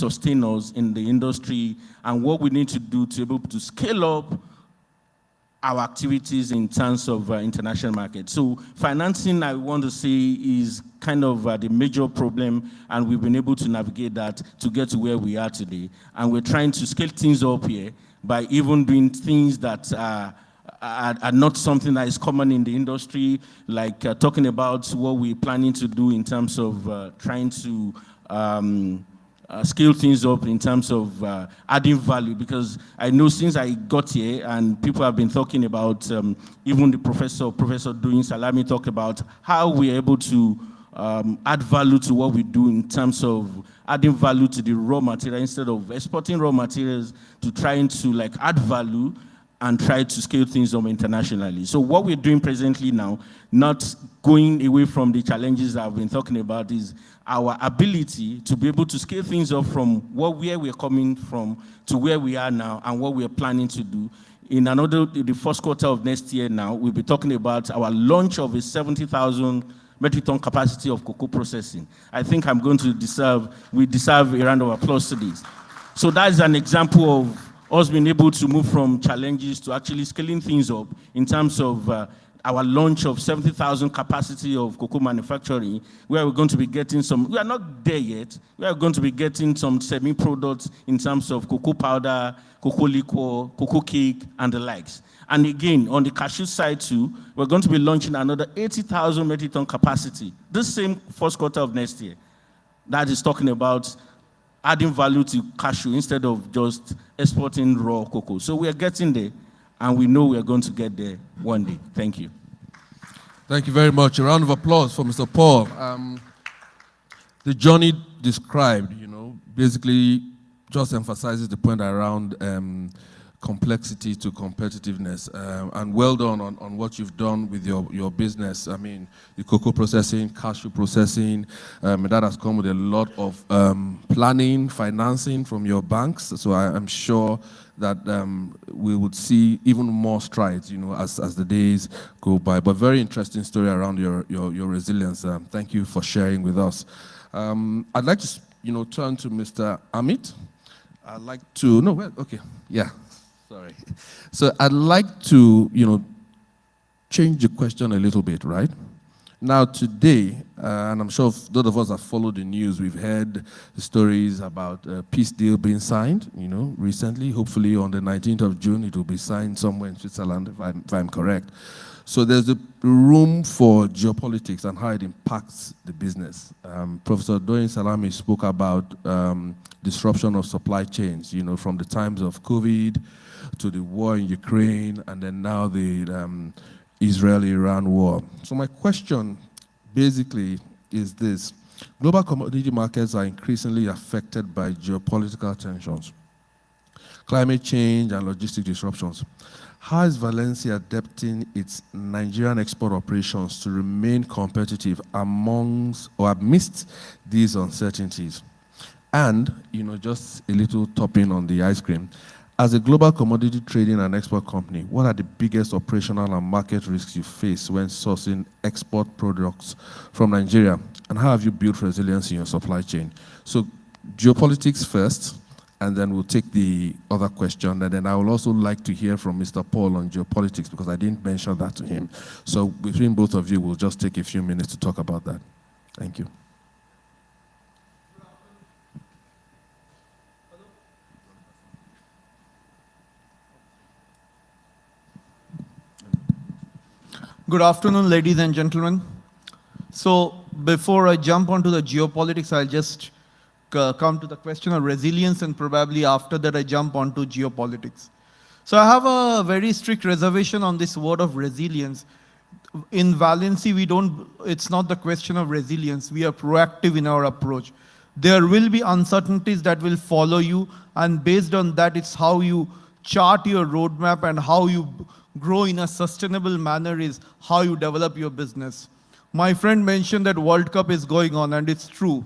sustain us in the industry and what we need to do to be able to scale up our activities in terms of international market. So financing, I want to say, is kind of the major problem, and we've been able to navigate that to get to where we are today. And we're trying to scale things up here by even doing things that are not something that is common in the industry, like talking about what we're planning to do in terms of trying to scale things up in terms of adding value, because I know since I got here and people have been talking about, even the Professor doing Salami talked about how we're able to add value to what we do in terms of adding value to the raw material instead of exporting raw materials, to trying to like add value and try to scale things up internationally. So what we're doing presently now, not going away from the challenges I've been talking about, is our ability to be able to scale things up from where we're coming from to where we are now and what we're planning to do. In the first quarter of next year now, we'll be talking about our launch of a 70,000 metric ton capacity of cocoa processing. I think we deserve a round of applause to this. So that is an example of us being able to move from challenges to actually scaling things up in terms of our launch of 70,000 capacity of cocoa manufacturing, where we're going to be getting we are not there yet, we are going to be getting some semi-products in terms of cocoa powder, cocoa liquor, cocoa cake, and the likes. And again, on the cashew side too, we're going to be launching another 80,000 metric ton capacity, this same first quarter of next year. That is talking about adding value to cashew instead of just exporting raw cocoa. So we are getting there, and we know we are going to get there one day. Thank you. Thank you very much. A round of applause for Mr. Paul. The journey described, basically just emphasizes the point around complexity to competitiveness. And well done on what you've done with your business. I mean, the cocoa processing, cashew processing, that has come with a lot of planning, financing from your banks. So I'm sure that we would see even more strides, as the days go by. But very interesting story around your resilience. Thank you for sharing with us. I'd like to, turn to Mr. Amit. I'd like to, sorry. So I'd like to, change the question a little bit, right? Now today, and I'm sure those of us that follow the news, we've heard the stories about a peace deal being signed, recently. Hopefully on the 19th of June, it will be signed somewhere in Switzerland, if I'm correct. So there's a room for geopolitics and how it impacts the business. Professor Doyin Salami spoke about disruption of supply chains, from the times of COVID to the war in Ukraine, and then now the Israel-Iran war. So my question basically is this. Global commodity markets are increasingly affected by geopolitical tensions, climate change, and logistic disruptions. How is Valencia adapting its Nigerian export operations to remain competitive amidst these uncertainties? And, just a little topping on the ice cream, as a global commodity trading and export company, what are the biggest operational and market risks you face when sourcing export products from Nigeria? And how have you built resilience in your supply chain? So geopolitics first, and then we'll take the other question. And then I would also like to hear from Mr. Paul on geopolitics, because I didn't mention that to him. So between both of you, we'll just take a few minutes to talk about that. Thank you. Good afternoon, ladies and gentlemen. So before I jump onto the geopolitics, I'll just come to the question of resilience, and probably after that I jump onto geopolitics. So I have a very strict reservation on this word of resilience. In Valency, it's not the question of resilience. We are proactive in our approach. There will be uncertainties that will follow you, and based on that, it's how you chart your roadmap and how you grow in a sustainable manner is how you develop your business. My friend mentioned that World Cup is going on, and it's true.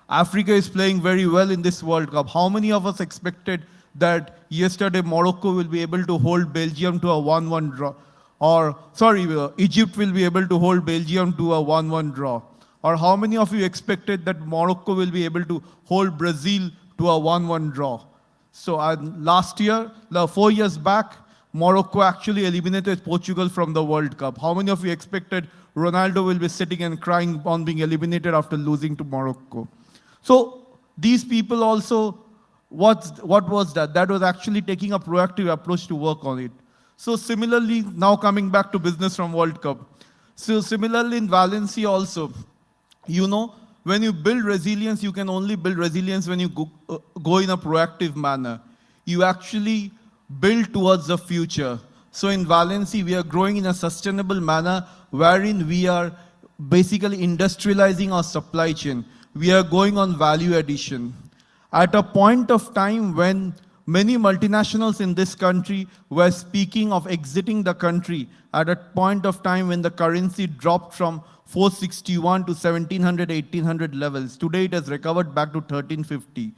Africa is playing very well in this World Cup. How many of us expected that yesterday Morocco will be able to hold Belgium to a 1-1 draw? Or, Egypt will be able to hold Belgium to a 1-1 draw? Or how many of you expected that Morocco will be able to hold Brazil to a 1-1 draw. So last year, 4 years back, Morocco actually eliminated Portugal from the World Cup. How many of you expected Ronaldo will be sitting and crying on being eliminated after losing to Morocco? So these people also, what was that? That was actually taking a proactive approach to work on it. So similarly, now coming back to business from World Cup. So similarly in Valencia also, you know, when you build resilience, you can only build resilience when you go in a proactive manner. You actually build towards the future. So in Valencia, we are growing in a sustainable manner wherein we are basically industrializing our supply chain. We are going on value addition. At a point of time when many multinationals in this country were speaking of exiting the country, at a point of time when the currency dropped from 461 to 1700, 1800 levels. Today it has recovered back to 1350.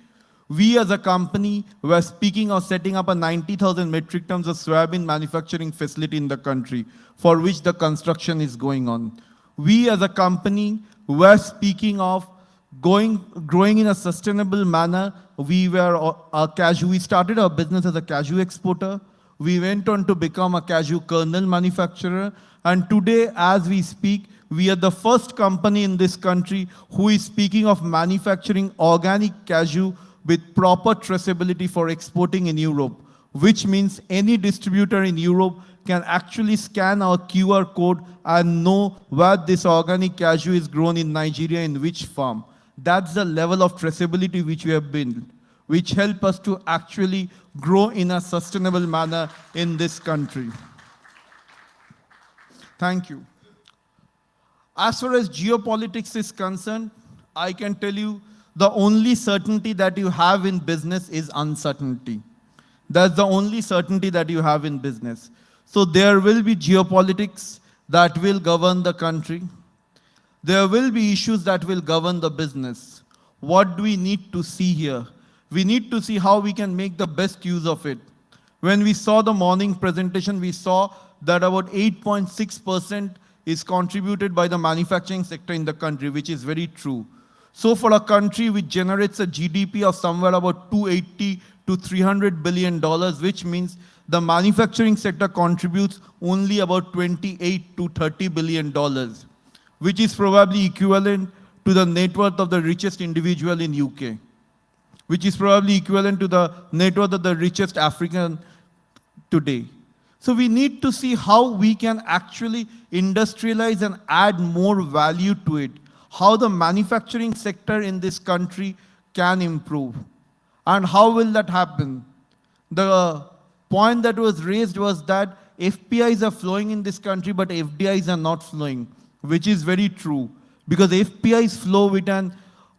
We as a company were speaking of setting up a 90,000 metric tons of soybean manufacturing facility in the country, for which the construction is going on. We as a company were speaking of growing in a sustainable manner. We started our business as a cashew exporter. We went on to become a cashew kernel manufacturer. And today, as we speak, we are the first company in this country who is speaking of manufacturing organic cashew with proper traceability for exporting in Europe, which means any distributor in Europe can actually scan our QR code and know where this organic cashew is grown in Nigeria, in which farm. That's the level of traceability which we have built, which help us to actually grow in a sustainable manner in this country. Thank you. As far as geopolitics is concerned, I can tell you the only certainty that you have in business is uncertainty. That's the only certainty that you have in business. So there will be geopolitics that will govern the country. There will be issues that will govern the business. What do we need to see here? We need to see how we can make the best use of it. When we saw the morning presentation, we saw that about 8.6% is contributed by the manufacturing sector in the country, which is very true. So for a country which generates a GDP of somewhere about 280 to $300 billion, which means the manufacturing sector contributes only about 28 to $30 billion, which is probably equivalent to the net worth of the richest individual in UK, which is probably equivalent to the net worth of the richest African today. So we need to see how we can actually industrialize and add more value to it, how the manufacturing sector in this country can improve. And how will that happen? The point that was raised was that FPIs are flowing in this country, but FDIs are not flowing, which is very true, because FPIs flow with an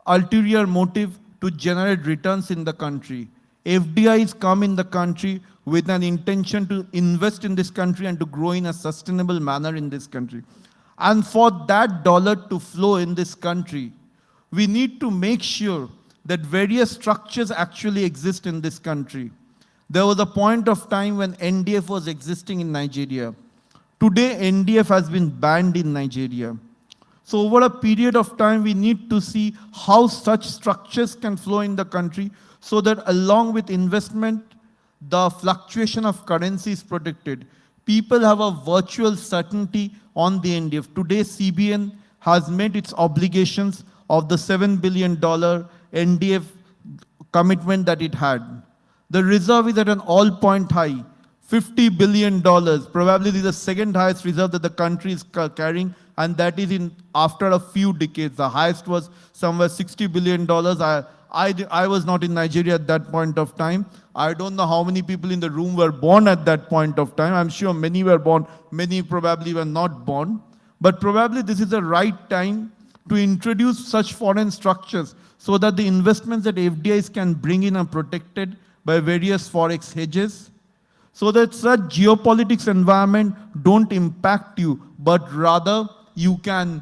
ulterior motive to generate returns in the country. FDIs come in the country with an intention to invest in this country and to grow in a sustainable manner in this country. And for that dollar to flow in this country, we need to make sure that various structures actually exist in this country. There was a point of time when NDF was existing in Nigeria. Today, NDF has been banned in Nigeria. So over a period of time, we need to see how such structures can flow in the country so that along with investment, the fluctuation of currency is protected. People have a virtual certainty on the NDF. Today, CBN has met its obligations of the $7 billion NDF commitment that it had. The reserve is at an all-point high, $50 billion. Probably this is the second highest reserve that the country is carrying, and that is after a few decades. The highest was somewhere $60 billion. I was not in Nigeria at that point of time. I don't know how many people in the room were born at that point of time. I'm sure many were born, many probably were not born. But probably this is the right time to introduce such foreign structures so that the investments that FDIs can bring in are protected by various forex hedges, so that such geopolitics environment don't impact you, but rather you can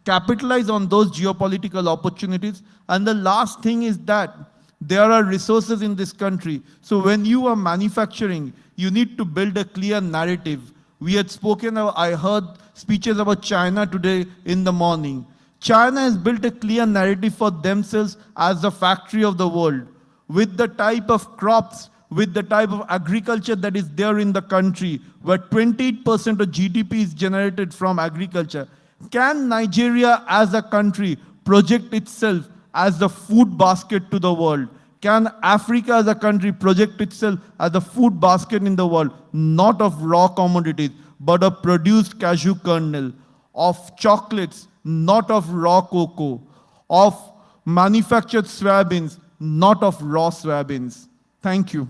capitalize on those geopolitical opportunities. And the last thing is that there are resources in this country. So when you are manufacturing, you need to build a clear narrative. We had spoken, I heard speeches about China today in the morning. China has built a clear narrative for themselves as the factory of the world, with the type of crops, with the type of agriculture that is there in the country, where 28% of GDP is generated from agriculture. Can Nigeria as a country project itself as the food basket to the world? Can Africa as a country project itself as the food basket in the world, not of raw commodities, but of produced cashew kernel, of chocolates, not of raw cocoa, of manufactured soybeans, not of raw soybeans? Thank you.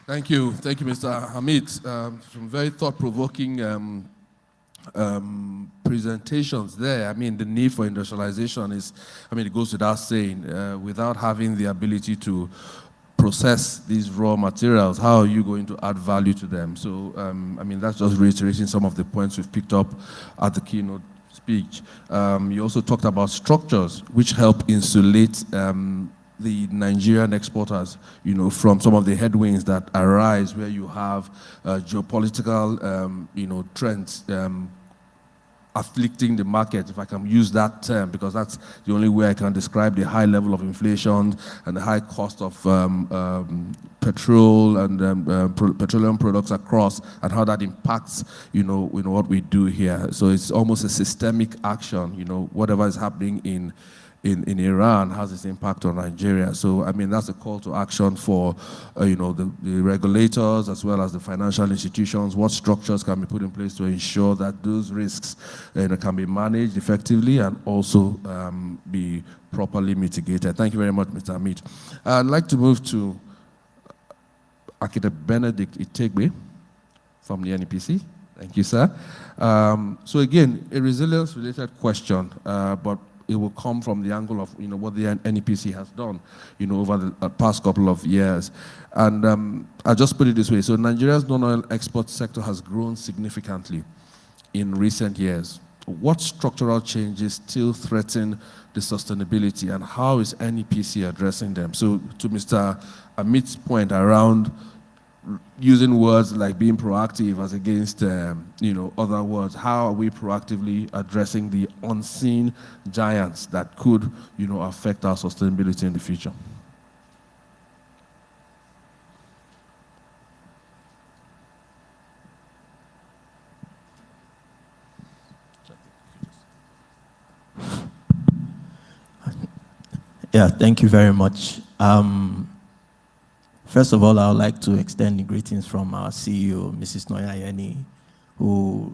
Thank you, Mr. Hamid. Some very thought-provoking presentations there. I mean, the need for industrialization is, it goes without saying. Without having the ability to process these raw materials, how are you going to add value to them? So, that's just reiterating some of the points we've picked up at the keynote speech. You also talked about structures which help insulate the Nigerian exporters, from some of the headwinds that arise where you have geopolitical, trends afflicting the market, if I can use that term, because that's the only way I can describe the high level of inflation and the high cost of petrol and petroleum products across, and how that impacts, what we do here. So it's almost a systemic action, whatever is happening in Iran has its impact on Nigeria. So, that's a call to action for, the regulators as well as the financial institutions. What structures can be put in place to ensure that those risks can be managed effectively and also be properly mitigated? Thank you very much, Mr. Hamid. I'd like to move to Architect Benedict Itegbe from the NEPC. Thank you, sir. So again, a resilience-related question, but it will come from the angle of what the NEPC has done over the past couple of years. And I'll just put it this way. So Nigeria's non-oil export sector has grown significantly in recent years. What structural changes still threaten the sustainability, and how is NEPC addressing them? So to Mr. Amit's point around using words like being proactive as against, other words, how are we proactively addressing the unseen giants that could, affect our sustainability in the future? Yeah, thank you very much. First of all, I would like to extend the greetings from our CEO, Mrs. Noyayeni, who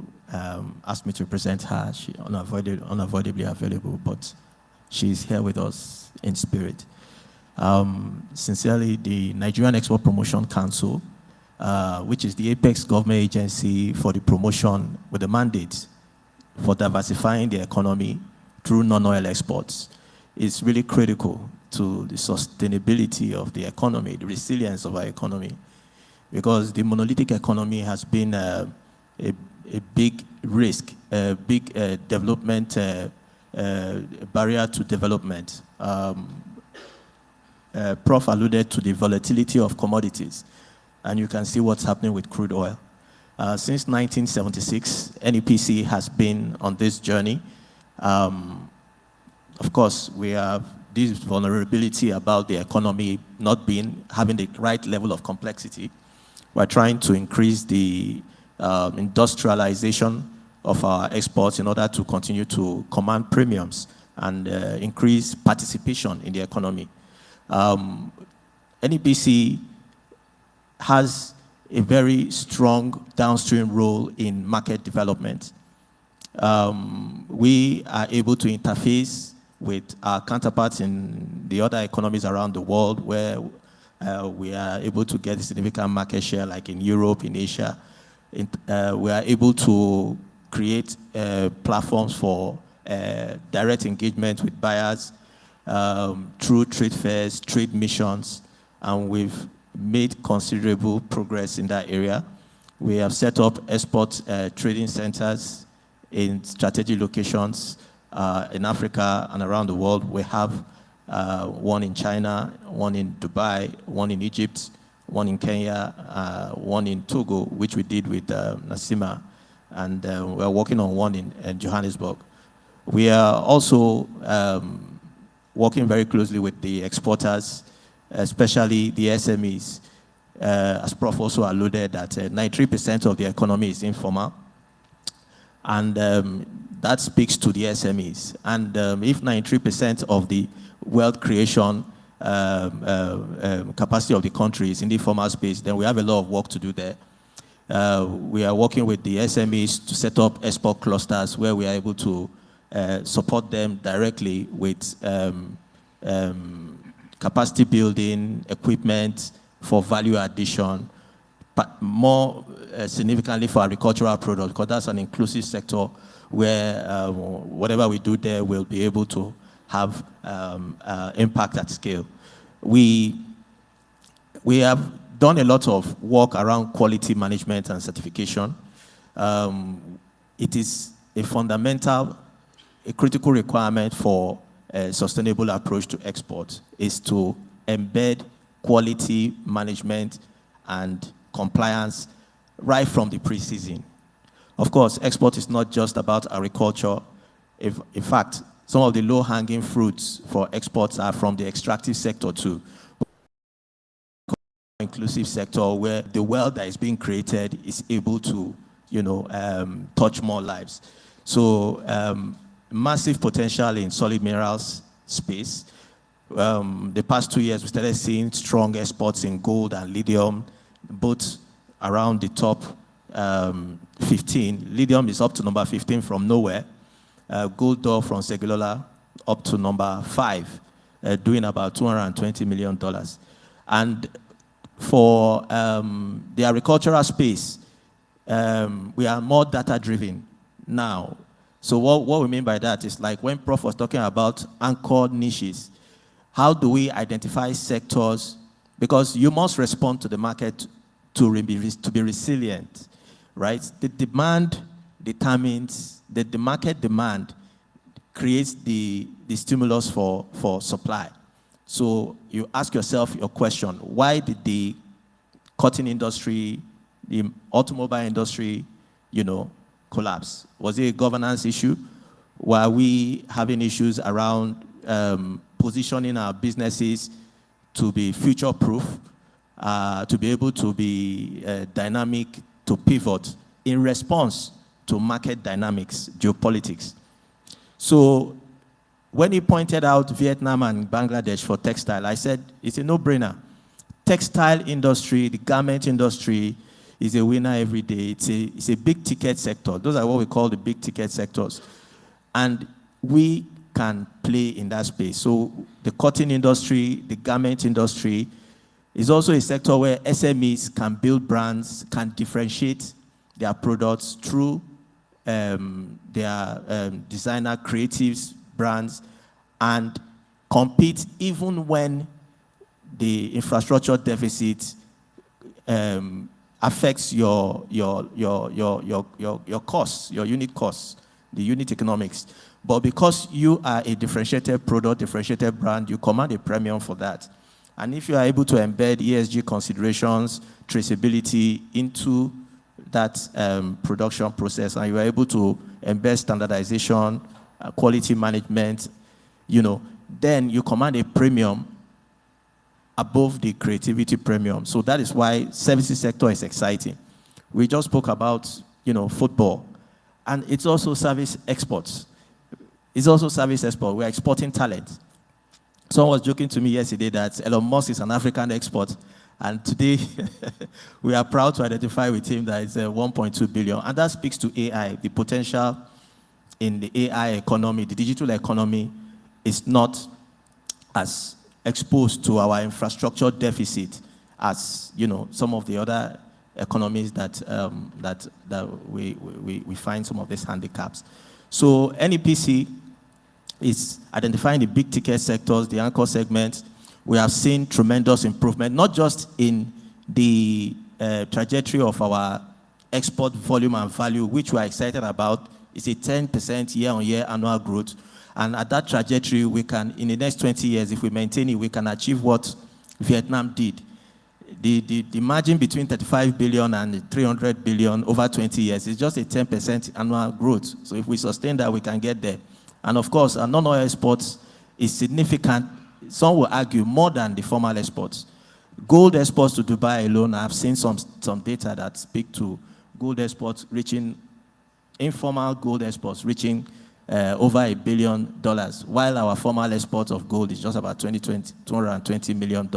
asked me to present her. She unavoidably available, but she's here with us in spirit. Sincerely, the Nigerian Export Promotion Council, which is the apex government agency for the promotion with the mandate for diversifying the economy through non-oil exports, is really critical to the sustainability of the economy, the resilience of our economy, because the monolithic economy has been a big risk, a big development barrier to development. Prof alluded to the volatility of commodities, and you can see what's happening with crude oil. Since 1976, NEPC has been on this journey. Of course, we have this vulnerability about the economy not having the right level of complexity. We're trying to increase the industrialization of our exports in order to continue to command premiums and increase participation in the economy. NEPC has a very strong downstream role in market development. We are able to interface with our counterparts in the other economies around the world, where we are able to get significant market share, like in Europe, in Asia. We are able to create platforms for direct engagement with buyers through trade fairs, trade missions, and we've made considerable progress in that area. We have set up export trading centers in strategic locations in Africa and around the world. We have one in China, one in Dubai, one in Egypt, one in Kenya, one in Togo, which we did with Nasima and we're working on one in Johannesburg. We are also working very closely with the exporters, especially the SMEs. As Prof also alluded, that 93% of the economy is informal, and that speaks to the SMEs. And if 93% of the wealth creation capacity of the country is in the formal space, then we have a lot of work to do there. We are working with the SMEs to set up export clusters where we are able to support them directly with capacity building, equipment for value addition, but more significantly for agricultural products, because that's an inclusive sector where whatever we do there will be able to have impact at scale. We have done a lot of work around quality management and certification. It is a fundamental, a critical requirement for a sustainable approach to export is to embed quality management and compliance right from the pre-season. Of course, export is not just about agriculture. In fact, some of the low-hanging fruits for exports are from the extractive sector too. Inclusive sector where the wealth that is being created is able to, touch more lives. So massive potential in solid minerals space. The past 2 years, we started seeing strong exports in gold and lithium, both around the top 15. Lithium is up to number 15 from nowhere. Gold d'or from Segilola up to number 5, doing about $220 million. And for the agricultural space, we are more data-driven now. So what we mean by that is like when Prof was talking about anchored niches, how do we identify sectors? Because you must respond to the market to be resilient, right? The demand determines, the market demand creates the stimulus for supply. So you ask yourself your question, why did the cotton industry, the automobile industry, collapse? Was it a governance issue? Were we having issues around positioning our businesses to be future-proof, to be able to be dynamic, to pivot in response to market dynamics, geopolitics? So when he pointed out Vietnam and Bangladesh for textile, I said, it's a no-brainer. Textile industry, the garment industry is a winner every day. It's a big ticket sector. Those are what we call the big ticket sectors. And we can play in that space. So the cotton industry, the garment industry is also a sector where SMEs can build brands, can differentiate their products through their designer creatives, brands, and compete even when the infrastructure deficit affects your costs, your unit costs, the unit economics. But because you are a differentiated product, differentiated brand, you command a premium for that. And if you are able to embed ESG considerations, traceability into that production process, and you are able to embed standardization, quality management, then you command a premium above the creativity premium. So that is why services sector is exciting. We just spoke about, football, and it's also service exports. It's also service export. We're exporting talent. Someone was joking to me yesterday that Elon Musk is an African export, and today we are proud to identify with him that it's 1.2 billion, and that speaks to AI. The potential in the AI economy, the digital economy, is not as exposed to our infrastructure deficit as some of the other economies that we find some of these handicaps. So NEPC is identifying the big ticket sectors, the anchor segments. We have seen tremendous improvement, not just in the trajectory of our export volume and value, which we're excited about. It's a 10% year-on-year annual growth. And at that trajectory, we can, in the next 20 years, if we maintain it, we can achieve what Vietnam did. the margin between 35 billion and 300 billion over 20 years is just a 10% annual growth. So if we sustain that, we can get there. And of course, our non-oil exports is significant. Some will argue more than the formal exports. Gold exports to Dubai alone, I've seen some data that speak to gold exports reaching, informal gold exports reaching over $1 billion, while our formal exports of gold is just about $220 million.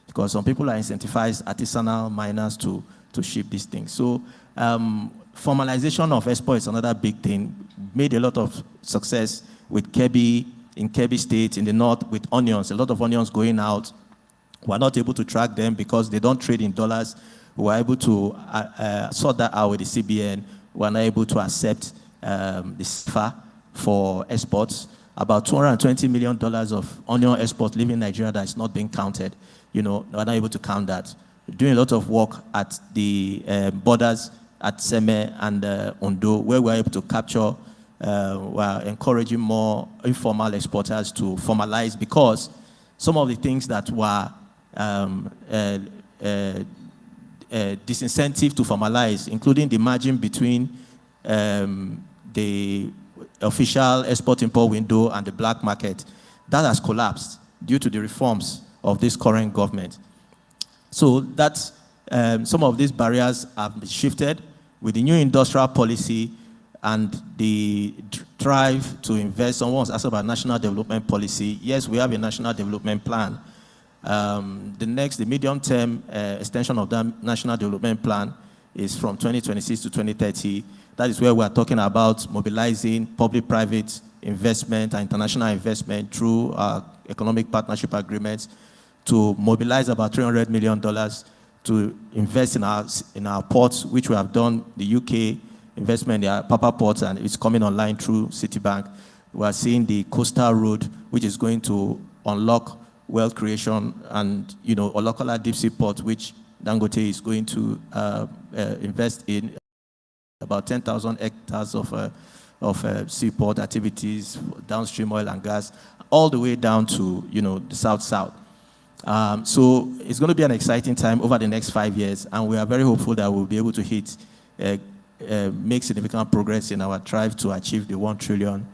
Because some people are incentivized artisanal miners to ship these things. So formalization of export is another big thing. Made a lot of success with Kebbi, in Kebbi State, in the north, with onions. A lot of onions going out. We're not able to track them because they don't trade in dollars. We're able to sort that out with the CBN. We're not able to accept the CFA for exports. About $220 million of onion exports leaving Nigeria that is not being counted. You know, we're not able to count that. We're doing a lot of work at the borders at Seme and Ondo, where we're able to capture. We're encouraging more informal exporters to formalize, because some of the things that were disincentive to formalize, including the margin between the official export-import window and the black market, that has collapsed due to the reforms of this current government. So that's, some of these barriers have been shifted with the new industrial policy and the drive to invest. Someone was asked about national development policy. Yes, we have a national development plan. The medium-term extension of that national development plan is from 2026 to 2030. That is where we are talking about mobilizing public-private investment and international investment through economic partnership agreements to mobilize about $300 million to invest in our ports, which we have done. The UK investment in the Papa ports, and it's coming online through Citibank. We are seeing the coastal road, which is going to unlock wealth creation, and Olokola deep sea port, which Dangote is going to invest in, about 10,000 hectares of seaport activities, downstream oil and gas, all the way down to the south-south. So it's going to be an exciting time over the next 5 years, and we are very hopeful that we'll be able to make significant progress in our drive to achieve the $1 trillion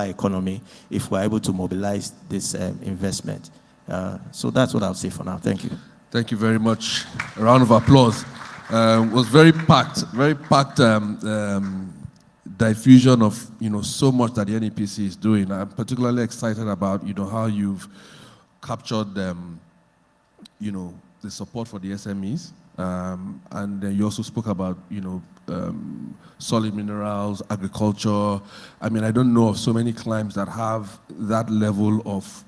economy if we're able to mobilize this investment. So that's what I'll say for now. Thank you. Thank you very much. A round of applause. It was very packed diffusion of so much that the NEPC is doing. I'm particularly excited about how you've captured the support for the SMEs, and you also spoke about solid minerals, agriculture. I mean, I don't know of so many climes that have that level of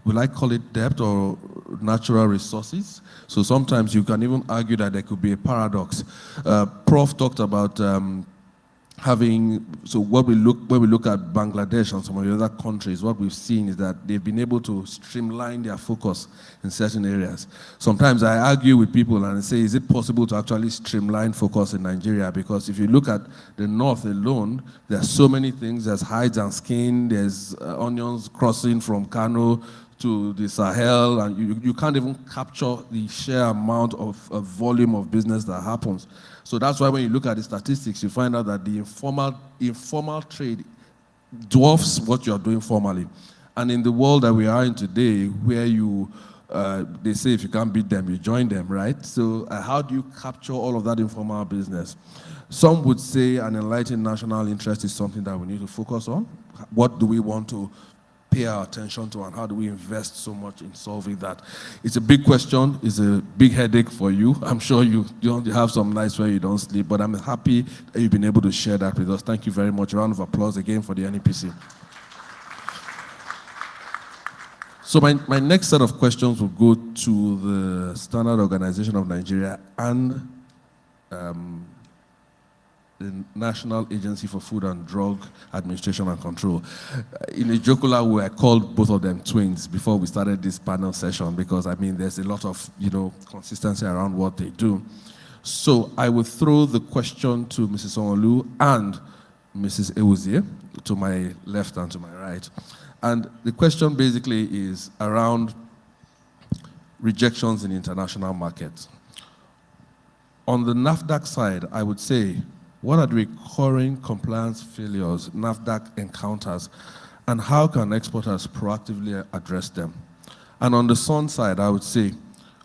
will I call it depth or natural resources? So sometimes you can even argue that there could be a paradox. Prof talked about when we look at Bangladesh and some of the other countries, what we've seen is that they've been able to streamline their focus in certain areas. Sometimes I argue with people and say, is it possible to actually streamline focus in Nigeria? Because if you look at the north alone, there are so many things. There's hides and skin, there's onions crossing from Kano to the Sahel, and you can't even capture the sheer amount of volume of business that happens. So that's why when you look at the statistics, you find out that the informal trade dwarfs what you're doing formally. And in the world that we are in today, where they say if you can't beat them, you join them, right? So how do you capture all of that informal business? Some would say an enlightened national interest is something that we need to focus on. What do we want to pay our attention to, and how do we invest so much in solving that? It's a big question. It's a big headache for you. I'm sure you have some nights where you don't sleep, but I'm happy that you've been able to share that with us. Thank you very much. A round of applause again for the NEPC. So my next set of questions will go to the Standard Organization of Nigeria and the National Agency for Food and Drug Administration and Control. In a jocular way, I called both of them twins before we started this panel session, because I mean there's a lot of consistency around what they do. So I will throw the question to Mrs. Onolu and Mrs. Ewuzie, to my left and to my right. And the question basically is around rejections in international markets. On the NAFDAC side, I would say, what are the recurring compliance failures NAFDAC encounters, and how can exporters proactively address them? And on the SON side, I would say,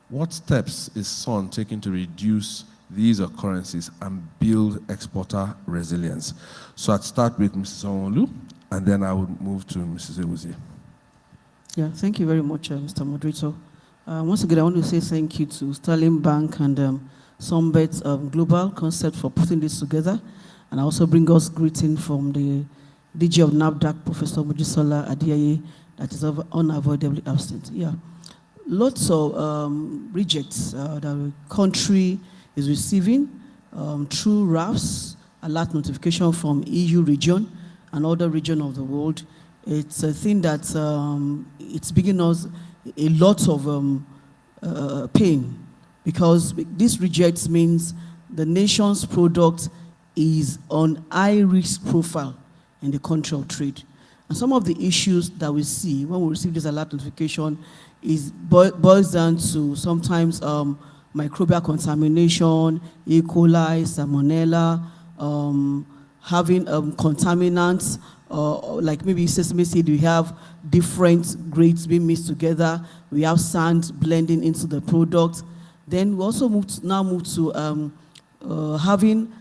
what steps is SON taking to reduce these occurrences and build exporter resilience? So I'd start with Mrs. Onwolu, and then I would move to Mrs. Ewuzie. Yeah, thank you very much, Mr. Moderator. Once again, I want to say thank you to Sterling Bank and Sunbet Global Concept for putting this together. And I also bring us greeting from the DG of NAFDAC, Professor Mojisola Adiaye, that is unavoidably absent. Yeah, lots of rejects that the country is receiving through RAFs, alert notification from EU region and other region of the world. It's a thing that it's bringing us a lot of pain, because this rejects means the nation's product is on high risk profile in the country of trade. And some of the issues that we see when we receive this alert notification is boils down to sometimes microbial contamination, E. coli, salmonella, having contaminants, like maybe sesame seed, we have different grades being mixed together. We have sand blending into the product. Then we also move to having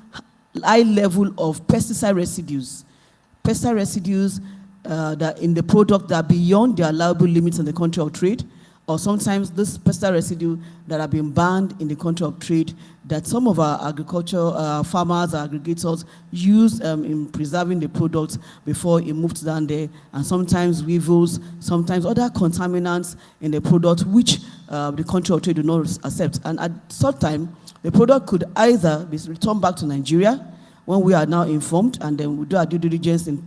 high level of pesticide residues. Pesticide residues that in the product that are beyond the allowable limits in the country of trade, or sometimes this pesticide residue that have been banned in the country of trade that some of our agricultural farmers, aggregators use in preserving the product before it moves down there, and sometimes weevils, sometimes other contaminants in the product which the country of trade do not accept. And at some time, the product could either be returned back to Nigeria when we are now informed, and then we do our due diligence in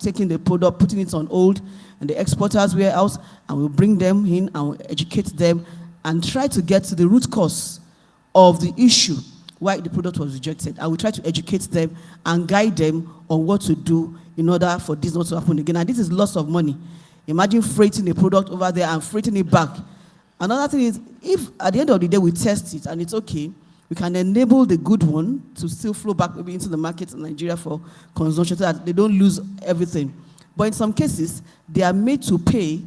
taking the product, putting it on hold in the exporter's warehouse, and we'll bring them in and we'll educate them and try to get to the root cause of the issue why the product was rejected. I will try to educate them and guide them on what to do in order for this not to happen again. And this is loss of money. Imagine freighting a product over there and freighting it back. Another thing is, if at the end of the day we test it and it's okay, we can enable the good one to still flow back maybe into the market in Nigeria for consumption so that they don't lose everything. But in some cases, they are made to pay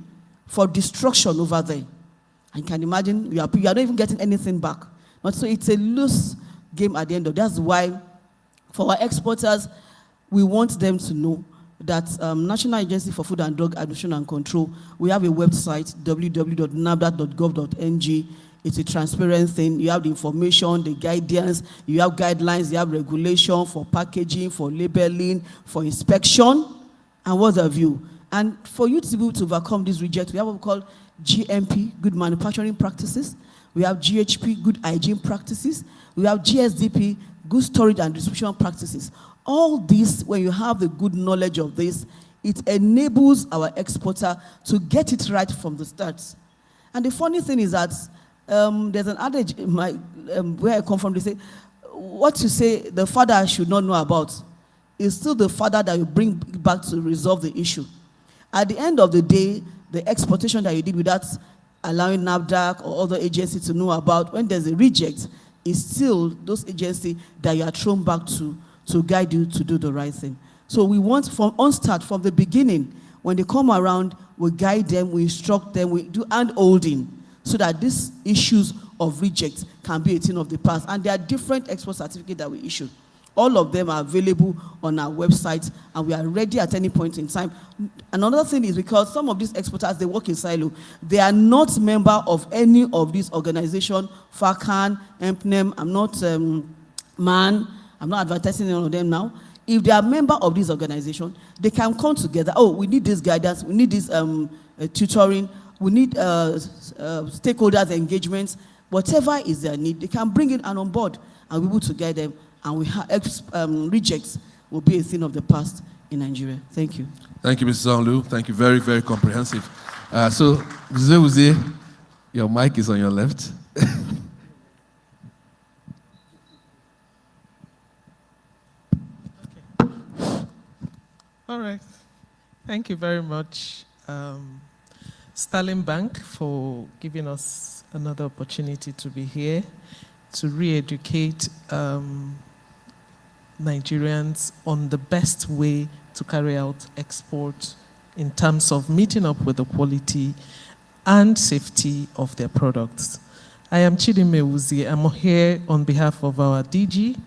for destruction over there. And you can imagine, you are not even getting anything back. But so it's a loose game at the end of it. That's why for our exporters, we want them to know that National Agency for Food and Drug Administration and Control, we have a website, www.nafdac.gov.ng. It's a transparent thing. You have the information, the guidance, you have guidelines, you have regulation for packaging, for labeling, for inspection, and what have you. And for you to be able to overcome this reject, we have what we call GMP, good manufacturing practices. We have GHP, good hygiene practices. We have GSDP, good storage and distribution practices. All this, when you have the good knowledge of this, it enables our exporter to get it right from the start. And the funny thing is that there's an adage where I come from, they say, what you say the father should not know about is still the father that you bring back to resolve the issue. At the end of the day, the exportation that you did without allowing NAFDAC or other agencies to know about, when there's a reject, is still those agencies that you are thrown back to guide you to do the right thing. So we want from the beginning, when they come around, we guide them, we instruct them, we do hand-holding, so that these issues of reject can be a thing of the past. And there are different export certificates that we issue. All of them are available on our website, and we are ready at any point in time. Another thing is because some of these exporters, they work in silo. They are not member of any of these organizations, FACAN, EMPNEM, I'm not MAN, I'm not advertising any of them now. If they are member of this organization, they can come together. Oh, we need this guidance, we need this tutoring, we need stakeholders engagements, whatever is their need, they can bring it on board and be able to guide them. And we have rejects will be a thing of the past in Nigeria. Thank you. Thank you, Mrs. Onwolu. Thank you. Very, very comprehensive. So, Mrs. Ewuzie, your mic is on your left. All right. Thank you very much. Sterling Bank for giving us another opportunity to be here to re-educate Nigerians on the best way to carry out export in terms of meeting up with the quality and safety of their products. I am Chidime Uzi. I'm here on behalf of our DG,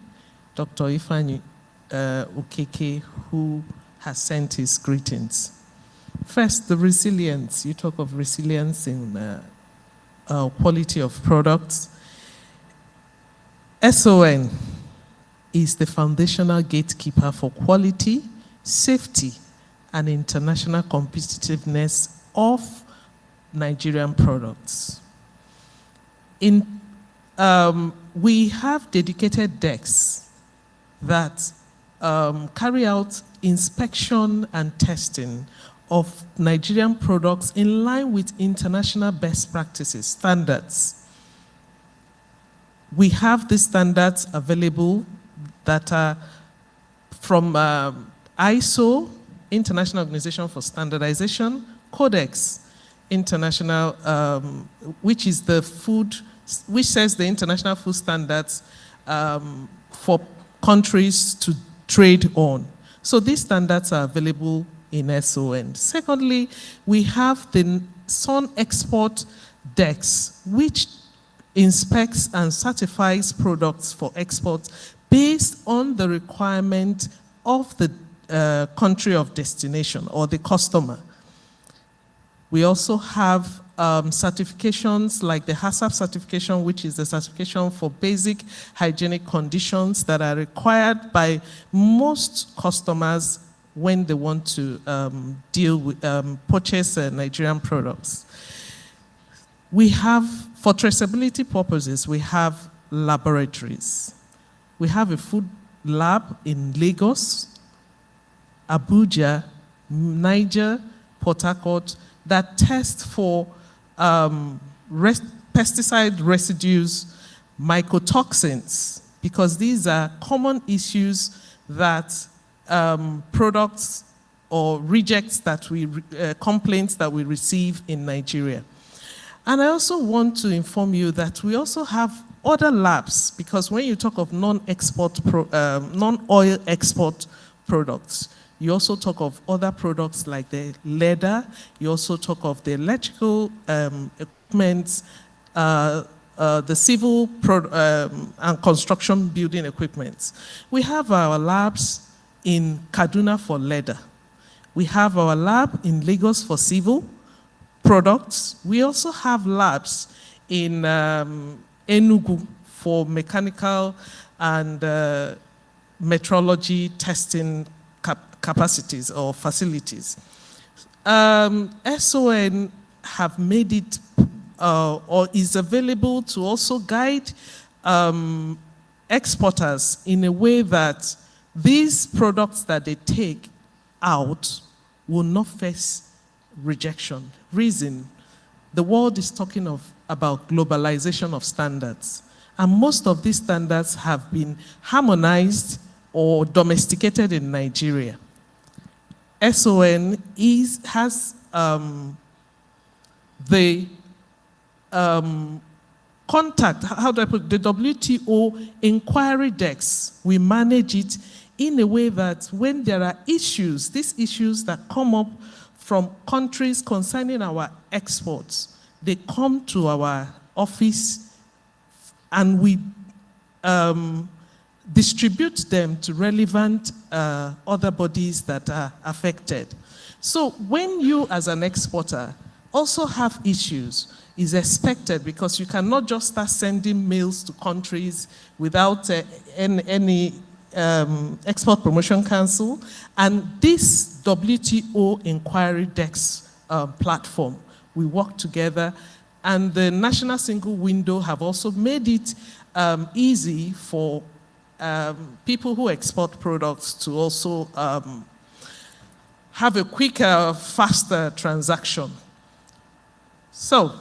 Dr. Ifeanyi Okeke, who has sent his greetings. First, the resilience. You talk of resilience in quality of products. SON is the foundational gatekeeper for quality, safety, and international competitiveness of Nigerian products. We have dedicated desks that carry out inspection and testing of Nigerian products in line with international best practices, standards. We have these standards available that are from ISO, International Organization for Standardization, Codex, International, which is the food, which says the international food standards for countries to trade on. So these standards are available in SON. Secondly, we have the SON Export Dex, which inspects and certifies products for export based on the requirement of the country of destination or the customer. We also have certifications like the HACCP certification, which is the certification for basic hygienic conditions that are required by most customers when they want to deal with, purchase Nigerian products. We have, for traceability purposes, we have laboratories. We have a food lab in Lagos, Abuja, Niger, Port Harcourt, that test for pesticide residues, mycotoxins, because these are common issues that products or rejects that complaints that we receive in Nigeria. And I also want to inform you that we also have other labs, because when you talk of non-oil export products, you also talk of other products like the leather, you also talk of the electrical equipment, the civil and construction building equipment. We have our labs in Kaduna for leather. We have our lab in Lagos for civil products. We also have labs in Enugu for mechanical and metrology testing capacities or facilities. SON have made it or is available to also guide exporters in a way that these products that they take out will not face rejection. Reason, the world is talking about globalization of standards, and most of these standards have been harmonized or domesticated in Nigeria. SON has the contact, how do I put it, the WTO inquiry decks. We manage it in a way that when there are issues, these issues that come up from countries concerning our exports, they come to our office and we distribute them to relevant other bodies that are affected. So when you as an exporter also have issues, is expected, because you cannot just start sending mails to countries without any Export Promotion Council, and this WTO Inquiry Dex platform, we work together, and the National Single Window have also made it easy for people who export products to also have a quicker, faster transaction. So,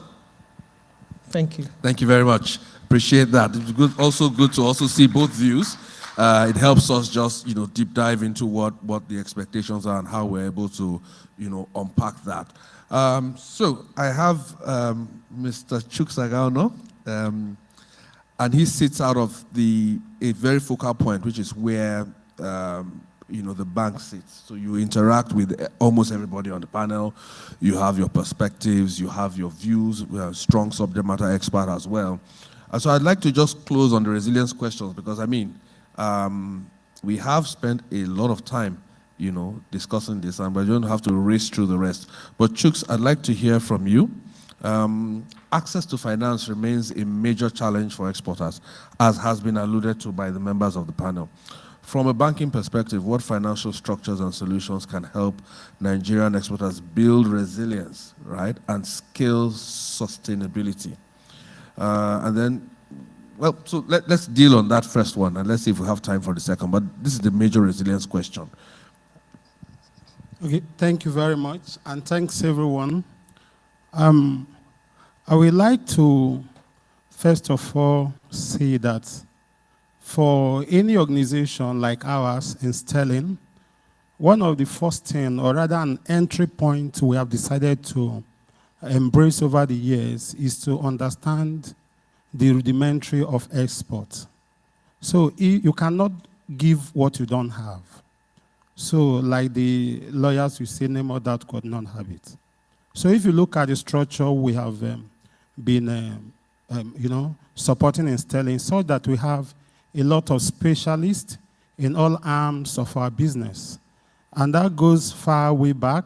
thank you. Thank you very much. Appreciate that. It's also good to see both views. it helps us just, deep dive into what the expectations are and how we're able to, unpack that. So I have Mr. Chuksagano, and he sits out of a very focal point, which is where the bank sits. So you interact with almost everybody on the panel. You have your perspectives, you have your views. We are a strong subject matter expert as well. And so I'd like to just close on the resilience questions because, we have spent a lot of time, discussing this, and we don't have to race through the rest. But Chuks, I'd like to hear from you. Access to finance remains a major challenge for exporters, as has been alluded to by the members of the panel. From a banking perspective, what financial structures and solutions can help Nigerian exporters build resilience, right, and scale sustainability? And then, so let's deal on that first one, and let's see if we have time for the second. But this is the major resilience question. Okay, thank you very much, and thanks everyone. I would like to, first of all, say that for any organization like ours in Sterling, one of the first thing, or rather an entry point we have decided to embrace over the years is to understand the rudimentary of export. So you cannot give what you don't have. So like the lawyers will say, name or that could not have it. So if you look at the structure we have been supporting in Sterling, so that we have a lot of specialists in all arms of our business. And that goes far way back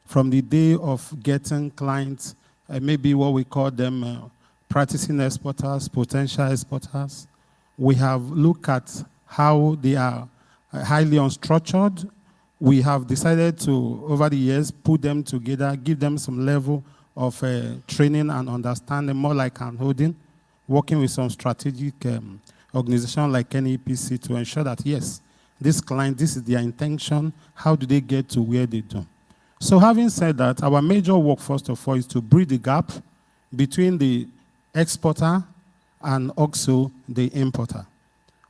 from the day of getting clients, maybe what we call them practicing exporters, potential exporters. We have looked at how they are highly unstructured. We have decided to, over the years, put them together, give them some level of training and understanding, more like handholding, working with some strategic organization like NEPC to ensure that, yes, this client, this is their intention, how do they get to where they do? So having said that, our major work, first of all, is to bridge the gap between the exporter and also the importer.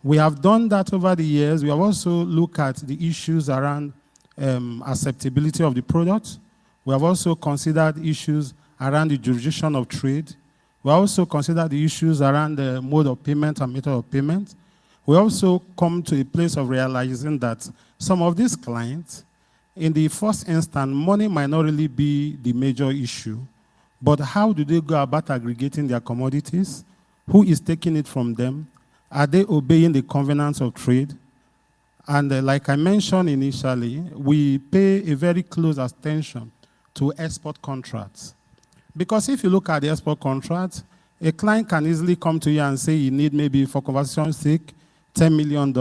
We have done that over the years. We have also looked at the issues around acceptability of the product. We have also considered issues around the jurisdiction of trade. We also consider the issues around the mode of payment and method of payment. We also come to a place of realizing that some of these clients, in the first instance, money might not really be the major issue, but how do they go about aggregating their commodities? Who is taking it from them? Are they obeying the covenants of trade? And like I mentioned initially, we pay a very close attention to export contracts. Because if you look at the export contract, a client can easily come to you and say you need maybe, for conversation's sake, $10 million.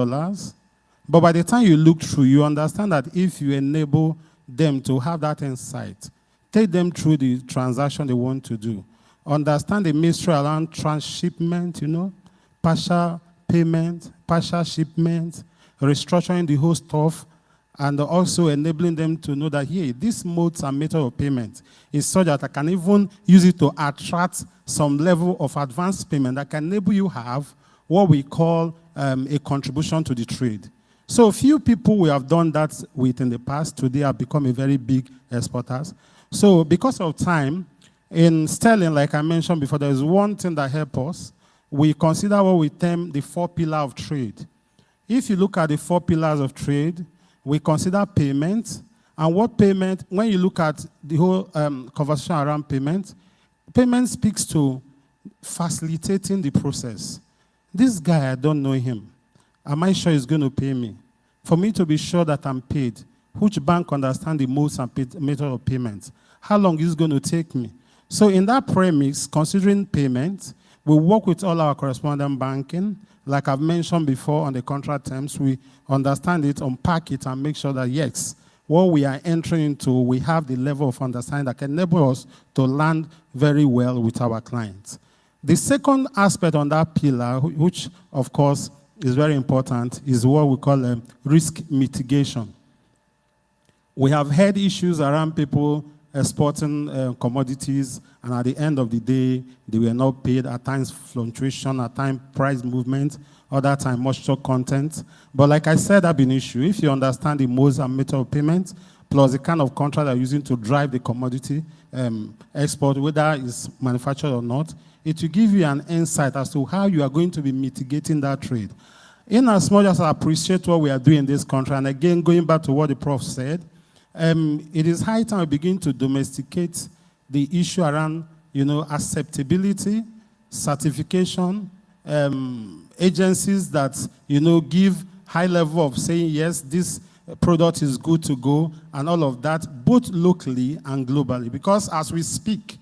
But by the time you look through, you understand that if you enable them to have that insight, take them through the transaction they want to do, understand the mystery around transshipment, partial payment, partial shipment, restructuring the whole stuff, and also enabling them to know that, hey, this modes and method of payment is such that I can even use it to attract some level of advanced payment that can enable you have what we call a contribution to the trade. So a few people we have done that with in the past, today have become a very big exporters. So because of time, in Sterling, like I mentioned before, there is one thing that helps us. We consider what we term the 4 pillars of trade. If you look at the 4 pillars of trade, we consider payment, and what payment, when you look at the whole conversation around payment, payment speaks to facilitating the process. This guy, I don't know him. Am I sure he's going to pay me? For me to be sure that I'm paid, which bank understands the modes and method of payment? How long is it going to take me? So in that premise, considering payment, we work with all our correspondent banking. Like I've mentioned before on the contract terms, we understand it, unpack it, and make sure that, yes, what we are entering into, we have the level of understanding that can enable us to land very well with our clients. The second aspect on that pillar, which, of course, is very important, is what we call risk mitigation. We have had issues around people exporting commodities, and at the end of the day, they were not paid. At times, fluctuation, at times, price movement, other time, moisture content. But like I said, that's been an issue. If you understand the modes and method of payment, plus the kind of contract they're using to drive the commodity export, whether it's manufactured or not, it will give you an insight as to how you are going to be mitigating that trade. In as much as I appreciate what we are doing in this country, and again, going back to what the prof said, it is high time we begin to domesticate the issue around, acceptability, certification, agencies that, give high level of saying, yes, this product is good to go, and all of that, both locally and globally. Because as we speak,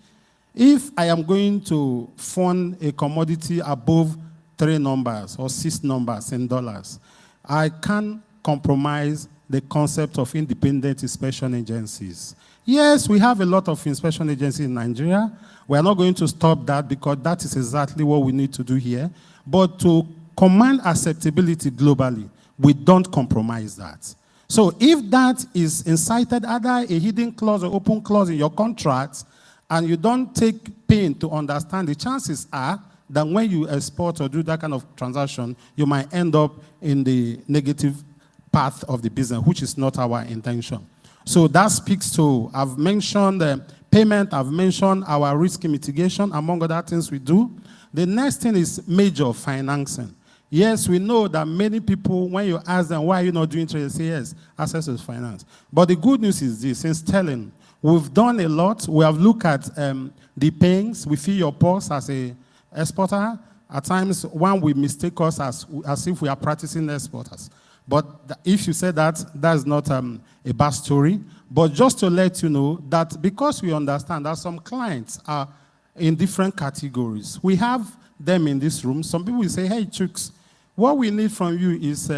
if I am going to fund a commodity above 3 numbers or 6 numbers in dollars, I can't compromise the concept of independent inspection agencies. Yes, we have a lot of inspection agencies in Nigeria. We are not going to stop that because that is exactly what we need to do here. But to command acceptability globally, we don't compromise that. So if that is incited, either a hidden clause or open clause in your contract, and you don't take pain to understand, the chances are that when you export or do that kind of transaction, you might end up in the negative path of the business, which is not our intention. So that speaks to, I've mentioned payment, I've mentioned our risk mitigation, among other things we do. The next thing is major financing. Yes, we know that many people, when you ask them, why are you not doing trade, they say, yes, access to finance. But the good news is this, in sterling, we've done a lot. We have looked at the pains. We feel your pulse as a exporter. At times, one will mistake us as if we are practicing exporters. But if you say that, that's not a bad story. But just to let you know that because we understand that some clients are in different categories, we have them in this room. Some people will say, hey, Chooks, what we need from you is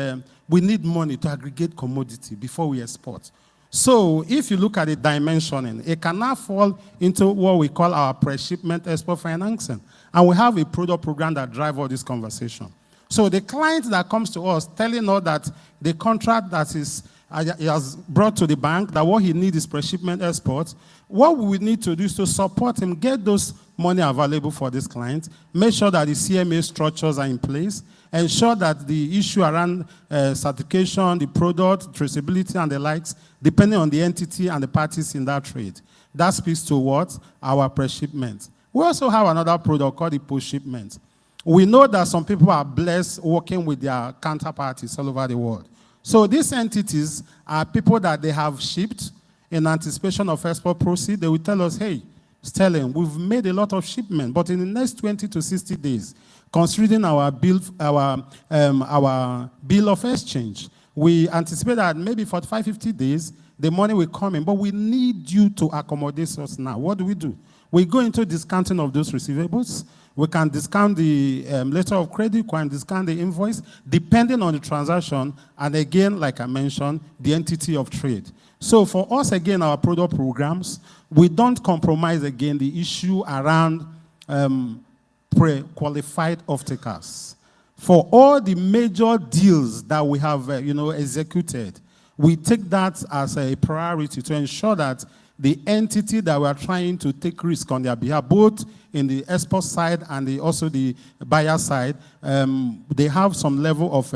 we need money to aggregate commodity before we export. So if you look at the dimensioning, it can now fall into what we call our pre-shipment export financing. And we have a product program that drives all this conversation. So the client that comes to us telling us that the contract that he has brought to the bank, that what he needs is pre-shipment export, what we need to do is to support him, get those money available for this client, make sure that the CMA structures are in place, ensure that the issue around certification, the product, traceability, and the likes, depending on the entity and the parties in that trade. That speaks to what? Our pre-shipment. We also have another product called the post-shipment. We know that some people are blessed working with their counterparties all over the world. So these entities are people that they have shipped in anticipation of export proceed. They will tell us, hey, Sterling, we've made a lot of shipment, but in the next 20 to 60 days, considering our bill of exchange, we anticipate that maybe 45, 50 days, the money will come in, but we need you to accommodate us now. What do? We go into discounting of those receivables. We can discount the letter of credit, we can discount the invoice, depending on the transaction, and again, like I mentioned, the entity of trade. So for us, again, our product programs, we don't compromise, again, the issue around pre-qualified off-takers. For all the major deals that we have executed, we take that as a priority to ensure that the entity that we are trying to take risk on their behalf, both in the export side and also the buyer side, they have some level of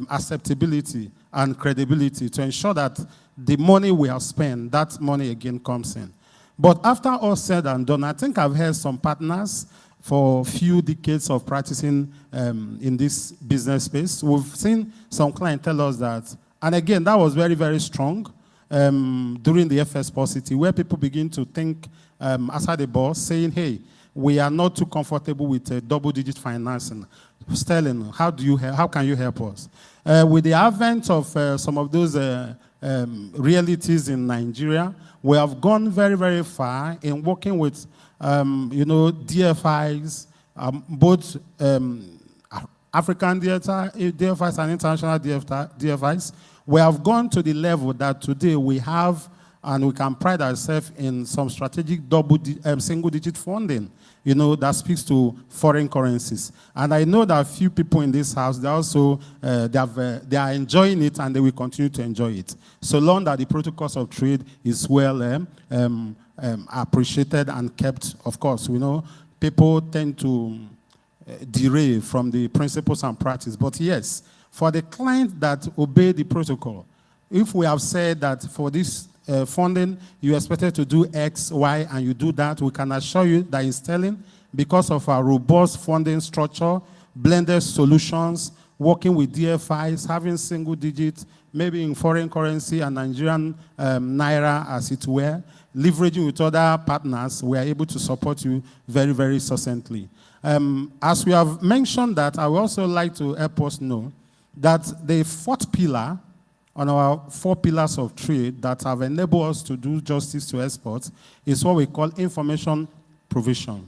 acceptability and credibility to ensure that the money we have spent, that money again comes in. But after all said and done, I think I've heard some partners for a few decades of practicing in this business space. We've seen some clients tell us that, and again, that was very, very strong during the FS Positive, where people begin to think outside the box, saying, hey, we are not too comfortable with double-digit financing. Sterling, how can you help us? With the advent of some of those realities in Nigeria, we have gone very, very far in working with, DFIs, both African DFIs and international DFIs. We have gone to the level that today we have and we can pride ourselves in some strategic single-digit funding, that speaks to foreign currencies. And I know that a few people in this house, they also they are enjoying it, and they will continue to enjoy it, so long that the protocols of trade is well appreciated and kept. Of course, people tend to derail from the principles and practice. But yes, for the clients that obey the protocol, if we have said that for this funding, you expected to do X, Y, and you do that, we can assure you that in sterling, because of our robust funding structure, blended solutions, working with DFIs, having single digits, maybe in foreign currency and Nigerian naira, as it were, leveraging with other partners, we are able to support you very, very succinctly. As we have mentioned that, I would also like to help us know that the fourth pillar on our 4 pillars of trade that have enabled us to do justice to exports is what we call information provision.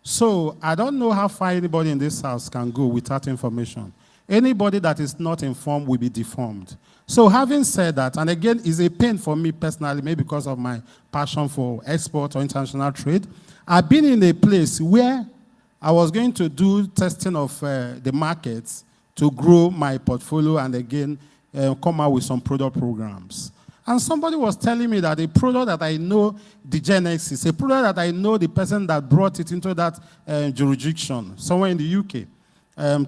So I don't know how far anybody in this house can go without information. Anybody that is not informed will be deformed. So having said that, and again, it's a pain for me personally, maybe because of my passion for export or international trade, I've been in a place where I was going to do testing of the markets to grow my portfolio and again, come out with some product programs. And somebody was telling me that a product that I know the genesis, a product that I know the person that brought it into that jurisdiction, somewhere in the UK,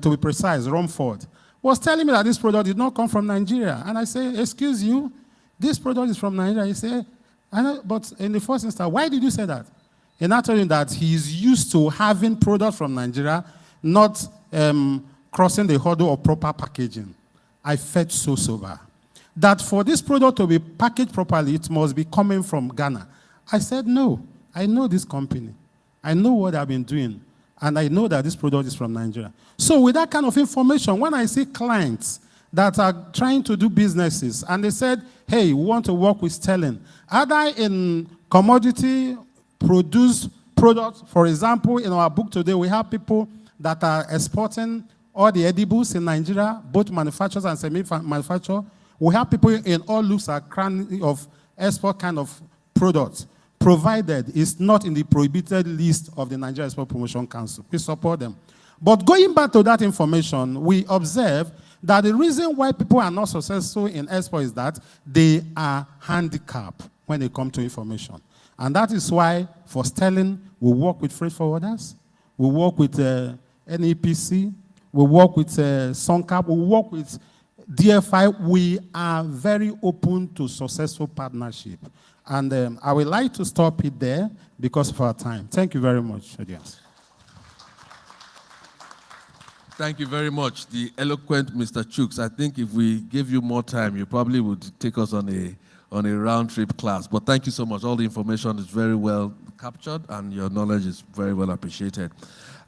to be precise, Romford, was telling me that this product did not come from Nigeria. And I say, excuse you, this product is from Nigeria. He said, I know, but in the first instance, why did you say that? And I told him that he is used to having products from Nigeria, not crossing the hurdle of proper packaging. I felt so sober. That for this product to be packaged properly, it must be coming from Ghana. I said, no, I know this company. I know what I've been doing. And I know that this product is from Nigeria. So with that kind of information, when I see clients that are trying to do businesses, and they said, hey, we want to work with sterling, either in commodity, produce products. For example, in our book today, we have people that are exporting all the edibles in Nigeria, both manufacturers and semi-manufacturers. We have people in all looks at cranny of export kind of products, provided it's not in the prohibited list of the Nigeria Export Promotion Council. We support them. But going back to that information, we observe that the reason why people are not successful in export is that they are handicapped when they come to information. And that is why, for sterling, we work with freight forwarders, we work with NEPC, we work with Suncap, we work with DFI. We are very open to successful partnership. And I would like to stop it there because of our time. Thank you very much, audience. Thank you very much, the eloquent Mr. Chooks. I think if we gave you more time, you probably would take us on a round-trip class. But thank you so much. All the information is very well captured, and your knowledge is very well appreciated.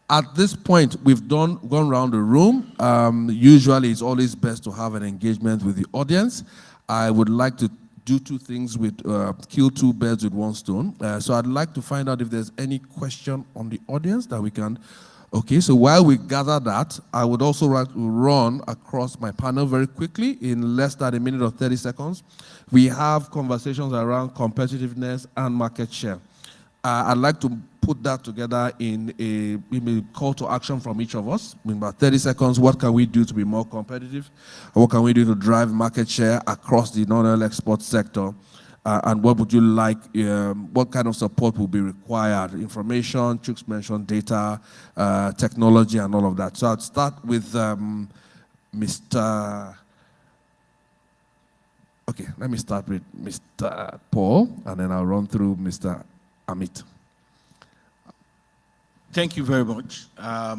At this point, we've gone around the room. Usually, it's always best to have an engagement with the audience. I would like to do 2 things with kill 2 birds with 1 stone. So I'd like to find out if there's any question on the audience that we can. Okay, so while we gather that, I would also like to run across my panel very quickly in less than a minute or 30 seconds. We have conversations around competitiveness and market share. I'd like to put that together in a call to action from each of us. In about 30 seconds, what can we do to be more competitive? What can we do to drive market share across the non-oil export sector? And what would you like, what kind of support will be required? Information, Chooks mentioned data, technology, and all of that. So I'd start with Mr. Okay, let me start with Mr. Paul, and then I'll run through Mr. Amit. Thank you very much. I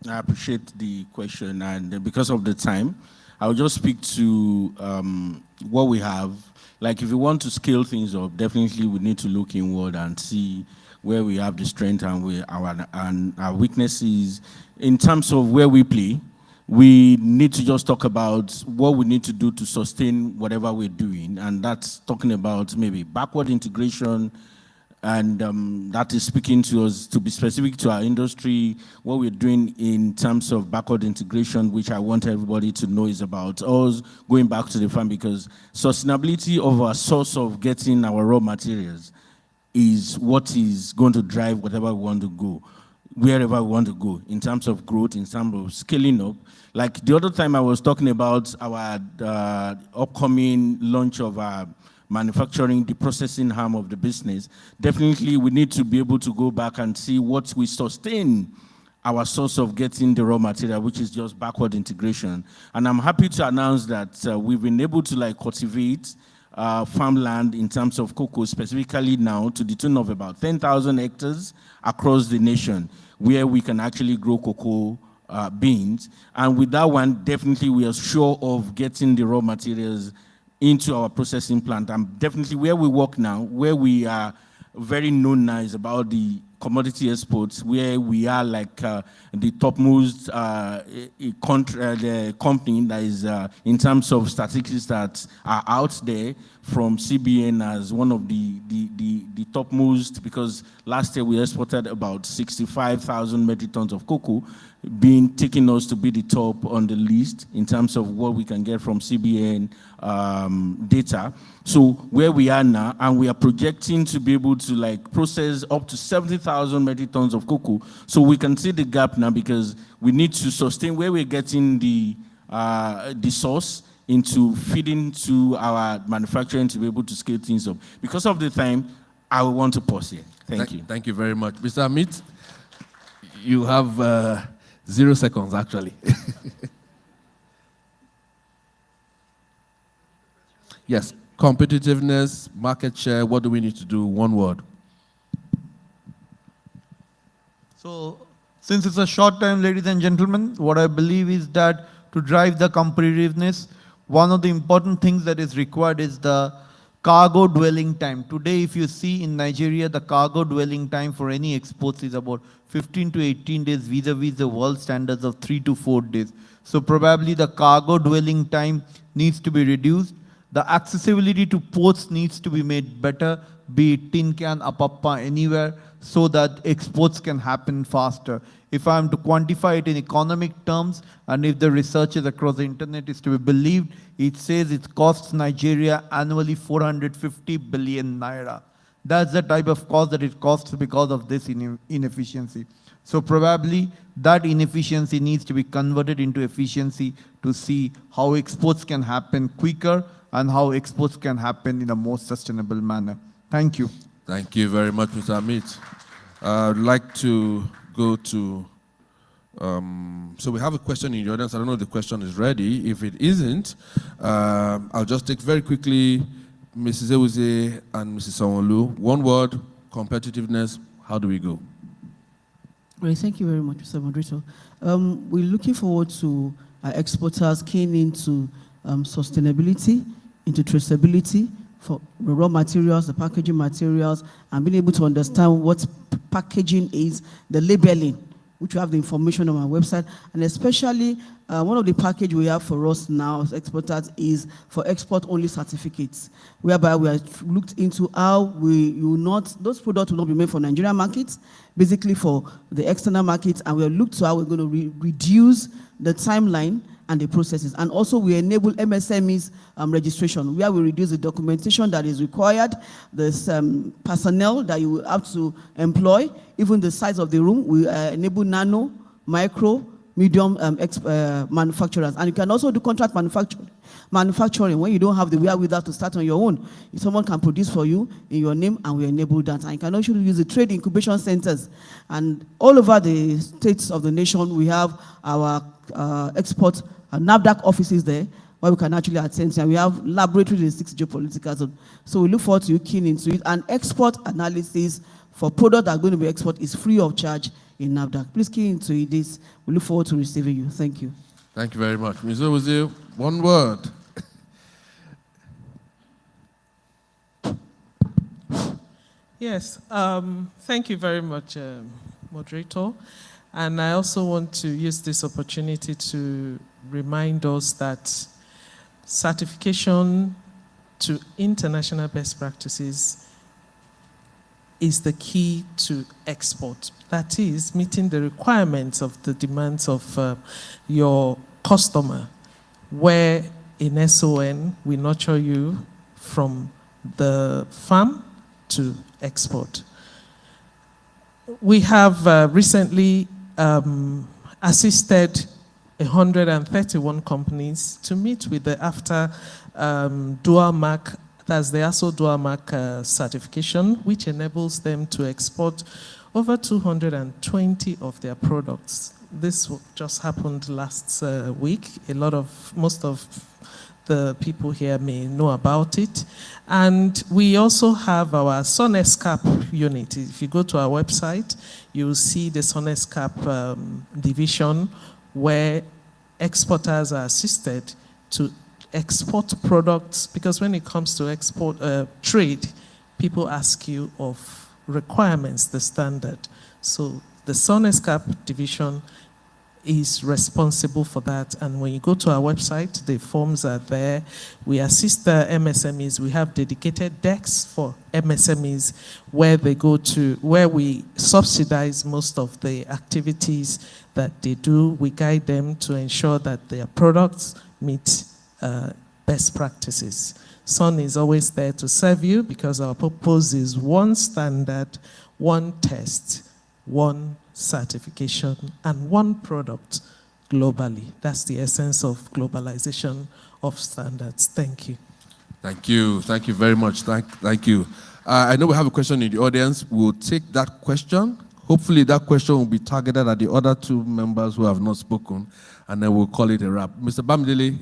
appreciate the question, and because of the time, I'll just speak to what we have. Like, if we want to scale things up, definitely we need to look inward and see where we have the strength and our weaknesses. In terms of where we play, we need to just talk about what we need to do to sustain whatever we're doing, and that's talking about maybe backward integration, and that is speaking to us, to be specific to our industry, what we're doing in terms of backward integration, which I want everybody to know is about us going back to the farm, because sustainability of our source of getting our raw materials is what is going to drive whatever we want to go, wherever we want to go, in terms of growth, in terms of scaling up. Like the other time I was talking about our upcoming launch of our manufacturing, the processing arm of the business. Definitely we need to be able to go back and see what we sustain our source of getting the raw material, which is just backward integration. And I'm happy to announce that we've been able to cultivate farmland in terms of cocoa, specifically now to the tune of about 10,000 hectares across the nation, where we can actually grow cocoa beans. And with that one, definitely we are sure of getting the raw materials into our processing plant. And definitely where we work now, where we are very known now is about the commodity exports, where we are like the topmost the company that is in terms of statistics that are out there from CBN as one of the topmost, because last year we exported about 65,000 metric tons of cocoa, being taking us to be the top on the list in terms of what we can get from CBN data. So where we are now, and we are projecting to be able to process up to 70,000 metric tons of cocoa. So we can see the gap now, because we need to sustain where we're getting the source into feeding to our manufacturing to be able to scale things up. Because of the time, I will want to pause here. Thank you. Thank you very much. Mr. Amit, you have 0 seconds, actually. Yes, competitiveness, market share, what do we need to do? One word. So, since it's a short time, ladies and gentlemen, what I believe is that to drive the competitiveness, one of the important things that is required is the cargo dwelling time. Today, if you see in Nigeria, the cargo dwelling time for any exports is about 15 to 18 days vis-a-vis the world standards of 3 to 4 days. So probably the cargo dwelling time needs to be reduced. The accessibility to ports needs to be made better, be it tin can, apappa, anywhere, so that exports can happen faster. If I am to quantify it in economic terms, and if the researches across the internet is to be believed, it says it costs Nigeria annually 450 billion naira. That's the type of cost that it costs because of this inefficiency. So probably that inefficiency needs to be converted into efficiency to see how exports can happen quicker and how exports can happen in a more sustainable manner. Thank you. Thank you very much, Mr. Amit. I'd like to go to, so we have a question in the audience. I don't know if the question is ready. If it isn't, I'll just take very quickly Mrs. Ewuzie and Mrs. Sanwo-Olu. One word, competitiveness, how do we go? Well, thank you very much, Mr. Moderator. We're looking forward to our exporters keying into sustainability, into traceability for the raw materials, the packaging materials, and being able to understand what packaging is, the labeling, which we have the information on our website, and especially one of the package we have for us now as exporters is for export-only certificates, whereby we have looked into how those products will not be made for Nigerian markets, basically for the external markets, and we have looked to how we're going to reduce the timeline and the processes. And also we enable MSMEs registration, where we reduce the documentation that is required, the personnel that you will have to employ, even the size of the room. We enable nano, micro, medium manufacturers. And you can also do contract manufacturing when you don't have the wherewithal to start on your own. If someone can produce for you in your name, and we enable that. And you can also use the trade incubation centers. And all over the states of the nation, we have our export NAFDAC offices there, where we can actually attend. And we have laboratories in 6 geopolitical zones. So we look forward to you keying into it. And export analysis for products that are going to be export is free of charge in NAFDAC. Please key into it. This. We look forward to receiving you. Thank you. Thank you very much. Ms. Ewuzie, one word. Yes, thank you very much, Moderator. And I also want to use this opportunity to remind us that certification to international best practices is the key to export. That is, meeting the requirements of the demands of your customer, where in SON, we nurture you from the farm to export. We have recently assisted 131 companies to meet with the AFTA dual mark, that's the ASO dual mark certification, which enables them to export over 220 of their products. This just happened last week. Most of the people here may know about it. And we also have our SunEscap unit. If you go to our website, you'll see the SunEscap division, where exporters are assisted to export products, because when it comes to export trade, people ask you of requirements, the standard. So the SunEscap division is responsible for that. And when you go to our website, the forms are there. We assist the MSMEs. We have dedicated decks for MSMEs where they go to, where we subsidize most of the activities that they do. We guide them to ensure that their products meet best practices. Sun is always there to serve you, because our purpose is one standard, one test, one certification, and one product globally. That's the essence of globalization of standards. Thank you. Thank you. Thank you very much. Thank you. I know we have a question in the audience. We'll take that question. Hopefully that question will be targeted at the other two members who have not spoken, and then we'll call it a wrap. Mr. Bamidele,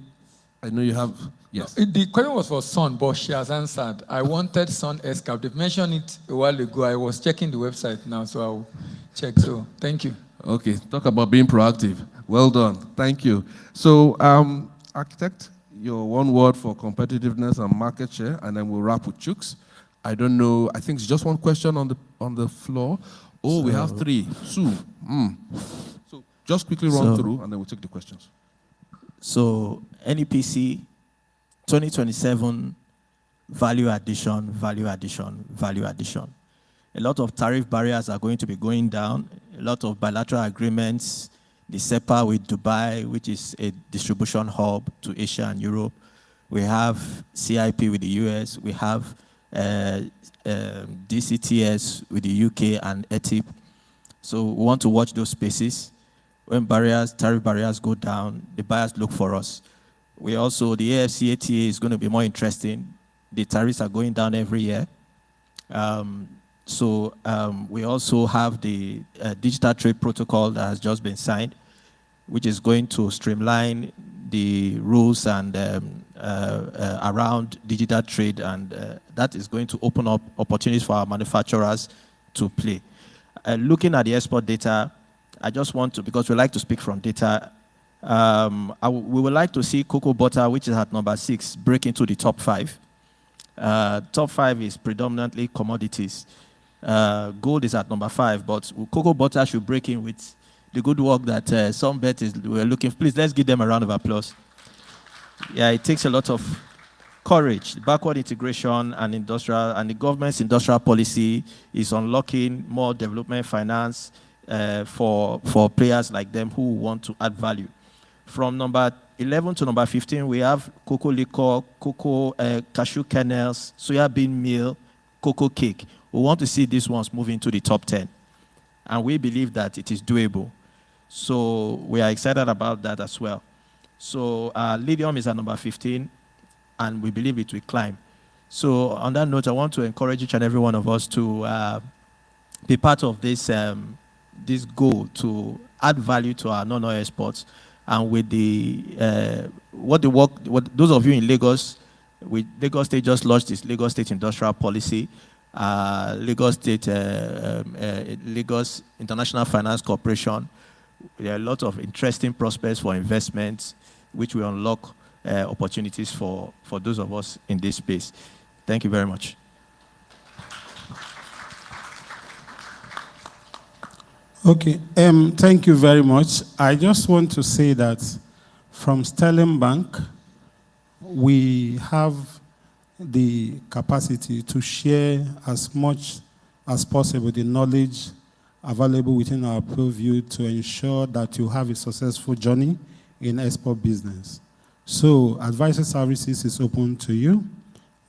I know you have, yes. No, the question was for Sun, but she has answered. I wanted SunEscap. They've mentioned it a while ago. I was checking the website now, so I'll check. So thank you. Okay, talk about being proactive. Well done. Thank you. So, Architect, your one word for competitiveness and market share, and then we'll wrap with Chooks. I don't know. I think it's just one question on the floor. Oh, we have three. Sue. So just quickly run through, and then we'll take the questions. So NEPC 2027, value addition, value addition, value addition. A lot of tariff barriers are going to be going down. A lot of bilateral agreements, the CEPA with Dubai, which is a distribution hub to Asia and Europe. We have CIP with the US. We have DCTS with the UK and ETIP. So we want to watch those spaces. When tariff barriers go down, the buyers look for us. We also, the AFCATA is going to be more interesting. The tariffs are going down every year. We also have the digital trade protocol that has just been signed, which is going to streamline the rules and around digital trade, and that is going to open up opportunities for our manufacturers to play. Looking at the export data, I just want to, because we like to speak from data, we would like to see cocoa butter, which is at number 6, break into the top 5. Top 5 is predominantly commodities. Gold is at number 5, but cocoa butter should break in with the good work that Sunbet we're looking for. Please, let's give them a round of applause. Yeah, it takes a lot of courage. Backward integration and the government's industrial policy is unlocking more development finance for players like them who want to add value. From number 11 to number 15, we have cocoa liquor, cocoa cashew kernels, soya bean meal, cocoa cake. We want to see these ones move into the top 10. And we believe that it is doable. So we are excited about that as well. So lithium is at number 15, and we believe it will climb. So on that note, I want to encourage each and every one of us to be part of this this goal to add value to our non-oil exports. And with those of you in Lagos, Lagos State just launched this Lagos State Industrial Policy. Lagos International Finance Corporation. There are a lot of interesting prospects for investments, which will unlock opportunities for those of us in this space. Thank you very much. Okay, thank you very much. I just want to say that from Sterling Bank, we have the capacity to share as much as possible the knowledge available within our purview to ensure that you have a successful journey in export business. So advisory services is open to you.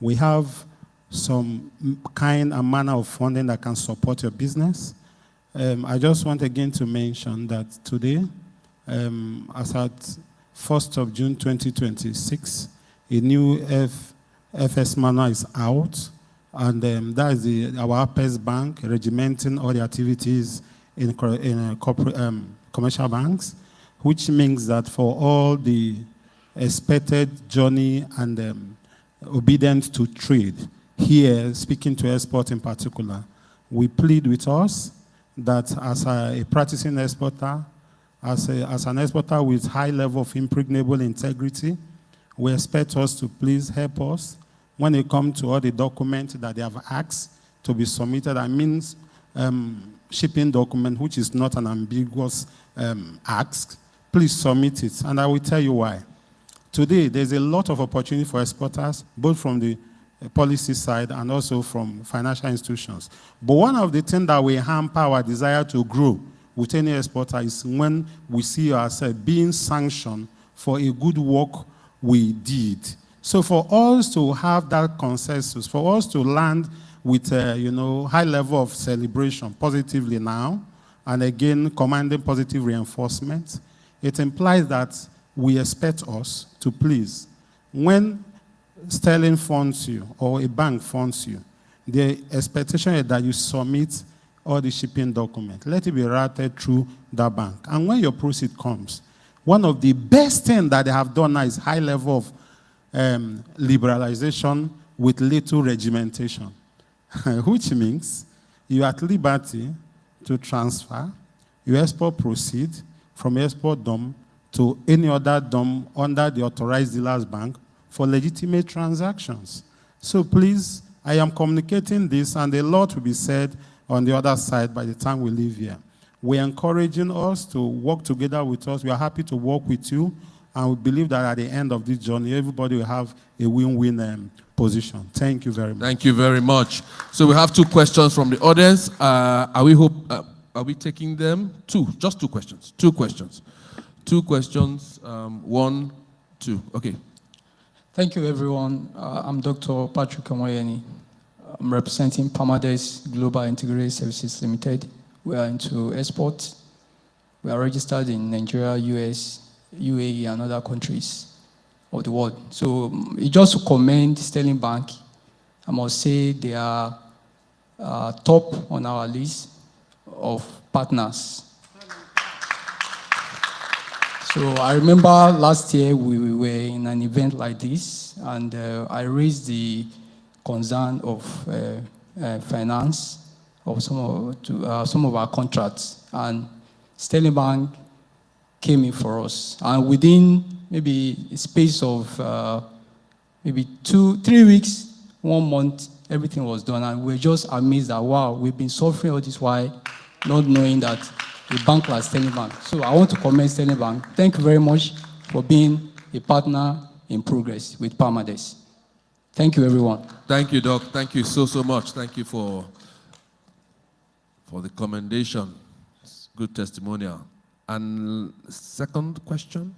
We have some kind and manner of funding that can support your business. I just want again to mention that today, as at 1st of June 2026, a new FS manual is out, and that is our Apex Bank regimenting all the activities in corporate, commercial banks, which means that for all the expected journey and obedient to trade, here, speaking to export in particular, we plead with us that as a practicing exporter, as an exporter with high level of impregnable integrity, we expect us to please help us when it comes to all the documents that they have asked to be submitted. That means shipping document, which is not an ambiguous ask. Please submit it, and I will tell you why. Today, there's a lot of opportunity for exporters, both from the policy side and also from financial institutions. But one of the things that will hamper our desire to grow with any exporter is when we see ourselves being sanctioned for a good work we did. So for us to have that consensus, for us to land with high level of celebration positively now, and again commanding positive reinforcement, it implies that we expect us to please, when Sterling funds you or a bank funds you, the expectation is that you submit all the shipping documents. Let it be routed through that bank. And when your proceed comes, one of the best things that they have done now is high level of liberalization with little regimentation, which means you are at liberty to transfer your export proceed from export DOM to any other DOM under the authorized dealers bank for legitimate transactions. So please, I am communicating this, and a lot will be said on the other side by the time we leave here. We're encouraging us to work together with us. We are happy to work with you, and we believe that at the end of this journey, everybody will have a win-win position. Thank you very much. Thank you very much. So we have 2 questions from the audience. Are we taking them? 2, just 2 questions. 2 questions. 2 questions, 1, 2. Okay. Thank you, everyone. I'm Dr. Patrick Omoyeni. I'm representing Parmades Global Integrated Services Limited. We are into export. We are registered in Nigeria, US, UAE, and other countries of the world. So just to commend Sterling Bank, I must say they are top on our list of partners. So I remember last year we were in an event like this, and I raised the concern of finance of some of our contracts, and Sterling Bank came in for us. And within maybe a space of maybe 2-3 weeks, 1 month, everything was done, and we're just amazed that, wow, we've been suffering all this while, not knowing that a bank like Sterling Bank. So I want to commend Sterling Bank. Thank you very much for being a partner in progress with Parmades. Thank you, everyone. Thank you, Doc. Thank you so much. Thank you for the commendation. It's good testimonial. And second question?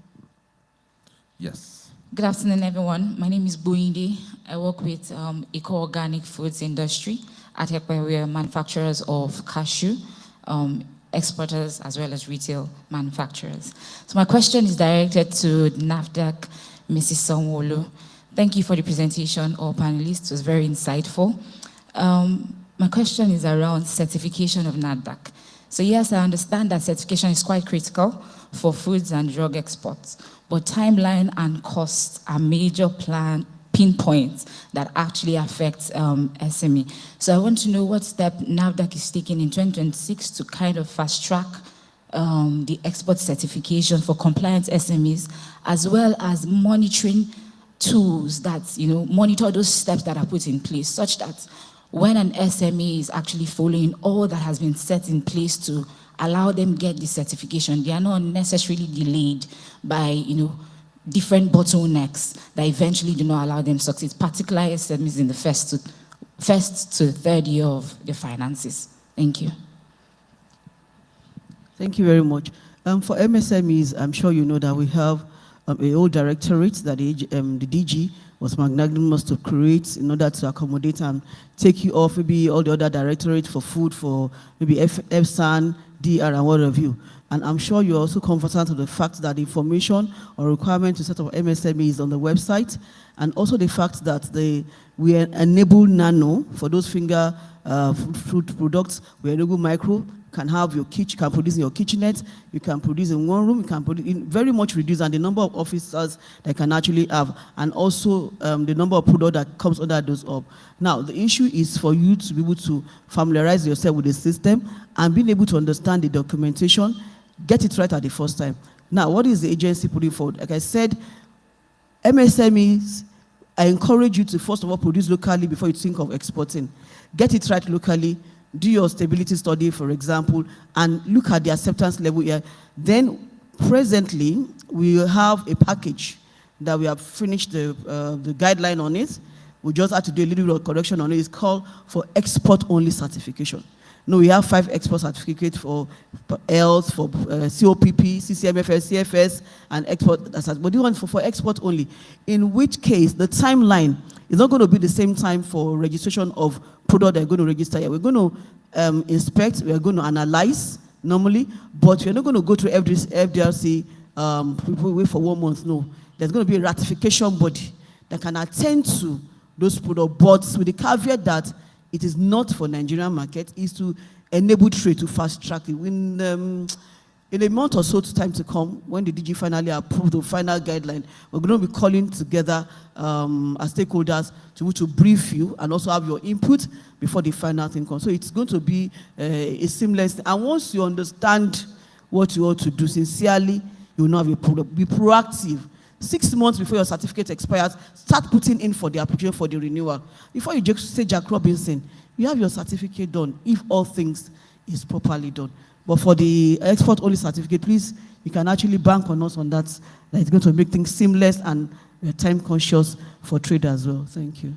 Yes. Good afternoon, everyone. My name is Buindi. I work with eco-organic foods industry at Ekpe. We are manufacturers of cashew, exporters as well as retail manufacturers. So my question is directed to NAFDAC, Mrs. Sanwo-Olu. Thank you for the presentation, all panelists. It was very insightful. My question is around certification of NAFDAC. So yes, I understand that certification is quite critical for foods and drug exports, but timeline and cost are major pinpoints that actually affect SME. So I want to know what step NAFDAC is taking in 2026 to kind of fast track the export certification for compliant SMEs, as well as monitoring tools that monitor those steps that are put in place, such that when an SME is actually following all that has been set in place to allow them get the certification, they are not necessarily delayed by different bottlenecks that eventually do not allow them succeed, particularly SMEs in the first first to third year of the finances. Thank you. Thank you very much. For MSMEs, I'm sure you know that we have a whole directorate that the DG was magnanimous to create in order to accommodate and take you off maybe all the other directorate for food, for maybe FSAN, DR, and what have you. And I'm sure you're also conversant with the fact that the information or requirement to set up MSME is on the website, and also the fact that we enable nano for those finger food products. We enable micro. Can have your kitchen, can produce in your kitchenette, you can produce in one room, you can produce in very much reduced, and the number of officers that can actually have, and also the number of product that comes under those up. Now, the issue is for you to be able to familiarize yourself with the system and being able to understand the documentation, get it right at the first time. Now, what is the agency putting forward? Like I said, MSMEs, I encourage you to first of all produce locally before you think of exporting. Get it right locally. Do your stability study, for example, and look at the acceptance level here. Then, presently, we have a package that we have finished the guideline on it. We just had to do a little bit of correction on it. It's called for export-only certification. No, we have 5 export certificates for ELS, for COPP, CCMFS, CFS, and export. But the one for export only, in which case the timeline is not going to be the same time for registration of product they're going to register here. We're going to inspect, we're going to analyze normally, but we're not going to go through every FDRC, people wait for 1 month. No, there's going to be a ratification body that can attend to those products, but with the caveat that it is not for Nigerian market, is to enable trade to fast track it. In a month or so time to come, when the DG finally approves the final guideline, we're going to be calling together as stakeholders to brief you and also have your input before the final thing comes. So it's going to be a seamless thing. And once you understand what you ought to do sincerely, you will not have a problem. Be proactive. 6 months before your certificate expires, start putting in for the application for the renewal. Before you just say Jack Robinson, you have your certificate done if all things is properly done. But for the export-only certificate, please, you can actually bank on us on that. That is going to make things seamless and time-conscious for trade as well. Thank you.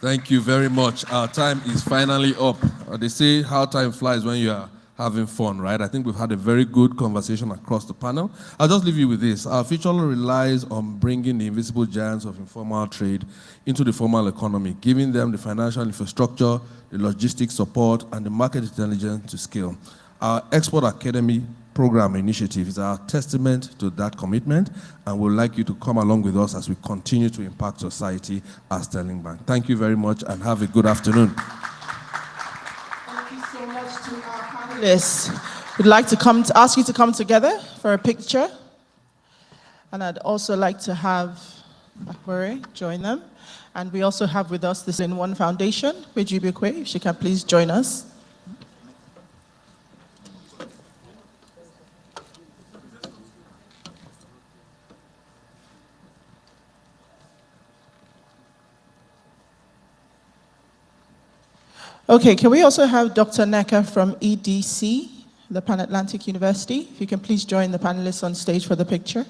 Thank you very much. Our time is finally up. They say how time flies when you are having fun, right? I think we've had a very good conversation across the panel. I'll just leave you with this. Our future relies on bringing the invisible giants of informal trade into the formal economy, giving them the financial infrastructure, the logistics support, and the market intelligence to scale. Our Export Academy program initiative is our testament to that commitment, and we'd like you to come along with us as we continue to impact society as Sterling Bank. Thank you very much, and have a good afternoon. Thank you so much to our panelists. We'd like to ask you to come together for a picture. And I'd also like to have Akbore join them. And we also have with us the In One Foundation, Wejibekwe, if she can please join us. Okay, can we also have Dr. Neka from EDC, the Pan Atlantic University? If you can please join the panelists on stage for the picture.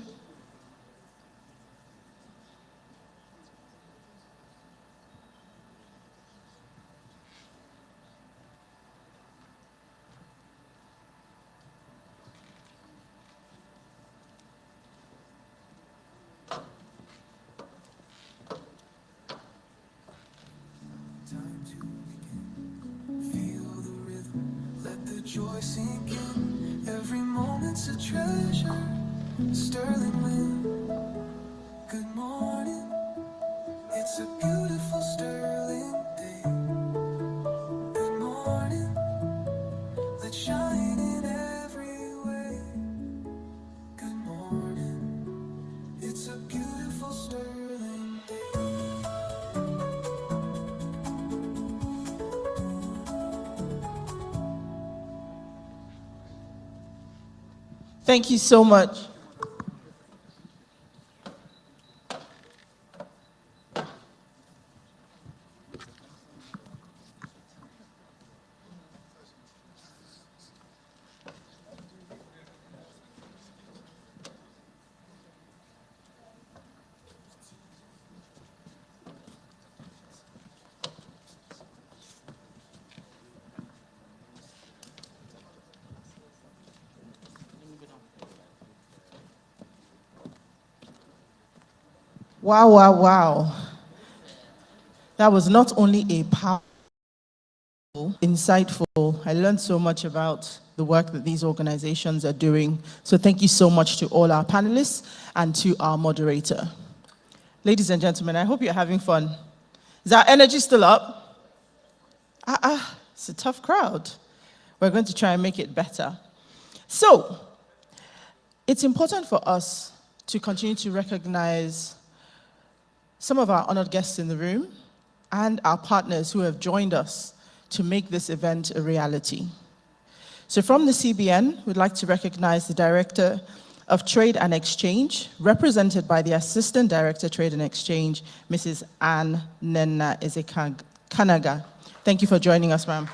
Joy sink in, every moment's a treasure. Sterling wind, good morning. It's a beautiful sterling day. Good morning, let's shine in every way. Good morning, it's a beautiful sterling day. Thank you so much. Wow, wow, wow. That was not only a powerful, insightful, I learned so much about the work that these organizations are doing. So thank you so much to all our panelists and to our moderator. Ladies and gentlemen, I hope you're having fun. Is our energy still up? It's a tough crowd. We're going to try and make it better. So, it's important for us to continue to recognize some of our honored guests in the room and our partners who have joined us to make this event a reality. So from the CBN, we'd like to recognize the Director of Trade and Exchange, represented by the Assistant Director, Trade and Exchange, Mrs. Anne Nenna Ezekanaga. Thank you for joining us, ma'am.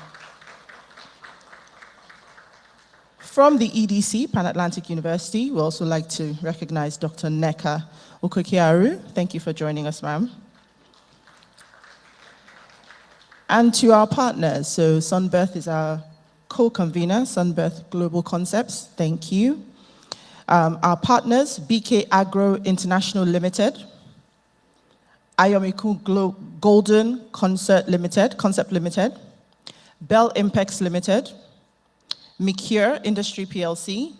From the EDC, Pan Atlantic University, we also like to recognize Dr. Neka Okokiaru. Thank you for joining us, ma'am. And to our partners, so Sunbirth is our co-convener, Sunbirth Global Concepts, thank you. Our partners, BK Agro International Limited, Ayomiku Golden Concept Limited, Bell Impex Limited, Mikure Industry PLC,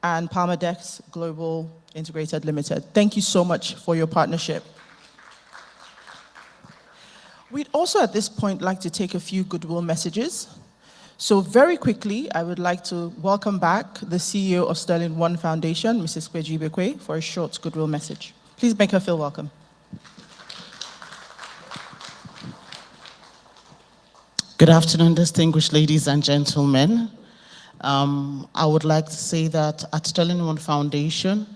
and Palmadex Global Integrated Limited. Thank you so much for your partnership. We'd also at this point like to take a few goodwill messages. So very quickly, I would like to welcome back the CEO of Sterling One Foundation, Mrs. Kweji Bekwe, for a short goodwill message. Please make her feel welcome. Good afternoon, distinguished ladies and gentlemen. I would like to say that at Sterling One Foundation,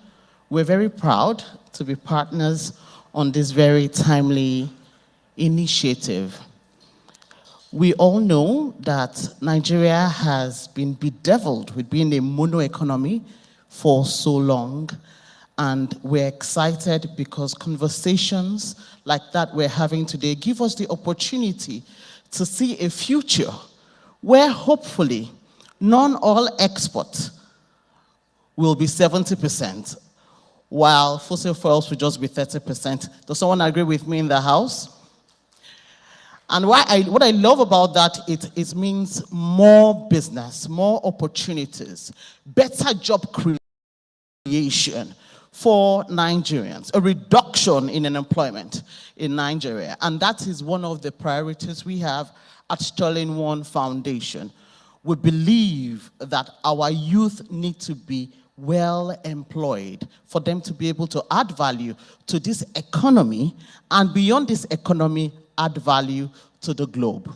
we're very proud to be partners on this very timely initiative. We all know that Nigeria has been bedeviled with being a mono economy for so long, and we're excited because conversations like that we're having today give us the opportunity to see a future where hopefully non-oil export will be 70%, while fossil fuels will just be 30%. Does someone agree with me in the house? And what I love about that, it means more business, more opportunities, better job creation for Nigerians, a reduction in unemployment in Nigeria. And that is one of the priorities we have at Sterling One Foundation. We believe that our youth need to be well employed for them to be able to add value to this economy, and beyond this economy, add value to the globe.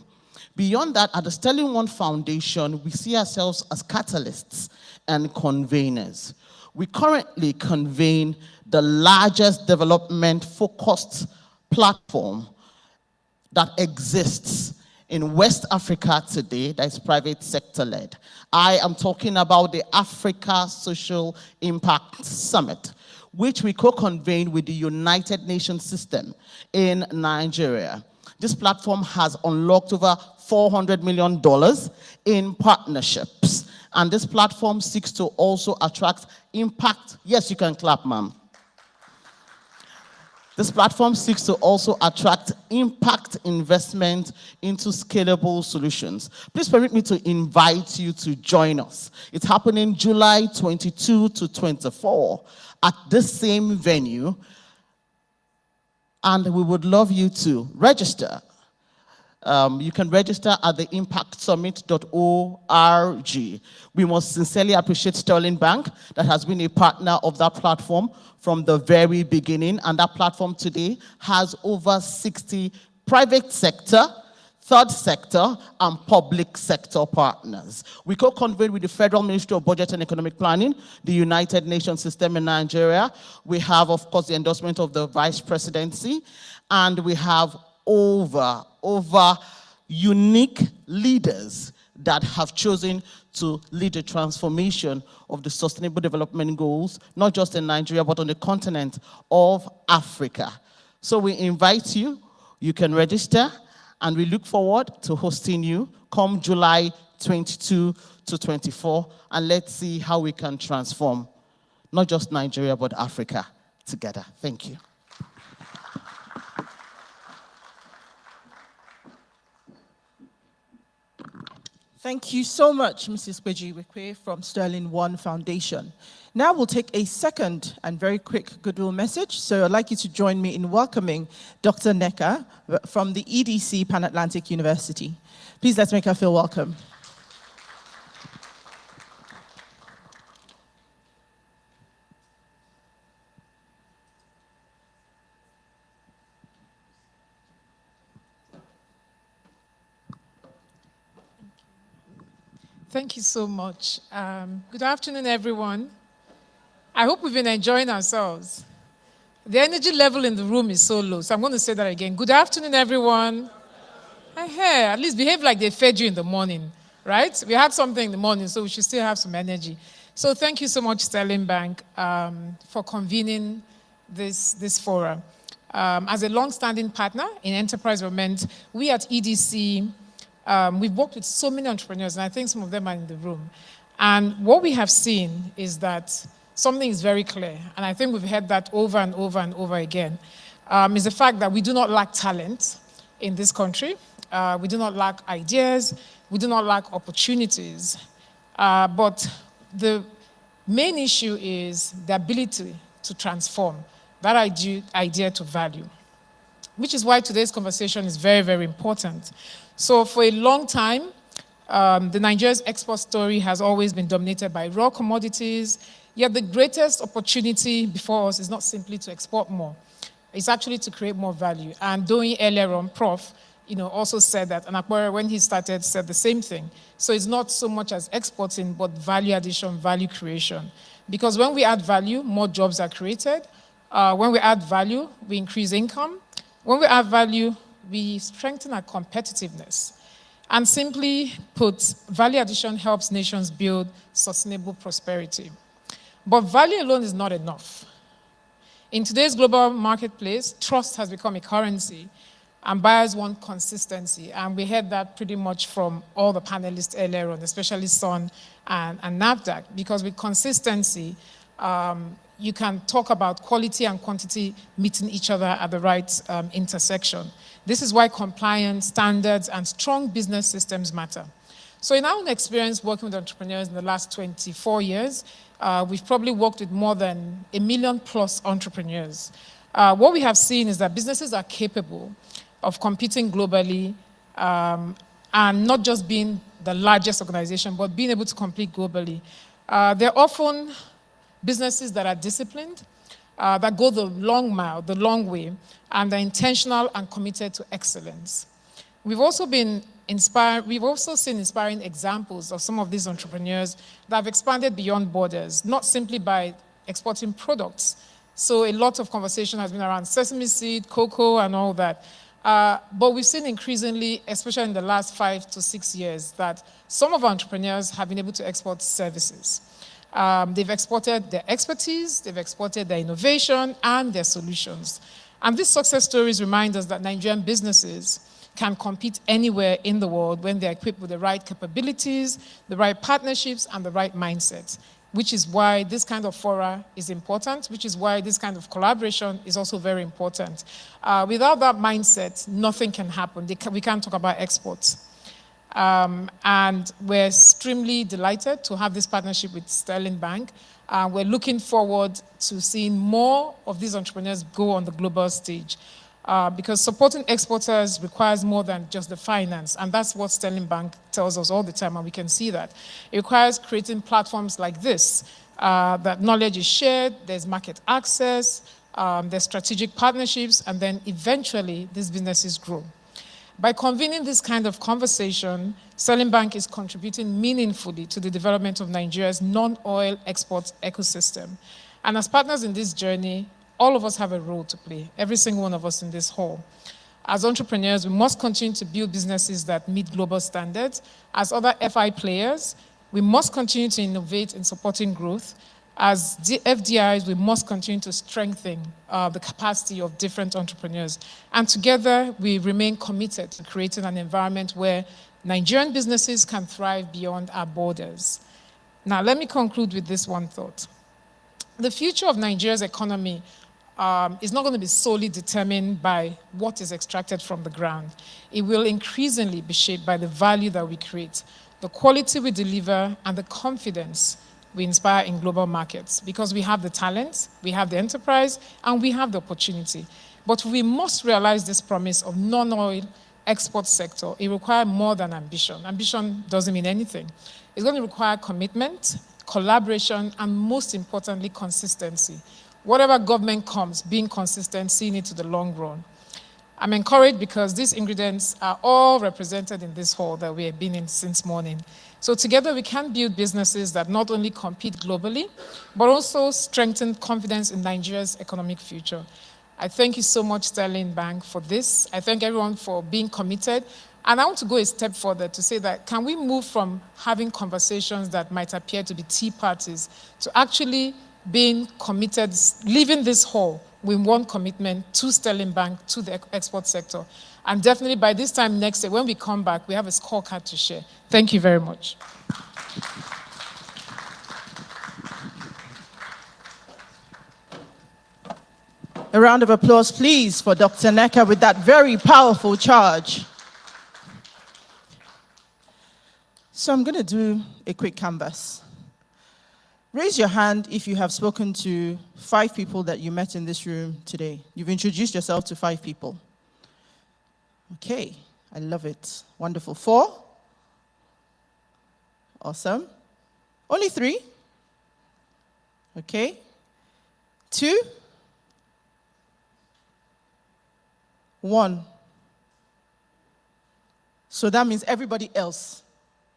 Beyond that, at the Sterling One Foundation, we see ourselves as catalysts and conveners. We currently convene the largest development-focused platform that exists in West Africa today, that is private sector-led. I am talking about the Africa Social Impact Summit, which we co-convene with the United Nations system in Nigeria. This platform has unlocked over $400 million in partnerships. And this platform seeks to also attract impact. Yes, you can clap, ma'am. This platform seeks to also attract impact investment into scalable solutions. Please permit me to invite you to join us. It's happening July 22 to 24 at this same venue. And we would love you to register. You can register at the impactsummit.org. We must sincerely appreciate Sterling Bank that has been a partner of that platform from the very beginning, and that platform today has over 60 private sector, third sector, and public sector partners. We co-convene with the Federal Ministry of Budget and Economic Planning, the United Nations system in Nigeria. We have, of course, the endorsement of the Vice Presidency, and we have over unique leaders that have chosen to lead the transformation of the Sustainable Development Goals, not just in Nigeria, but on the continent of Africa. So we invite you, you can register, and we look forward to hosting you come July 22 to 24, and let's see how we can transform not just Nigeria, but Africa together. Thank you. Thank you so much, Mrs. Kweji from Sterling One Foundation. Now we'll take a second and very quick goodwill message. So I'd like you to join me in welcoming Dr. Neka from the EDC Pan-Atlantic University. Please let's make her feel welcome. Thank you so much. Good afternoon, everyone. I hope we've been enjoying ourselves. The energy level in the room is so low, so I'm going to say that again. Good afternoon, everyone. Hey, at least behave like they fed you in the morning, right? We had something in the morning, so we should still have some energy. So thank you so much, Sterling Bank, for convening this forum. As a long-standing partner in enterprise development, we at EDC, we've worked with so many entrepreneurs, and I think some of them are in the room. And what we have seen is that something is very clear, and I think we've heard that over and over and over again, is the fact that we do not lack talent in this country. We do not lack ideas. We do not lack opportunities. But the main issue is the ability to transform that idea to value, which is why today's conversation is very, very important. So for a long time, the Nigeria's export story has always been dominated by raw commodities, yet the greatest opportunity before us is not simply to export more. It's actually to create more value. And Doyin earlier on, Prof, also said that, and Akbara, when he started, said the same thing. So it's not so much as exporting, but value addition, value creation. Because when we add value, more jobs are created. When we add value, we increase income. When we add value, we strengthen our competitiveness. And simply put, value addition helps nations build sustainable prosperity. But value alone is not enough. In today's global marketplace, trust has become a currency, and buyers want consistency. And we heard that pretty much from all the panelists earlier on, especially Son and NAFDAC, because with consistency, you can talk about quality and quantity meeting each other at the right intersection. This is why compliance, standards, and strong business systems matter. So in our own experience working with entrepreneurs in the last 24 years, we've probably worked with more than 1 million plus entrepreneurs. What we have seen is that businesses are capable of competing globally and not just being the largest organization, but being able to compete globally. They're often businesses that are disciplined, that go the long mile, the long way, and are intentional and committed to excellence. We've also seen inspiring examples of some of these entrepreneurs that have expanded beyond borders, not simply by exporting products. So a lot of conversation has been around sesame seed, cocoa, and all that. But we've seen increasingly, especially in the last 5 to 6 years, that some of our entrepreneurs have been able to export services. They've exported their expertise, they've exported their innovation and their solutions. And these success stories remind us that Nigerian businesses can compete anywhere in the world when they're equipped with the right capabilities, the right partnerships, and the right mindsets, which is why this kind of fora is important, which is why this kind of collaboration is also very important. Without that mindset, nothing can happen. We can't talk about exports. And we're extremely delighted to have this partnership with Sterling Bank. We're looking forward to seeing more of these entrepreneurs go on the global stage. Because supporting exporters requires more than just the finance, and that's what Sterling Bank tells us all the time, and we can see that. It requires creating platforms like this, that knowledge is shared, there's market access, there's strategic partnerships, and then eventually these businesses grow. By convening this kind of conversation, Sterling Bank is contributing meaningfully to the development of Nigeria's non-oil export ecosystem. And as partners in this journey, all of us have a role to play, every single one of us in this hall. As entrepreneurs, we must continue to build businesses that meet global standards. As other FI players, we must continue to innovate in supporting growth. As FDIs, we must continue to strengthen the capacity of different entrepreneurs. And together, we remain committed to creating an environment where Nigerian businesses can thrive beyond our borders. Now, let me conclude with this one thought. The future of Nigeria's economy is not going to be solely determined by what is extracted from the ground. It will increasingly be shaped by the value that we create. the quality we deliver, and the confidence we inspire in global markets, because we have the talent, we have the enterprise, and we have the opportunity. But we must realize this promise of non-oil export sector. It requires more than ambition. Ambition doesn't mean anything. It's going to require commitment, collaboration, and most importantly, consistency. Whatever government comes, being consistent, seeing it to the long run. I'm encouraged because these ingredients are all represented in this hall that we have been in since morning. So together we can build businesses that not only compete globally, but also strengthen confidence in Nigeria's economic future. I thank you so much, Sterling Bank, for this. I thank everyone for being committed. And I want to go a step further to say that, can we move from having conversations that might appear to be tea parties to actually being committed, leaving this hall with one commitment to Sterling Bank, to the export sector. And definitely by this time next year, when we come back, we have a scorecard to share. Thank you very much. A round of applause, please, for Dr. Neka with that very powerful charge. So I'm going to do a quick canvas. Raise your hand if you have spoken to 5 people that you met in this room today. You've introduced yourself to 5 people. Okay, I love it. Wonderful. 4? Awesome. Only 3? Okay. 2? 1. So that means everybody else.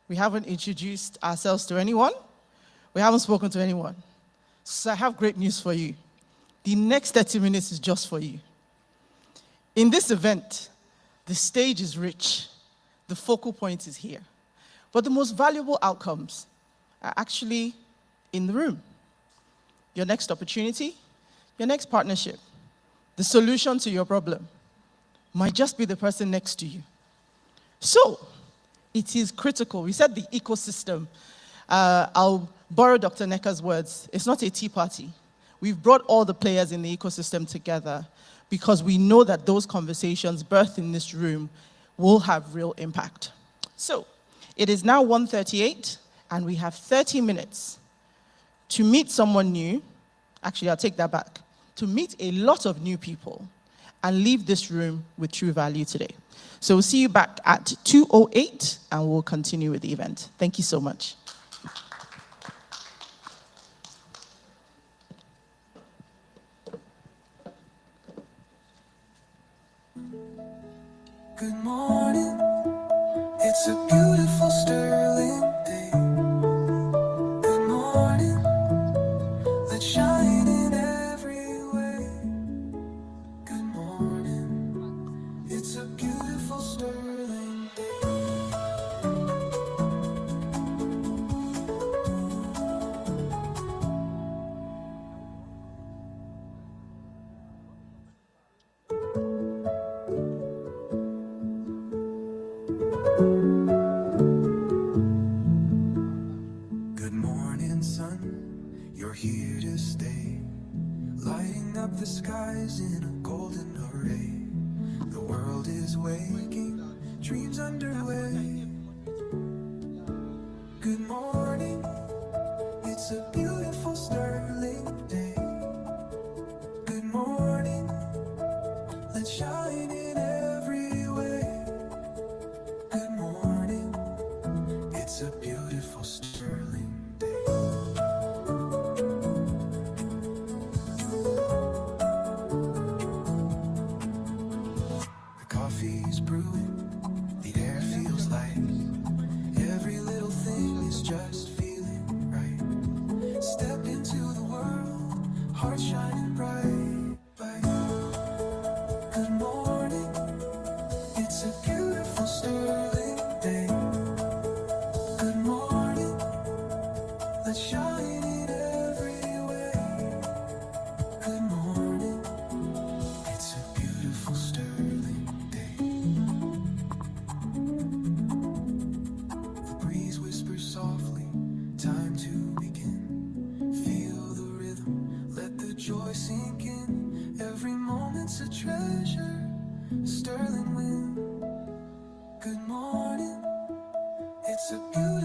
We haven't introduced ourselves to anyone. We haven't spoken to anyone. So I have great news for you. The next 30 minutes is just for you. In this event, the stage is rich. The focal point is here. But the most valuable outcomes are actually in the room. Your next opportunity, your next partnership, the solution to your problem might just be the person next to you. So, it is critical. We said the ecosystem. I'll borrow Dr. Neka's words. It's not a tea party. We've brought all the players in the ecosystem together because we know that those conversations birthed in this room will have real impact. So, it is now 1:38, and we have 30 minutes to meet someone new. Actually, I'll take that back. To meet a lot of new people and leave this room with true value today. So we'll see you back at 2:08, and we'll continue with the event. Thank you so much. Good morning, it's a beautiful sterling day. Good morning, let's shine in every way. Good morning, it's a beautiful sterling day. Good morning, sun, you're here to stay, lighting up the skies in a golden array. The world is waking, dreams underway. Good morning, it's a beautiful sterling day. Good morning, let's shine in every way. Good morning, it's a beautiful sterling day. The coffee's brewing, the air feels light. Every little thing is just feeling right. Step into the world, heart shining bright, bright. Good morning, it's a beautiful sterling day. Good morning, let's shine in every way. Good morning, it's a beautiful sterling day. The breeze whispers softly, time to begin. Feel the rhythm, let the joy sink in. Every moment's a treasure, a sterling wind. Good morning, it's a beautiful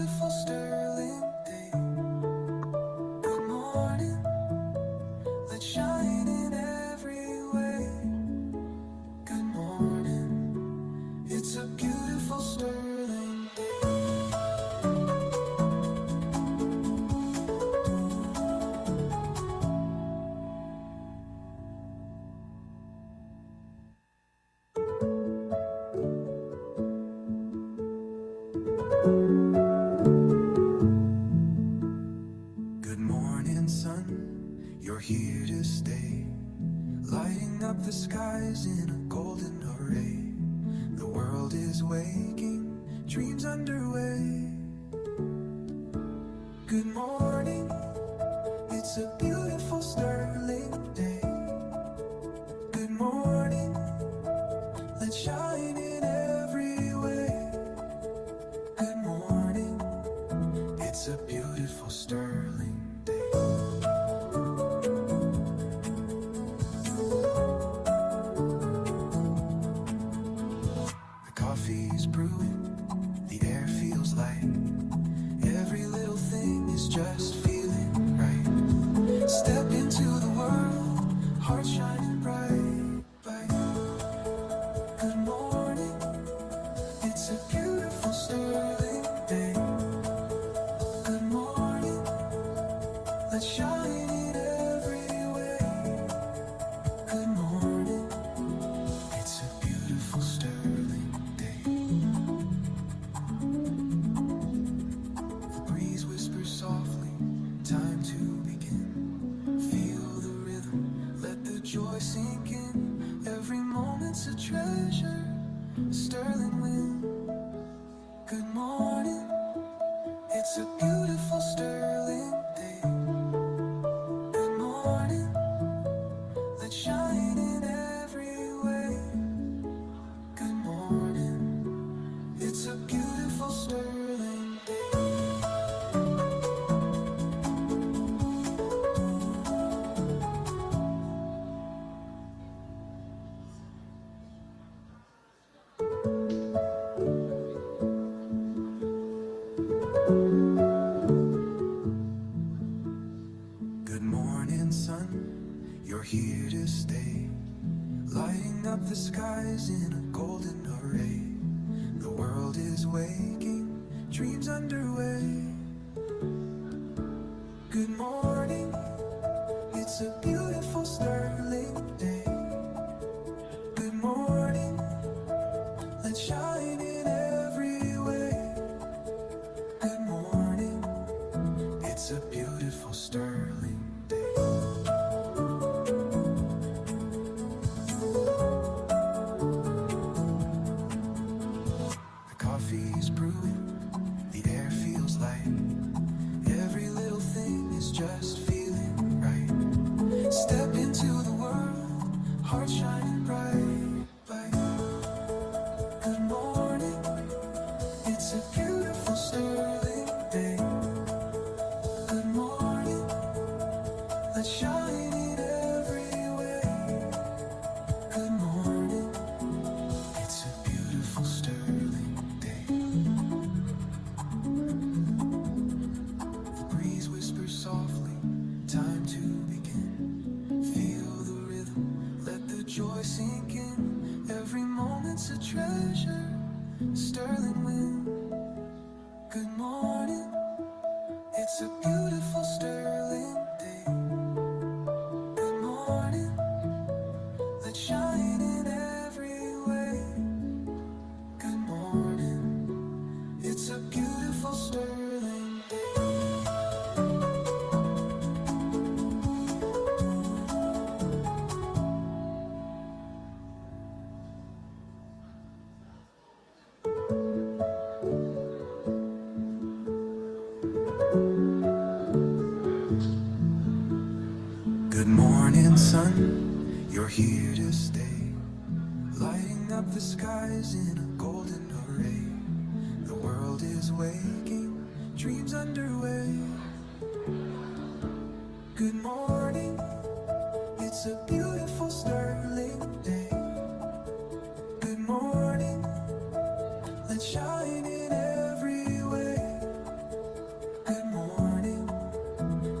morning, sun, you're here to stay, lighting up the skies in a golden array. The world is waking, dreams underway. Good morning, it's a beautiful sterling day. Good morning, let's shine in every way. Good morning, it's a beautiful sterling day. The coffee's brewing, the air feels light. Every little thing is just feeling right. Step into the world, heart shining bright, bright. Good morning, it's a beautiful sterling day. Good morning, let's shine in every way. Good morning, it's a beautiful sterling day. The breeze whispers softly, time to begin. Feel the rhythm, let the joy sink in. Every moment's a treasure, a sterling wind. Good morning, it's a beautiful sterling day. Good morning, let's shine in every way. Good morning, it's a beautiful sterling day. Good morning, sun, you're here to stay, lighting up the skies in a golden array. The world is waking, dreams underway. Good morning, it's a beautiful sterling day. Good morning, let's shine in every way. Good morning, it's a beautiful sterling day. The coffee's brewing, the air feels light. Every little thing is just feeling right. Step into the world, heart shining bright, bright. Good morning, it's a beautiful sterling day. Good morning, let's shine in every way. Good morning, it's a beautiful sterling day. The breeze whispers softly, time to begin. Feel the rhythm, let the joy sink in. Every moment's a treasure, a sterling wind. Good morning, it's a beautiful sterling day. Good morning, let's shine in every way. Good morning, it's a beautiful sterling day. Good morning, sun, you're here to stay, lighting up the skies in a golden array. The world is waking, dreams underway. Good morning, it's a beautiful sterling day. Good morning, let's shine in every way. Good morning,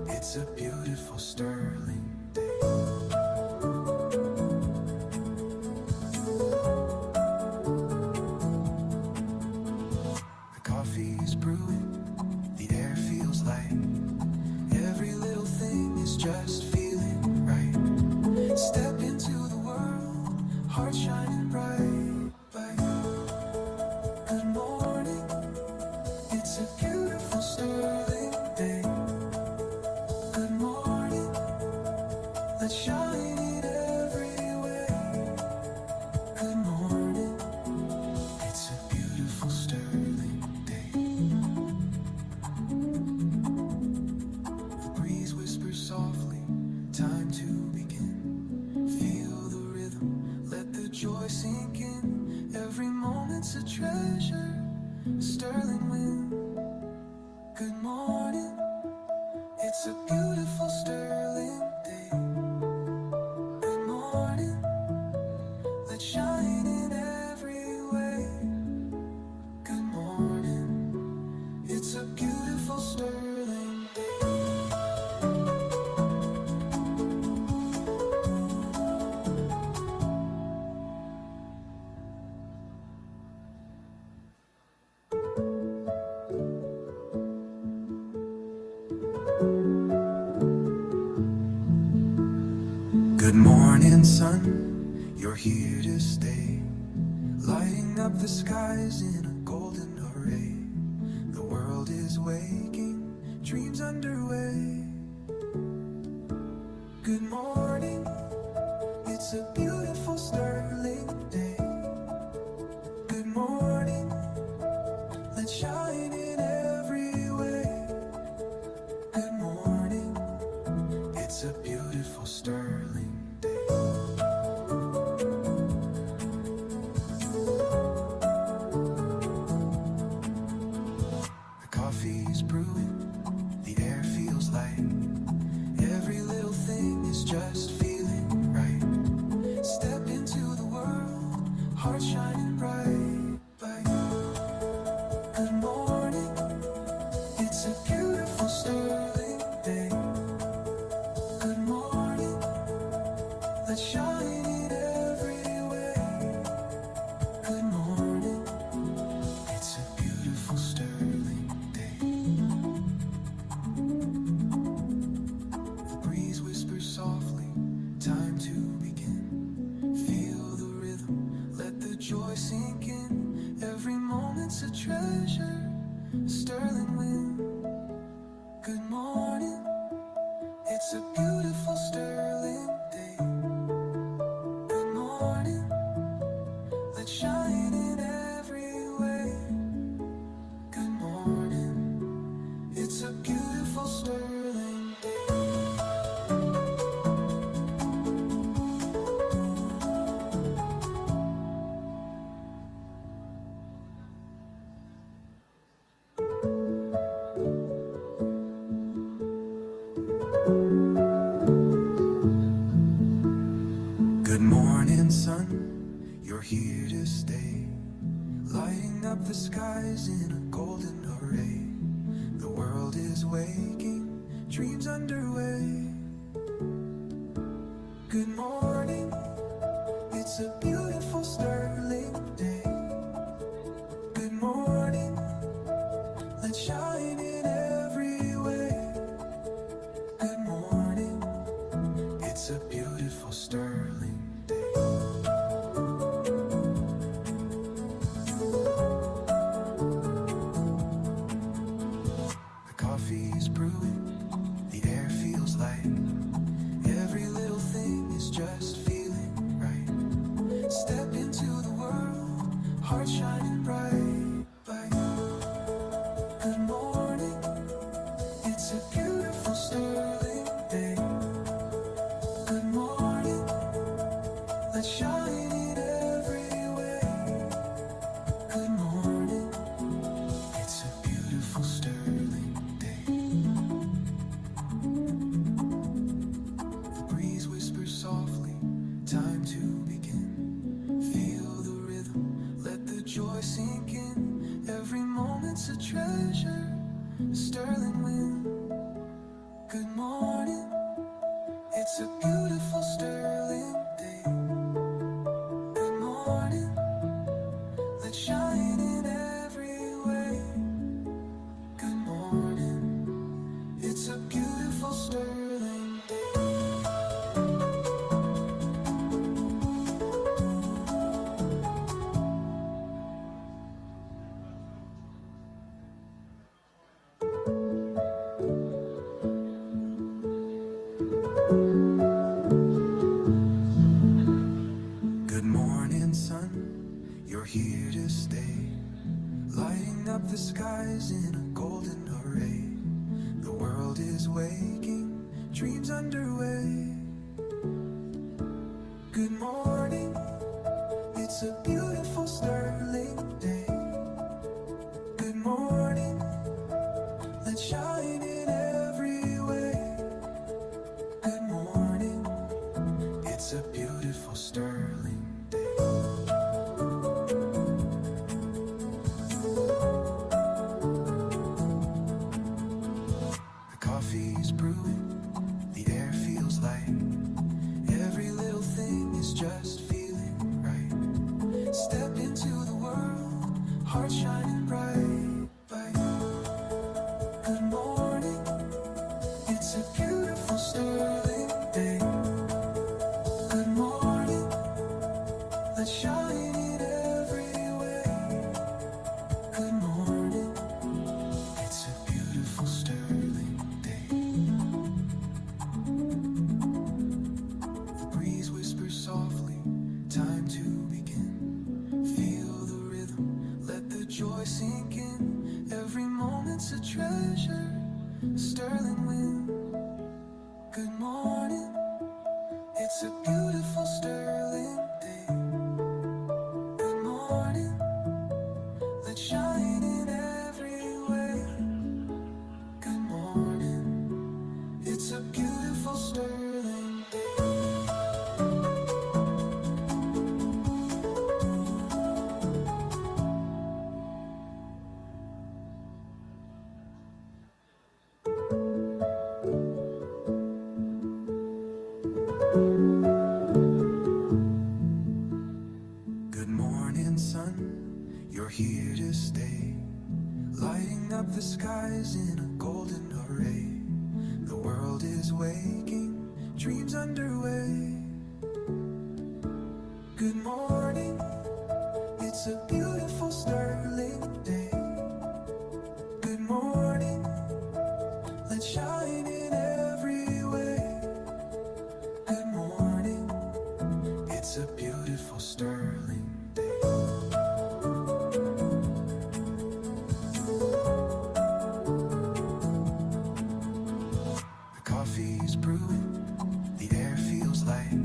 it's a beautiful sterling day. The coffee's brewing, the air feels light. Every little thing is just feeling right. Step into the world, heart shining bright, bright. Good morning, it's a beautiful sterling day. Good morning. let's shine in every way. Good morning, it's a beautiful sterling day. The breeze whispers softly, time to begin. Feel the rhythm, let the joy sink in. Every moment's a treasure, a sterling wind. Good morning, it's a beautiful sterling day. Good morning, let's shine in every way. Good morning, it's a beautiful sterling day. Good morning, sun, you're here to stay, lighting up the skies in a golden array. The world is waking, dreams underway. Good morning, it's a beautiful sterling day. Good morning, let's shine in every way. Good morning, it's a beautiful sterling day. The coffee's brewing, the air feels light. Every little thing is just feeling right. Step into the world, heart shining bright. Good morning, it's a beautiful sterling day. Good morning, let's shine in every way. Good morning, it's a beautiful sterling day. The breeze whispers softly, time to begin. Feel the rhythm, let the joy sink in. Every moment's a treasure, a sterling wind. Good morning, it's a beautiful sterling day. Good morning, let's shine in every way. Good morning, it's a beautiful sterling day. Good morning, sun, you're here to stay, lighting up the skies in a golden array. The world is waking, dreams underway. Good morning, it's a beautiful sterling day. Good morning, let's shine in every way. Good morning, it's a beautiful sterling day. The coffee's brewing, the air feels light. Every little thing is just feeling right. Step into the world, heart shining bright. Good morning, it's a beautiful sterling day. Good morning, let's shine in every way. Good morning, it's a beautiful sterling day. The breeze whispers softly, time to begin. Feel the rhythm, let the joy sink in. Every moment's a treasure, a sterling wind. Good morning, it's a beautiful sterling day. Good morning, let's shine in every way. Good morning, it's a beautiful sterling day. dreams underway. Good morning, it's a beautiful sterling day. Good morning, let's shine in every way. Good morning, it's a beautiful sterling day. The coffee's brewing, the air feels light. Every little thing is just feeling right. Step into the world, heart shining bright. Good morning, it's a beautiful sterling day. Good morning, let's shine in every way. Good morning, it's a beautiful sterling day. The breeze whispers softly, time to begin. Feel the rhythm, let the joy sink in. Every moment's a treasure, a sterling wind. Good morning, it's a beautiful sterling day. Good morning, let's shine in every way. Good morning, it's a beautiful sterling day. Good morning, sun, you're here to stay, lighting up the skies in a golden array. The world is waking, dreams underway. Good morning, it's a beautiful sterling day. Good morning, let's shine in every way. Good morning, it's a beautiful sterling day. The coffee's brewing, the air feels light.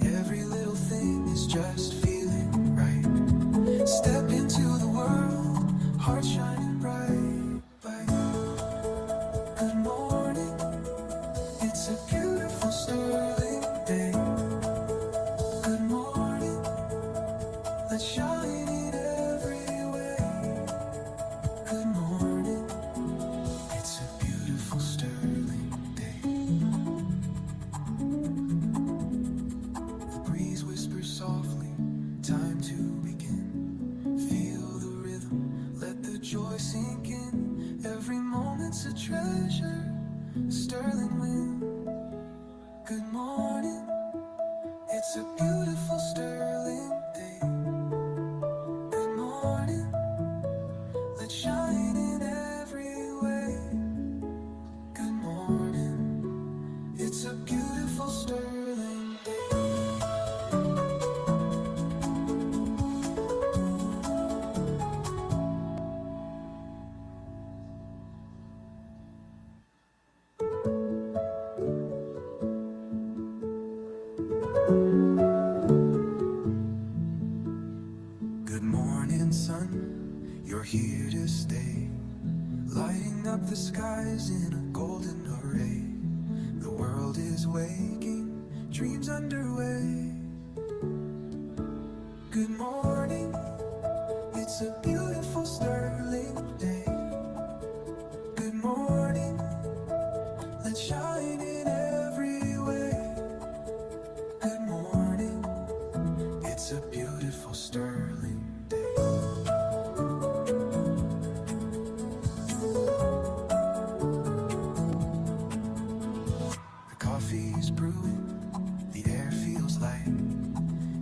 Every little thing is just feeling right. Step into the world, heart shining bright. Good morning, it's a beautiful sterling day. Good morning, let's shine in every way. Good morning, it's a beautiful sterling day. The breeze whispers softly, time to begin. Feel the rhythm, let the joy sink in. Every moment's a treasure, a sterling wind. Good morning, it's a beautiful sterling day. Good morning, let's shine in every way. Good morning, it's a beautiful sterling day. Good morning, sun, you're here to stay, lighting up the skies in a golden array. The world is waking, dreams underway. Good morning, it's a beautiful sterling day. Good morning, let's shine in every way. Good morning, it's a beautiful sterling day. The coffee's brewing, the air feels light.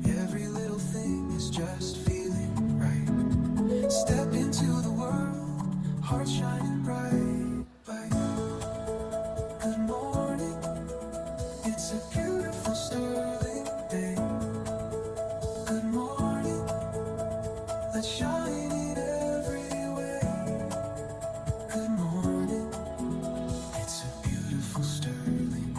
Every little thing is just feeling right. Step into the world, heart shining bright. Good morning, it's a beautiful sterling day. Good morning, let's shine in every way. Good morning, it's a beautiful sterling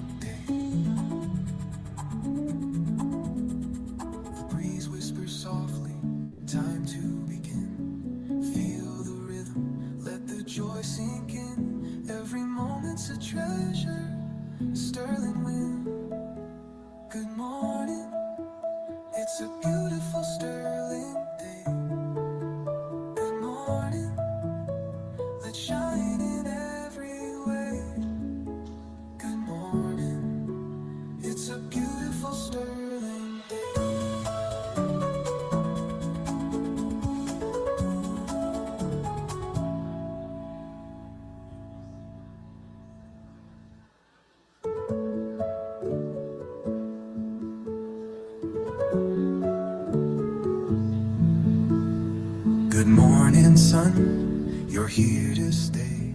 sun, you're here to stay,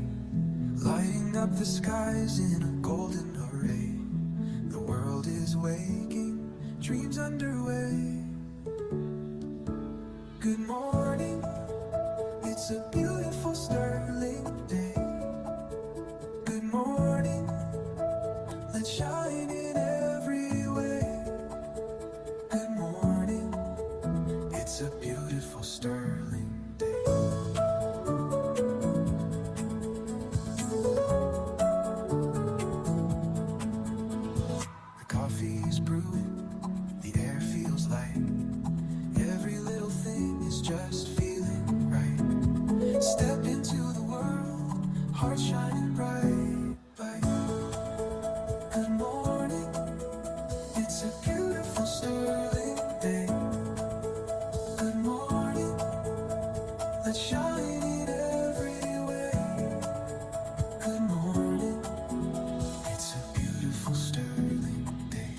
lighting up the skies in a golden array. The world is waking, dreams underway. Good morning, it's a beautiful sterling day. Good morning, let's shine in every way. Good morning, it's a beautiful sterling day. The coffee's brewing, the air feels light. Every little thing is just feeling right. Step into the world, heart shining bright, bright. Good morning, it's a beautiful sterling day. Good morning, let's shine in every way. Good morning, it's a beautiful sterling day.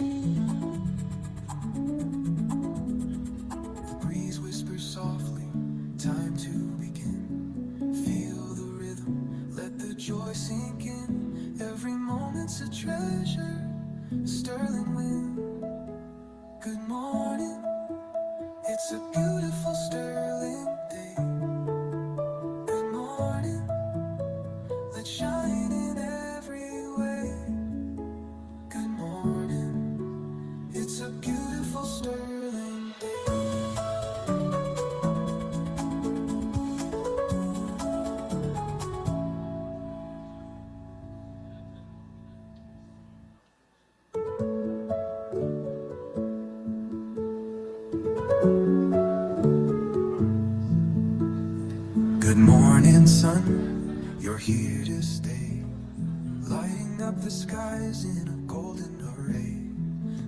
The breeze whispers softly, time to begin. Feel the rhythm, let the joy sink in. Every moment's a treasure, a sterling wind. Good morning, it's a beautiful sterling day. Good morning, let's shine in every way. Good morning, it's a beautiful sterling day. Good morning, sun, you're here to stay, lighting up the skies in a golden array.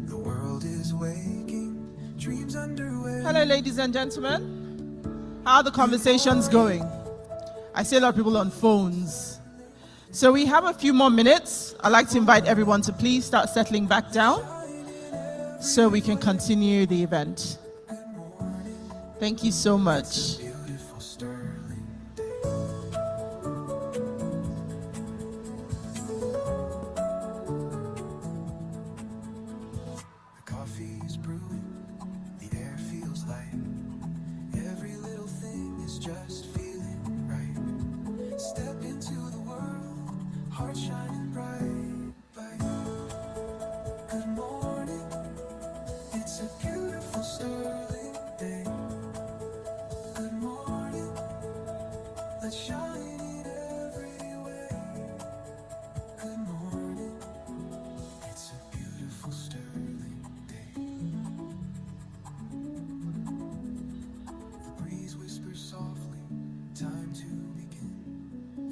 The world is waking, dreams underway. Hello, ladies and gentlemen. How are the conversations going? I see a lot of people on phones. So we have a few more minutes. I'd like to invite everyone to please start settling back down so we can continue the event. Thank you so much. Beautiful sterling day. The coffee's brewing, the air feels light. Every little thing is just feeling right. Step into the world, heart shining bright, bright. Good morning, it's a beautiful sterling day. Good morning, let's shine in every way. Good morning, it's a beautiful sterling day. The breeze whispers softly, time to begin.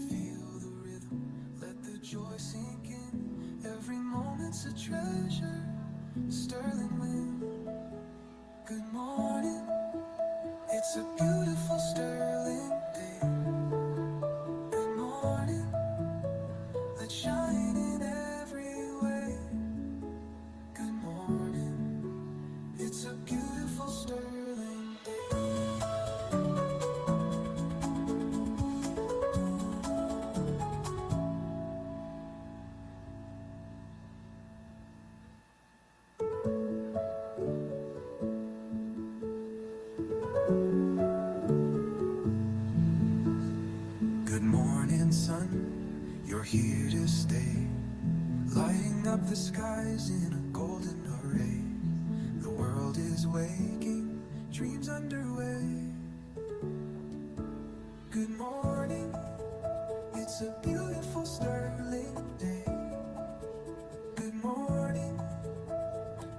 Feel the rhythm, let the joy sink in. Every moment's a treasure, a sterling wind. Good morning, it's a beautiful sterling day. Good morning, let's shine in every way. Good morning, it's a beautiful sterling day. Good morning, sun, you're here to stay, lighting up the skies in a golden array. The world is waking, dreams underway. Good morning, it's a beautiful sterling day. Good morning,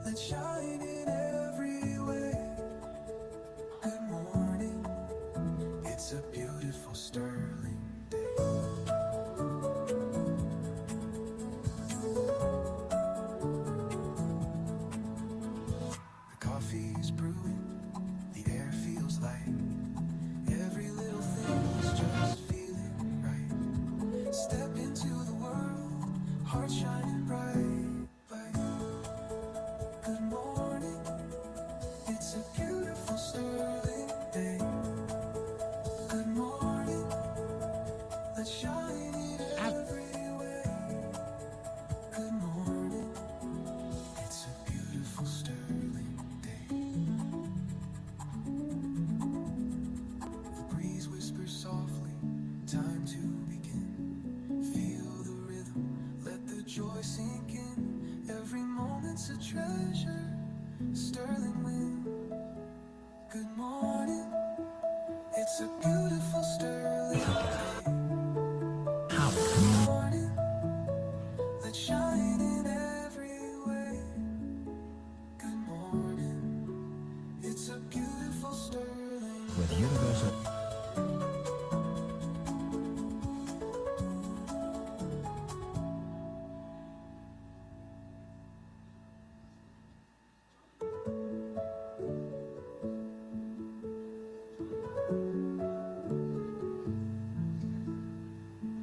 let's shine in every way. Good morning, it's a beautiful sterling day. The coffee's brewing, the air feels light. Every little thing is just feeling right. Step into the world, heart shining bright, bright. Good morning, it's a beautiful sterling day. Good morning. joy sink in, every moment's a treasure. Sterling wind, good morning. It's a beautiful sterling day. Good morning, let's shine in every way. Good morning, it's a beautiful sterling. With universal.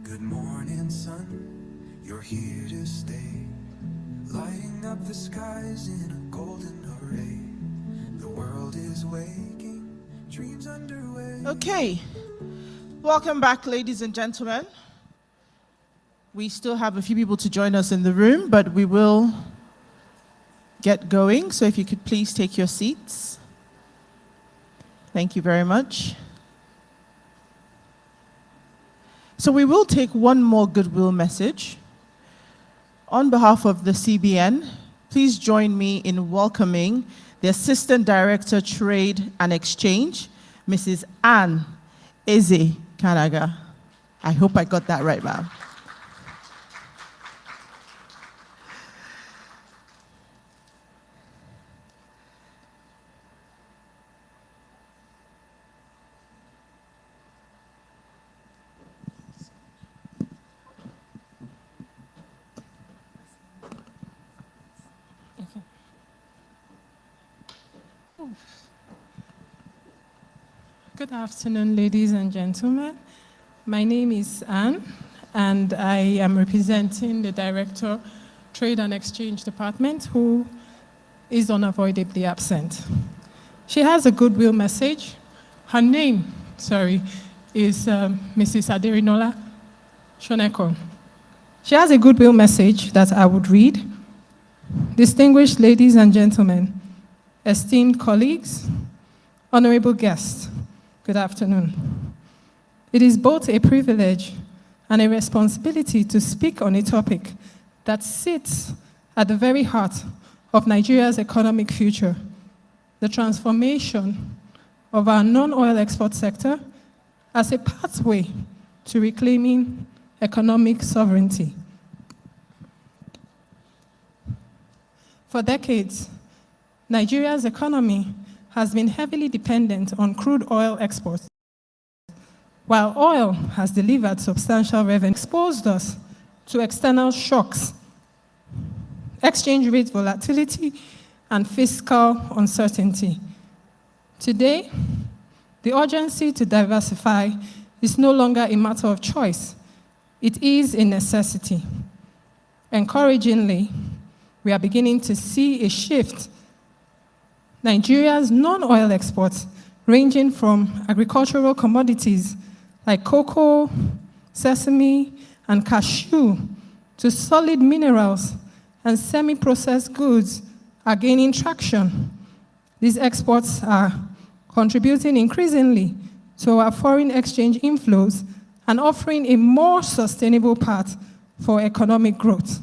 Good morning, sun, you're here to stay, lighting up the skies in a golden array. The world is waking, dreams underway. Okay, welcome back, ladies and gentlemen. We still have a few people to join us in the room, but we will get going. So if you could please take your seats. Thank you very much. So we will take one more goodwill message. On behalf of the CBN, please join me in welcoming the Assistant Director, Trade and Exchange, Mrs. Anne Eze Kanaga. I hope I got that right, ma'am. Good afternoon, ladies and gentlemen. My name is Anne, and I am representing the Director, Trade and Exchange Department, who is unavoidably absent. She has a goodwill message. Her name, is Mrs. Aderinola Shoneko. She has a goodwill message that I would read. Distinguished ladies and gentlemen, esteemed colleagues, honorable guests, good afternoon. It is both a privilege and a responsibility to speak on a topic that sits at the very heart of Nigeria's economic future, the transformation of our non-oil export sector as a pathway to reclaiming economic sovereignty. For decades, Nigeria's economy has been heavily dependent on crude oil exports. While oil has delivered substantial revenue, exposed us to external shocks, exchange rate volatility, and fiscal uncertainty. Today, the urgency to diversify is no longer a matter of choice. It is a necessity. Encouragingly, we are beginning to see a shift. Nigeria's non-oil exports, ranging from agricultural commodities like cocoa, sesame, and cashew, to solid minerals and semi-processed goods, are gaining traction. These exports are contributing increasingly to our foreign exchange inflows and offering a more sustainable path for economic growth.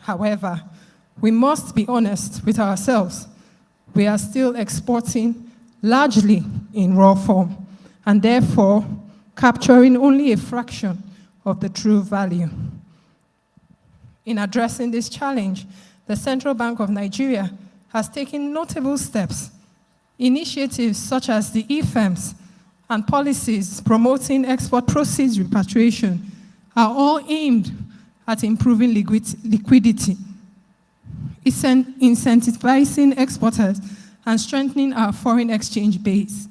However, we must be honest with ourselves. We are still exporting largely in raw form, and therefore capturing only a fraction of the true value. In addressing this challenge, the Central Bank of Nigeria has taken notable steps. Initiatives such as the e-firms and policies promoting export proceeds repatriation are all aimed at improving liquidity, incentivizing exporters, and strengthening our foreign exchange base.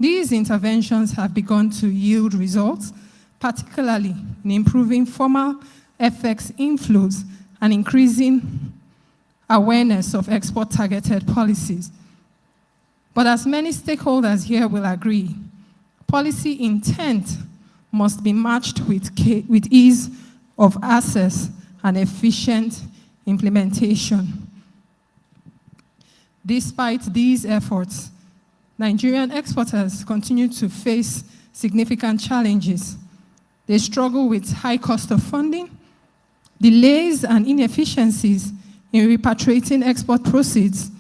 These interventions have begun to yield results, particularly in improving formal FX inflows and increasing awareness of export-targeted policies. But as many stakeholders here will agree, policy intent must be matched with ease of access and efficient implementation. Despite these efforts, Nigerian exporters continue to face significant challenges. They struggle with high cost of funding, delays and inefficiencies in repatriating export proceeds,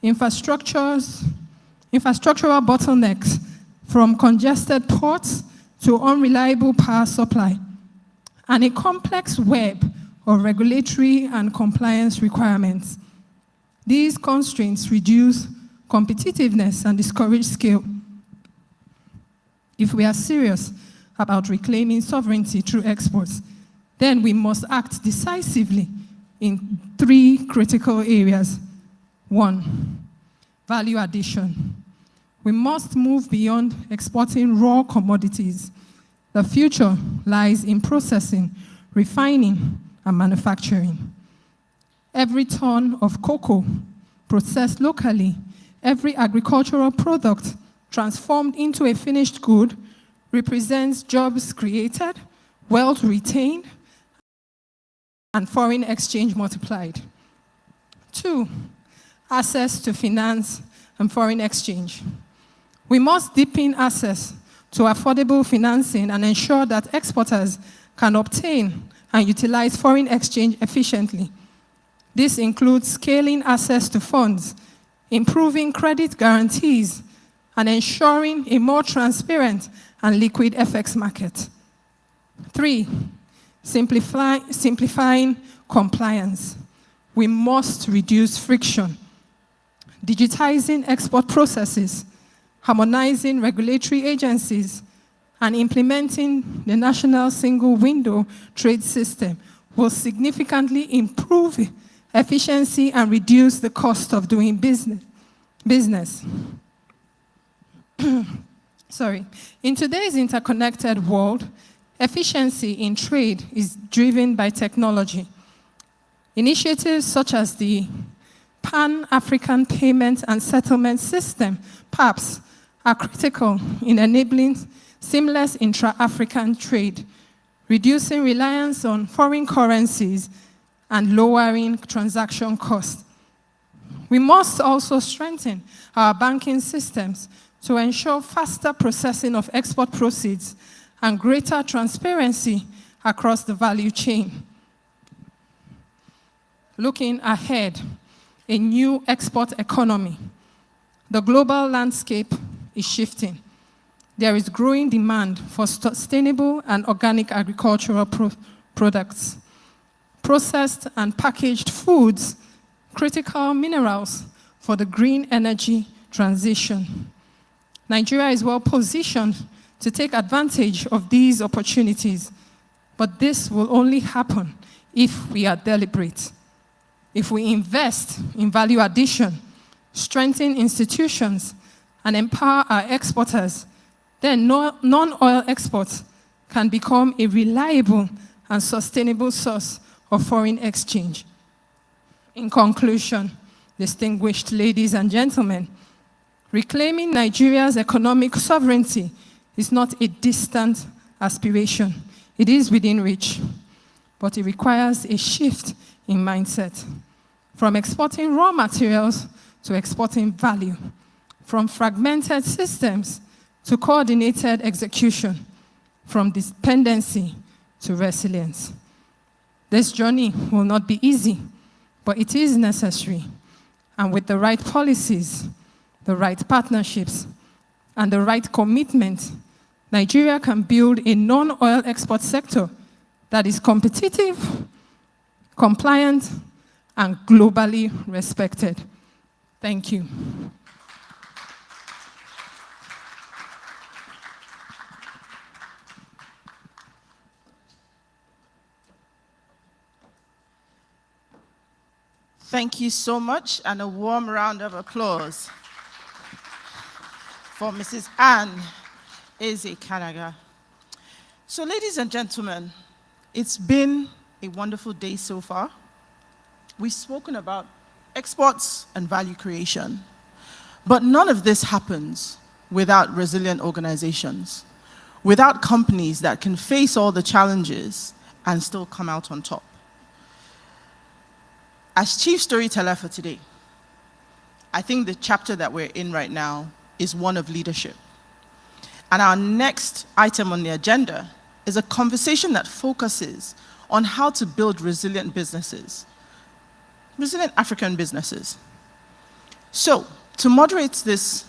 infrastructural bottlenecks from congested ports to unreliable power supply, and a complex web of regulatory and compliance requirements. These constraints reduce competitiveness and discourage scale. If we are serious about reclaiming sovereignty through exports, then we must act decisively in 3 critical areas. 1, value addition. We must move beyond exporting raw commodities. The future lies in processing, refining, and manufacturing. Every ton of cocoa processed locally, every agricultural product transformed into a finished good represents jobs created, wealth retained, and foreign exchange multiplied. 2, access to finance and foreign exchange. We must deepen access to affordable financing and ensure that exporters can obtain and utilize foreign exchange efficiently. This includes scaling access to funds, improving credit guarantees, and ensuring a more transparent and liquid FX market. 3, simplifying compliance. We must reduce friction, digitizing export processes, harmonizing regulatory agencies, and implementing the national single window trade system will significantly improve efficiency and reduce the cost of doing business. Sorry. In today's interconnected world, efficiency in trade is driven by technology. Initiatives such as the Pan-African Payment and Settlement System, PAPS, are critical in enabling seamless intra-African trade, reducing reliance on foreign currencies and lowering transaction costs. We must also strengthen our banking systems to ensure faster processing of export proceeds and greater transparency across the value chain. Looking ahead, a new export economy. The global landscape is shifting. There is growing demand for sustainable and organic agricultural products, processed and packaged foods, critical minerals for the green energy transition. Nigeria is well positioned to take advantage of these opportunities, but this will only happen if we are deliberate. If we invest in value addition, strengthen institutions, and empower our exporters, then non-oil exports can become a reliable and sustainable source of foreign exchange. In conclusion, distinguished ladies and gentlemen, reclaiming Nigeria's economic sovereignty is not a distant aspiration. It is within reach, but it requires a shift in mindset, from exporting raw materials to exporting value, from fragmented systems to coordinated execution, from dependency to resilience. This journey will not be easy, but it is necessary. And with the right policies, the right partnerships, and the right commitment, Nigeria can build a non-oil export sector that is competitive, compliant, and globally respected. Thank you. Thank you so much, and a warm round of applause for Mrs. Anne Eze-Kanaga. So, ladies and gentlemen, it's been a wonderful day so far. We've spoken about exports and value creation, but none of this happens without resilient organizations, without companies that can face all the challenges and still come out on top. As chief storyteller for today, I think the chapter that we're in right now is one of leadership. And our next item on the agenda is a conversation that focuses on how to build resilient businesses, resilient African businesses. So, to moderate this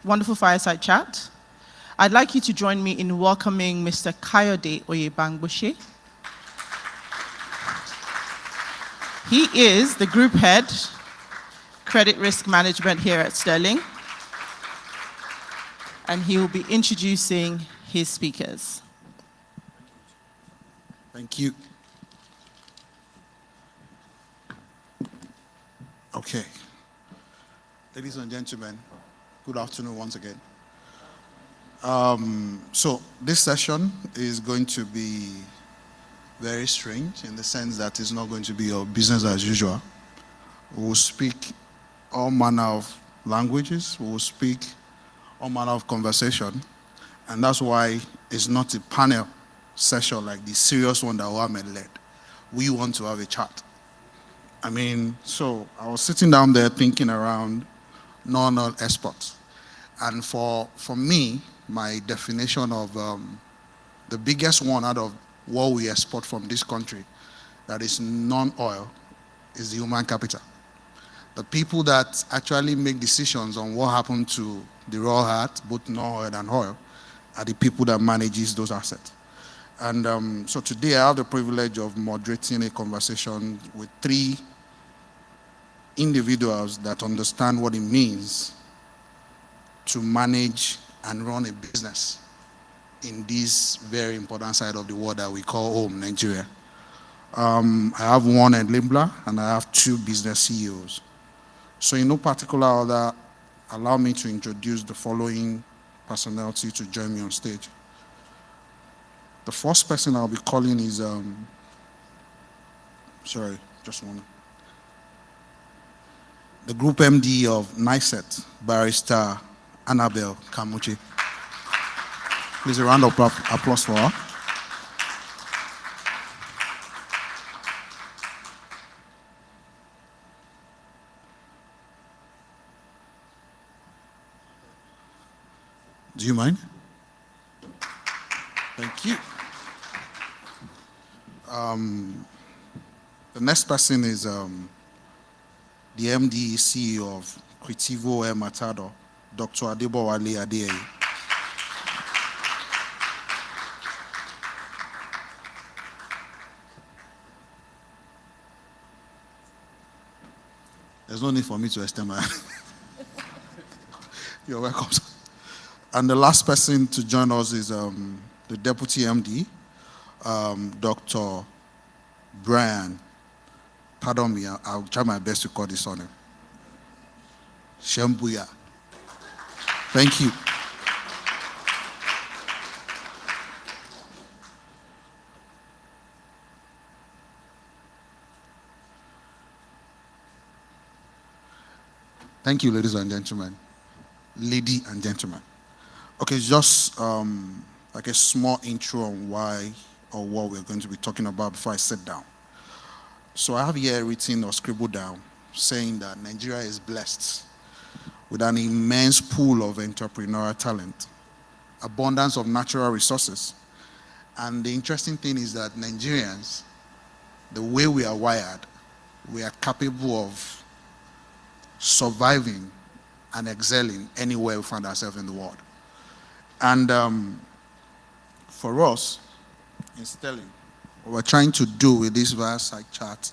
wonderful fireside chat, I'd like you to join me in welcoming Mr. Kayode Oyebangbose. He is the Group Head, Credit Risk Management here at Sterling, and he will be introducing his speakers. Thank you. Okay. Ladies and gentlemen, good afternoon once again. So this session is going to be very strange in the sense that it's not going to be a business as usual. We will speak all manner of languages, we will speak all manner of conversation, and that's why it's not a panel session like the serious one that Mohammed led. We want to have a chat. I mean, so I was sitting down there thinking around non-oil exports, and for me, my definition of the biggest one out of what we export from this country that is non-oil is the human capital. The people that actually make decisions on what happened to the raw earth, both non-oil and oil, are the people that manages those assets. And so today I have the privilege of moderating a conversation with 3 individuals that understand what it means to manage and run a business in this very important side of the world that we call home, Nigeria. I have one at Limbla and I have 2 business CEOs. So in no particular order, allow me to introduce the following personality to join me on stage. The first person I'll be calling is, the Group MD of NICET, Barrister Annabel Kamuche. Please a round of applause for her. Do you mind? Thank you. The next person is the MD CEO of Critivo Air Matador, Dr. Adebowale Adeyeye. There's no need for me to extend my hand. You're welcome. And the last person to join us is the Deputy MD, Dr. Brian. Pardon me, I'll try my best to call this on him. Shembuya. Thank you. Thank you, ladies and gentlemen. Lady and gentlemen. Okay, just like a small intro on why or what we're going to be talking about before I sit down. So I have here written or scribbled down saying that Nigeria is blessed with an immense pool of entrepreneurial talent, abundance of natural resources. And the interesting thing is that Nigerians, the way we are wired, we are capable of surviving and excelling anywhere we find ourselves in the world. And for us, in Sterling, what we're trying to do with this fireside chat,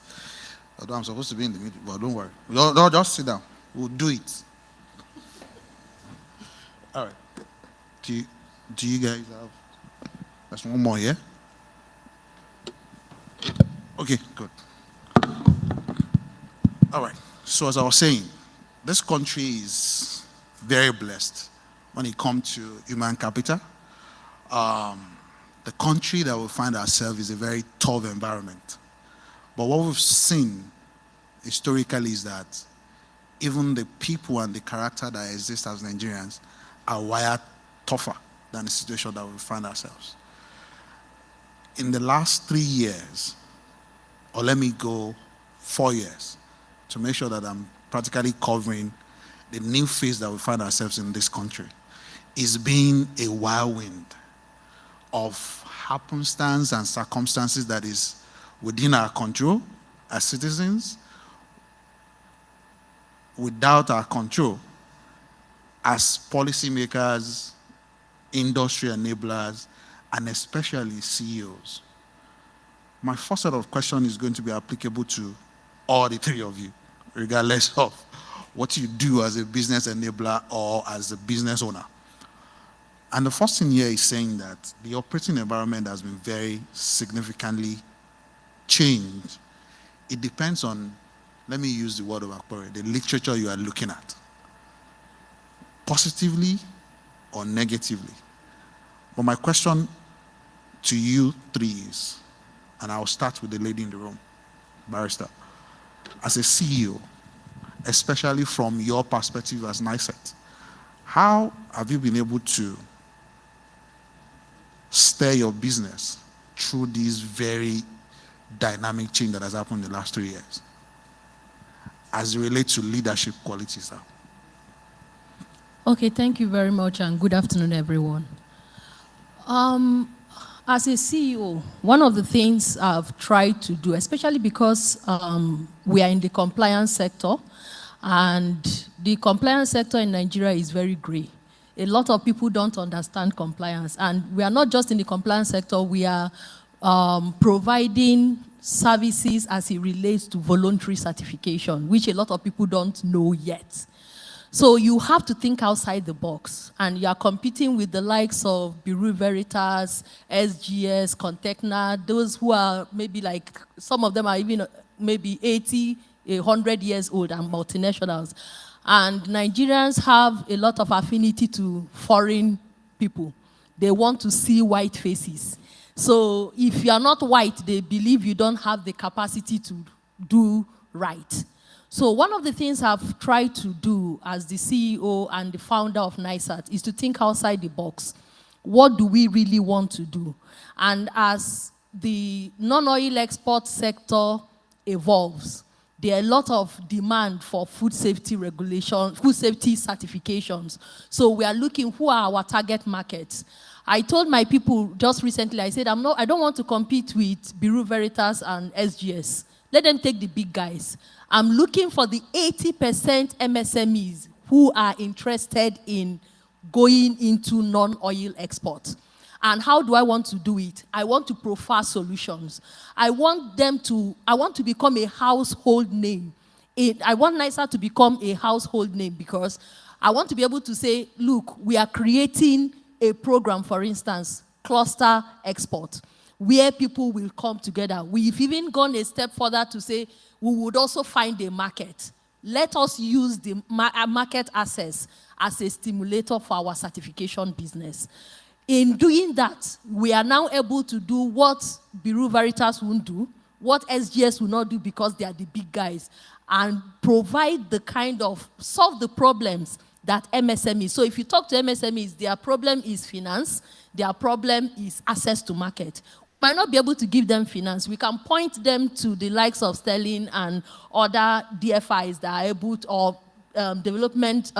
although I'm supposed to be in the meeting, but don't worry. Don't just sit down. We'll do it. All right. Do you guys have? There's one more here. Okay, good. All right. So as I was saying, this country is very blessed when it comes to human capital. The country that we find ourselves is a very tough environment. But what we've seen historically is that even the people and the character that exist as Nigerians are wired tougher than the situation that we find ourselves. In the last 3 years, or let me go 4 years, to make sure that I'm practically covering the new phase that we find ourselves in this country, is being a whirlwind of happenstance and circumstances that is within our control as citizens, without our control as policymakers, industry enablers, and especially CEOs. My first set of questions is going to be applicable to all the three of you, regardless of what you do as a business enabler or as a business owner. And the first thing here is saying that the operating environment has been very significantly changed. It depends on, let me use the word of Akpore, the literature you are looking at, positively or negatively. But my question to you three is, and I'll start with the lady in the room, Barrister. As a CEO, especially from your perspective as NICET, how have you been able to steer your business through this very dynamic change that has happened in the last 3 years as it relates to leadership qualities? Okay, thank you very much, and good afternoon, everyone. As a CEO, one of the things I've tried to do, especially because we are in the compliance sector, and the compliance sector in Nigeria is very gray. A lot of people don't understand compliance, and we are not just in the compliance sector, we are providing services as it relates to voluntary certification, which a lot of people don't know yet. So you have to think outside the box, and you are competing with the likes of Bureau Veritas, SGS, Contechna, those who are maybe like, some of them are even maybe 80, 100 years old and multinationals. And Nigerians have a lot of affinity to foreign people. They want to see white faces. So if you are not white, they believe you don't have the capacity to do right. So one of the things I've tried to do as the CEO and the founder of NICET is to think outside the box. What do we really want to do? And as the non-oil export sector evolves, there are a lot of demand for food safety regulation, food safety certifications. So we are looking who are our target markets. I told my people just recently, I said, I don't want to compete with Bureau Veritas and SGS. Let them take the big guys. I'm looking for the 80% MSMEs who are interested in going into non-oil export. And how do I want to do it? I want to profile solutions. I want to become a household name. I want NICET to become a household name because I want to be able to say, look, we are creating a program, for instance, cluster export, where people will come together. We've even gone a step further to say we would also find a market. Let us use the market access as a stimulator for our certification business. In doing that, we are now able to do what Bureau Veritas won't do, what SGS will not do because they are the big guys, and provide the kind of, solve the problems that MSMEs. So if you talk to MSMEs, their problem is finance, their problem is access to market. We might not be able to give them finance. We can point them to the likes of Sterling and other DFIs that are able to, or development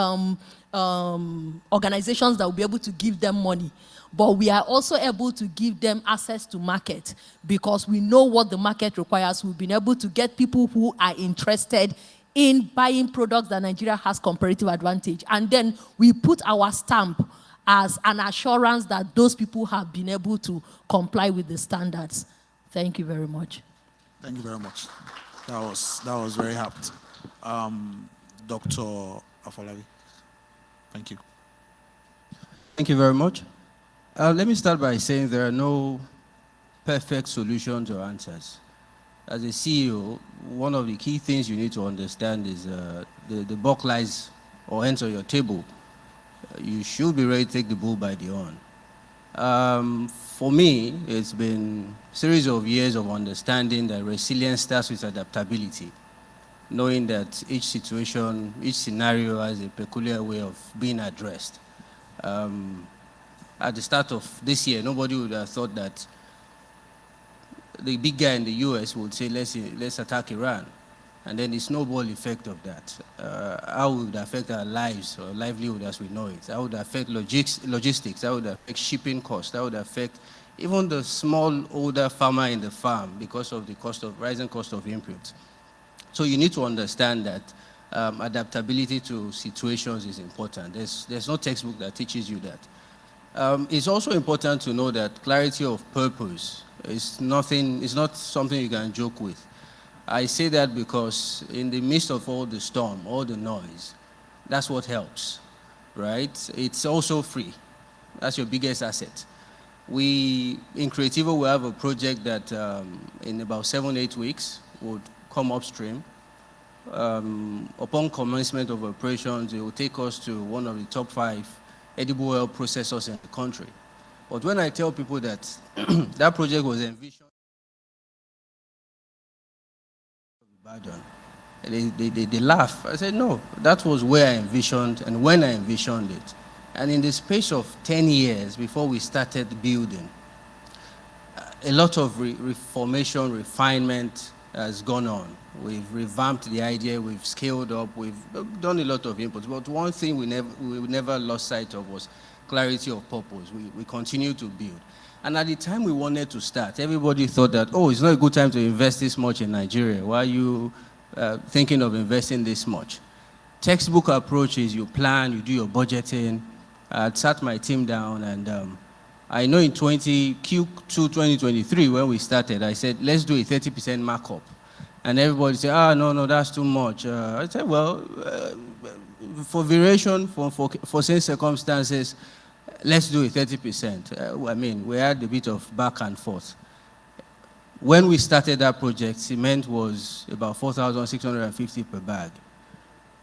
organizations that will be able to give them money. But we are also able to give them access to market because we know what the market requires. We've been able to get people who are interested in buying products that Nigeria has comparative advantage. And then we put our stamp as an assurance that those people have been able to comply with the standards. Thank you very much. Thank you very much. That was very apt. Dr. Afolabi, thank you. Thank you very much. Let me start by saying there are no perfect solutions or answers. As a CEO, one of the key things you need to understand is the buck lies or ends on your table. You should be ready to take the bull by the horn. For me, it's been a series of years of understanding that resilience starts with adaptability, knowing that each situation, each scenario has a peculiar way of being addressed. At the start of this year, nobody would have thought that the big guy in the US would say, let's attack Iran. And then the snowball effect of that. How would it affect our lives or livelihood as we know it? How would it affect logistics? How would it affect shipping costs? How would it affect even the small older farmer in the farm because of the rising cost of inputs. So you need to understand that adaptability to situations is important. There's no textbook that teaches you that. It's also important to know that clarity of purpose is not something you can joke with. I say that because in the midst of all the storm, all the noise, that's what helps, right? It's also free. That's your biggest asset. In Creativo, we have a project that in about 7-8 weeks would come upstream. Upon commencement of operations, it will take us to one of the top 5 edible oil processors in the country. But when I tell people that that project was envisioned, they laugh. I said, no, that was where I envisioned and when I envisioned it. And in the space of 10 years before we started building, a lot of reformation, refinement has gone on. We've revamped the idea, we've scaled up, we've done a lot of inputs. But one thing we never lost sight of was clarity of purpose. We continue to build. And at the time we wanted to start, everybody thought that, oh, it's not a good time to invest this much in Nigeria. Why are you thinking of investing this much? Textbook approach is you plan, you do your budgeting. I sat my team down, and I know in Q2 2023, when we started, I said, let's do a 30% markup. And everybody said, no, that's too much. I said, well, for variation, for certain circumstances, let's do a 30%. I mean, we had a bit of back and forth. When we started that project, cement was about 4,650 per bag.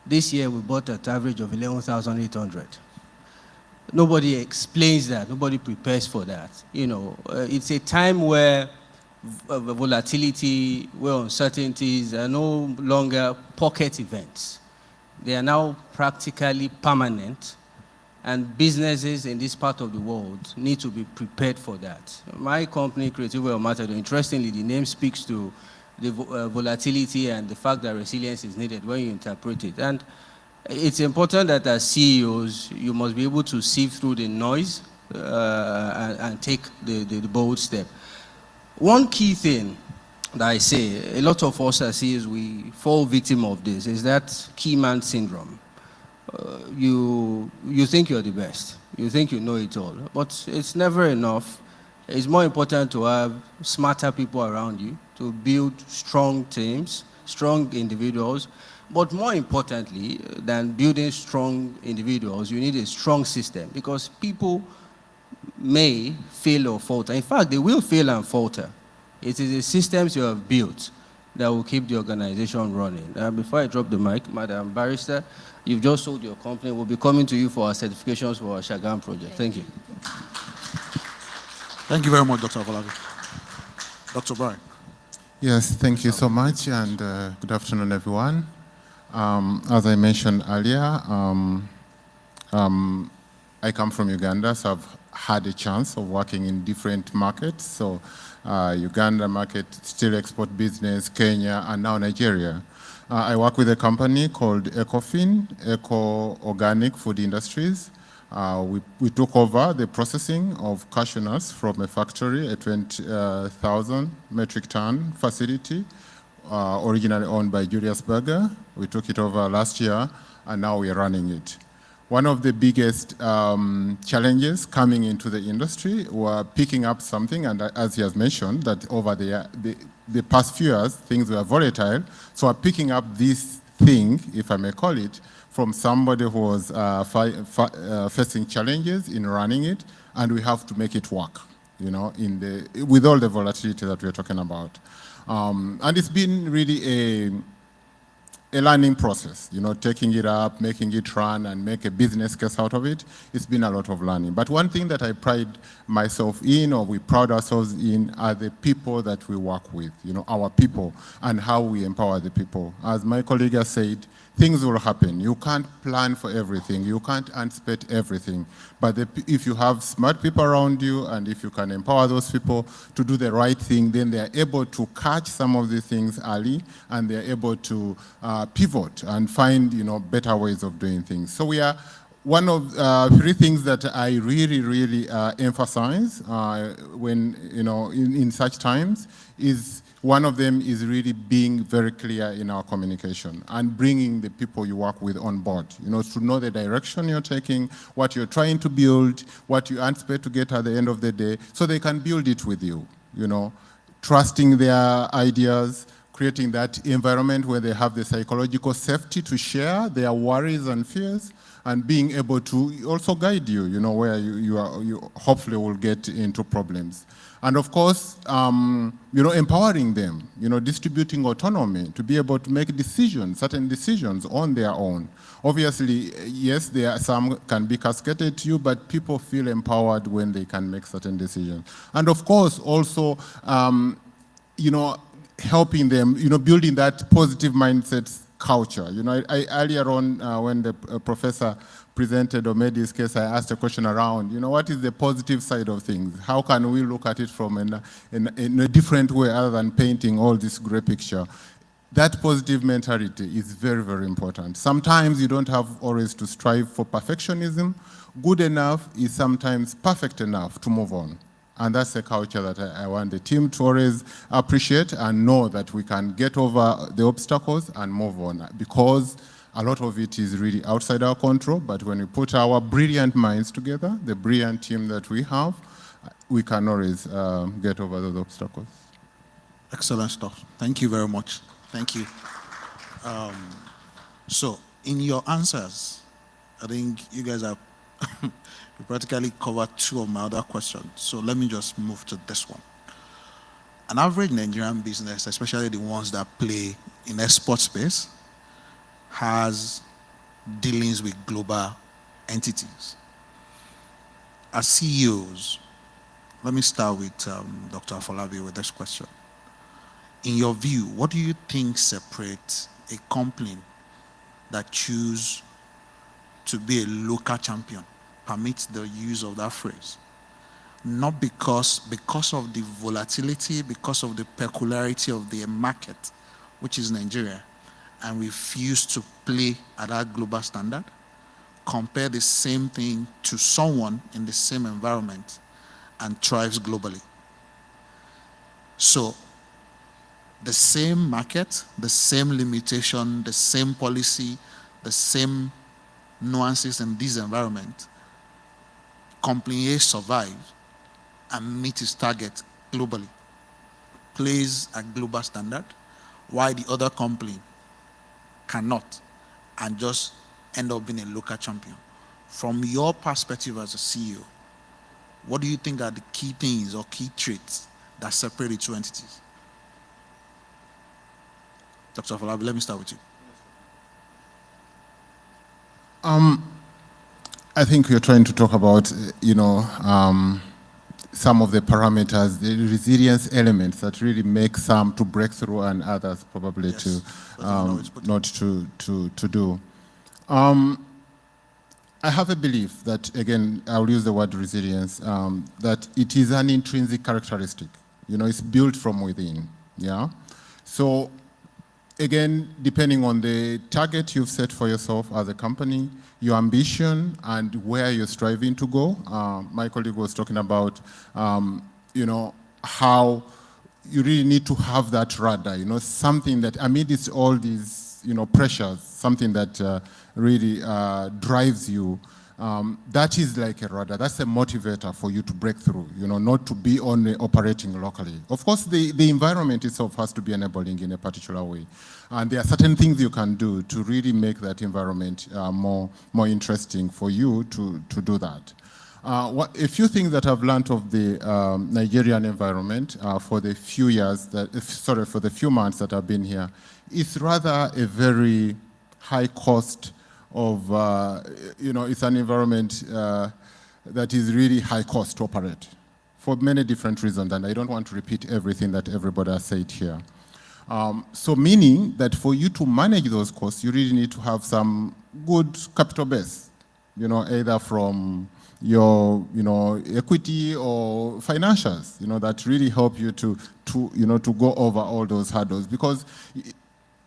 This year, we bought at average of 11,800. Nobody explains that. Nobody prepares for that. You know, it's a time where volatility, where uncertainties are no longer pocket events. They are now practically permanent, and businesses in this part of the world need to be prepared for that. My company, Creativo Matado, interestingly, the name speaks to the volatility and the fact that resilience is needed when you interpret it. And it's important that as CEOs, you must be able to sieve through the noise and take the bold step. One key thing that I say, a lot of us as CEOs, we fall victim of this, is that key man syndrome. You think you're the best. You think you know it all. But it's never enough. It's more important to have smarter people around you, to build strong teams, strong individuals. But more importantly than building strong individuals, you need a strong system, because people may fail or falter. In fact, they will fail and falter. It is the systems you have built that will keep the organization running. Before I drop the mic, Madam Barrister, you've just sold your company. We'll be coming to you for our certifications for our Shagam project. Thank you. Thank you very much, Dr. Afolabi. Dr. Brian. Yes, thank you so much, and good afternoon, everyone. As I mentioned earlier, I come from Uganda, so I've had a chance of working in different markets. So Uganda market, steel export business, Kenya, and now Nigeria. I work with a company called Ecofin, Eco Organic Food Industries. We took over the processing of cashew nuts from a factory, a 20,000 metric ton facility, originally owned by Julius Berger. We took it over last year, and now we're running it. One of the biggest challenges coming into the industry were picking up something, and as he has mentioned, that over the past few years, things were volatile. So we're picking up this thing, if I may call it, from somebody who was facing challenges in running it, and we have to make it work, you know, with all the volatility that we're talking about. And it's been really a learning process, you know, taking it up, making it run, and make a business case out of it. It's been a lot of learning. But one thing that I pride myself in, or we pride ourselves in, are the people that we work with, you know, our people, and how we empower the people. As my colleague has said, things will happen. You can't plan for everything. You can't anticipate everything. But if you have smart people around you, and if you can empower those people to do the right thing, then they are able to catch some of these things early, and they are able to pivot and find, you know, better ways of doing things. So we are one of three things that I really emphasize when, in such times is, one of them is really being very clear in our communication and bringing the people you work with on board, to know the direction you're taking, what you're trying to build, what you anticipate to get at the end of the day, so they can build it with you, trusting their ideas, creating that environment where they have the psychological safety to share their worries and fears, and being able to also guide you, where you hopefully will get into problems. And of course, empowering them, distributing autonomy to be able to make decisions, certain decisions on their own. Obviously, yes, there are some can be cascaded to you, but people feel empowered when they can make certain decisions. And of course, also, helping them, building that positive mindset culture. Earlier on, when the professor presented or made his case, I asked a question around, what is the positive side of things? How can we look at it from in a different way other than painting all this great picture? That positive mentality is very important. Sometimes you don't have always to strive for perfectionism. Good enough is sometimes perfect enough to move on. And that's a culture that I want the team to always appreciate and know that we can get over the obstacles and move on, because a lot of it is really outside our control. But when we put our brilliant minds together, the brilliant team that we have, we can always get over those obstacles. Excellent stuff. Thank you very much. Thank you. So, in your answers, I think you guys have you practically covered two of my other questions. So let me just move to this one. An average Nigerian business, especially the ones that play in export space, has dealings with global entities. As CEOs, let me start with Dr. Afolabi with this question. In your view, what do you think separates a company that choose to be a local champion, permits the use of that phrase, not because of the volatility, because of the peculiarity of the market, which is Nigeria, and refuse to play at that global standard? Compare the same thing to someone in the same environment and thrives globally. So, the same market, the same limitation, the same policy, the same nuances in this environment, company A survives and meets its target globally, plays at global standard, while the other company cannot and just end up being a local champion. From your perspective as a CEO, what do you think are the key things or key traits that separate the two entities? Dr. Afolabi, let me start with you. I think we're trying to talk about, some of the parameters, the resilience elements that really make some to break through and others probably not to do. I have a belief that, again, I'll use the word resilience, that it is an intrinsic characteristic. It's built from within, yeah? So, again, depending on the target you've set for yourself as a company, your ambition and where you're striving to go. My colleague was talking about, how you really need to have that radar, something that amidst all these, pressures, something that really drives you. That is like a radar. That's a motivator for you to break through, not to be only operating locally. Of course, the environment itself has to be enabling in a particular way. And there are certain things you can do to really make that environment more interesting for you to do that. A few things that I've learned of the Nigerian environment for the few months that I've been here, is rather a very high cost of, it's an environment that is really high cost to operate for many different reasons, and I don't want to repeat everything that everybody has said here. So meaning that for you to manage those costs, you really need to have some good capital base, either from your, equity or financials, that really help you to go over all those hurdles. Because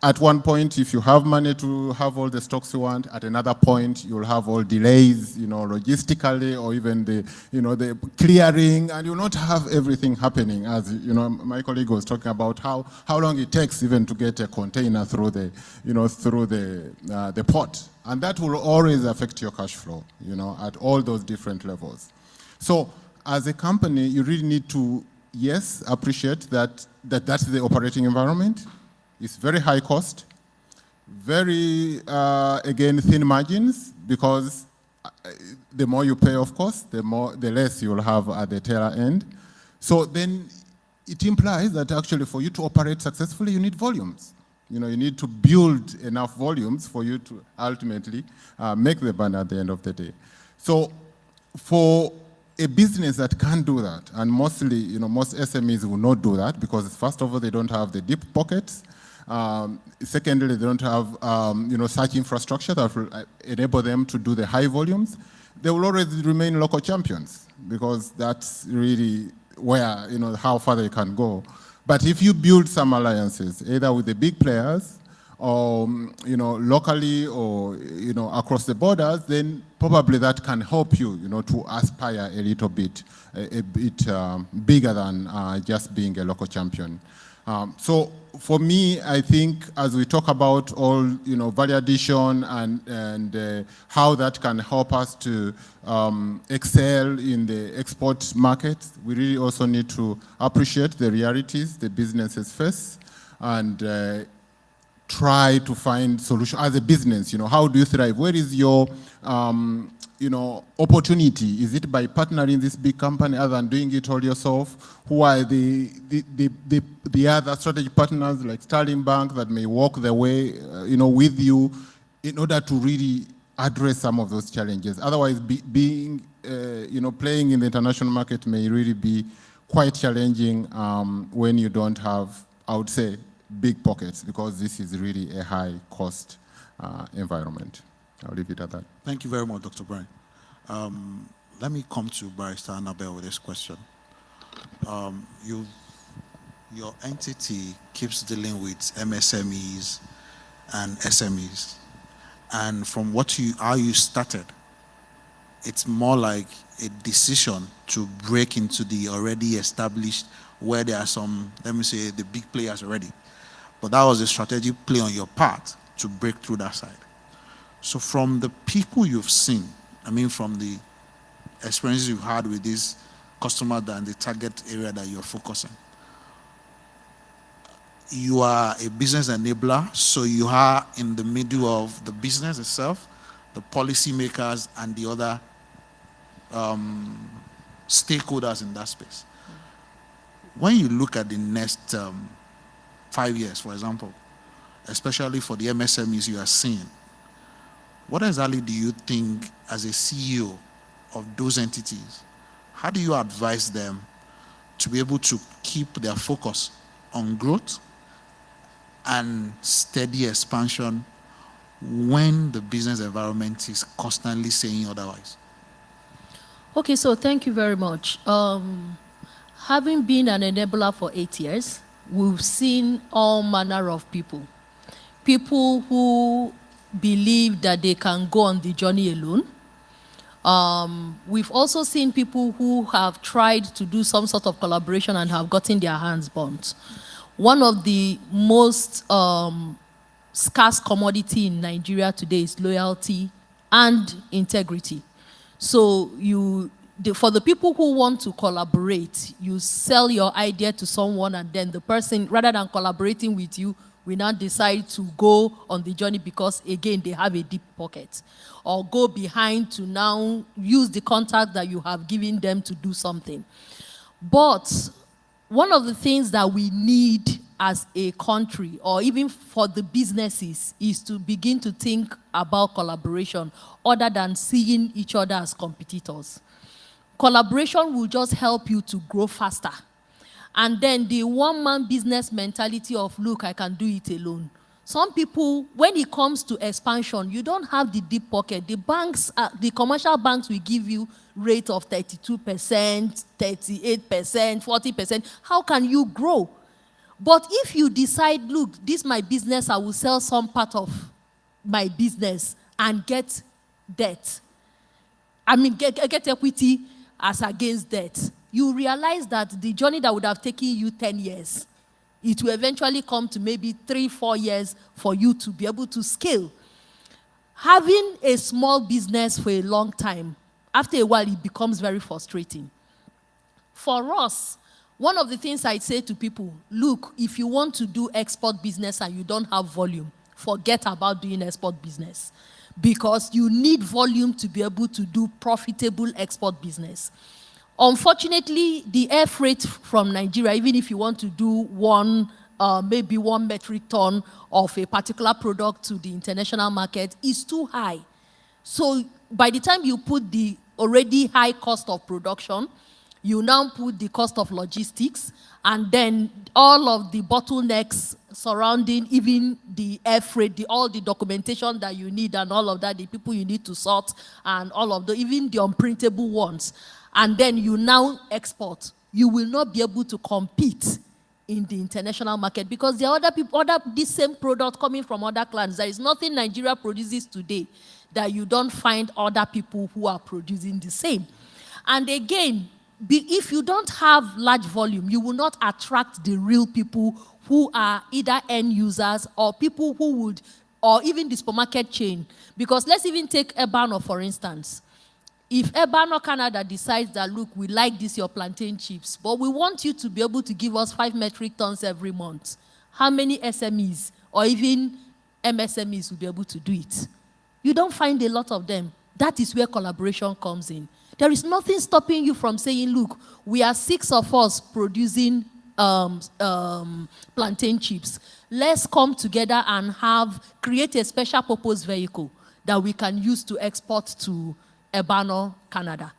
at one point, if you have money to have all the stocks you want, at another point, you'll have all delays, logistically, or even the clearing, and you'll not have everything happening. As my colleague was talking about how long it takes even to get a container through the port, and that will always affect your cash flow, at all those different levels. So, as a company, you really need to, yes, appreciate that's the operating environment. It's very high cost, very, again, thin margins, because the more you pay, of course, the less you'll have at the tail end. So then it implies that actually for you to operate successfully, you need volumes. You need to build enough volumes for you to ultimately make the money at the end of the day. So for a business that can't do that, and mostly, most SMEs will not do that, because first of all, they don't have the deep pockets. Secondly, they don't have such infrastructure that will enable them to do the high volumes. They will always remain local champions, because that's really where, how far they can go. But if you build some alliances, either with the big players or, locally or, across the borders, then probably that can help you, to aspire a little bit, bigger than just being a local champion. So for me, I think as we talk about all, value addition and how that can help us to excel in the export market, we really also need to appreciate the realities the businesses face and try to find solutions as a business. How do you thrive? Where is your opportunity? Is it by partnering this big company other than doing it all yourself? Who are the other strategic partners like Sterling Bank that may walk the way, with you in order to really address some of those challenges? Otherwise, playing in the international market may really be quite challenging when you don't have, I would say, big pockets, because this is really a high cost environment. I'll leave it at that. Thank you very much, Dr. Brian. Let me come to Barrister Annabelle with this question. Your entity keeps dealing with MSMEs and SMEs. And from how you started, it's more like a decision to break into the already established, where there are some, let me say, the big players already. But that was a strategic play on your part to break through that side. So from the people you've seen, from the experiences you've had with this customer and the target area that you're focusing, you are a business enabler, so you are in the middle of the business itself, the policymakers, and the other stakeholders in that space. When you look at the next 5 years, for example, especially for the MSMEs you are seeing, what exactly do you think, as a CEO of those entities, how do you advise them to be able to keep their focus on growth and steady expansion when the business environment is constantly saying otherwise? Okay, so thank you very much. Having been an enabler for 8 years, we've seen all manner of people. People who believe that they can go on the journey alone. We've also seen people who have tried to do some sort of collaboration and have gotten their hands burnt. One of the most scarce commodity in Nigeria today is loyalty and integrity. So for the people who want to collaborate, you sell your idea to someone, and then the person, rather than collaborating with you, will now decide to go on the journey because, again, they have a deep pocket, or go behind to now use the contact that you have given them to do something. But one of the things that we need as a country, or even for the businesses, is to begin to think about collaboration other than seeing each other as competitors. Collaboration will just help you to grow faster. And then the one-man business mentality of, look, I can do it alone. Some people, when it comes to expansion, you don't have the deep pocket. The banks, the commercial banks will give you rate of 32%, 38%, 40%. How can you grow? But if you decide, look, this is my business, I will sell some part of my business and get debt. I mean, get equity as against debt. You realize that the journey that would have taken you 10 years, it will eventually come to maybe 3-4 years for you to be able to scale. Having a small business for a long time, after a while, it becomes very frustrating. For us, one of the things I say to people, look, if you want to do export business and you don't have volume, forget about doing export business, because you need volume to be able to do profitable export business. Unfortunately, the air freight from Nigeria, even if you want to do maybe 1 metric ton of a particular product to the international market, is too high. So by the time you put the already high cost of production, you now put the cost of logistics, and then all of the bottlenecks surrounding even the air freight, all the documentation that you need and all of that, the people you need to sort and all of even the unprintable ones. And then you now export. You will not be able to compete in the international market because there are other people, this same product coming from other clans. There is nothing Nigeria produces today that you don't find other people who are producing the same. And again, if you don't have large volume, you will not attract the real people who are either end users or people who would, or even the supermarket chain. Because let's even take Ebano, for instance. If Ebano Canada decides that, look, we like this, your plantain chips, but we want you to be able to give us 5 metric tons every month, how many SMEs or even MSMEs will be able to do it? You don't find a lot of them. That is where collaboration comes in. There is nothing stopping you from saying, look, we are 6 of us producing plantain chips. Let's come together and create a special purpose vehicle that we can use to export to Ebano, Canada.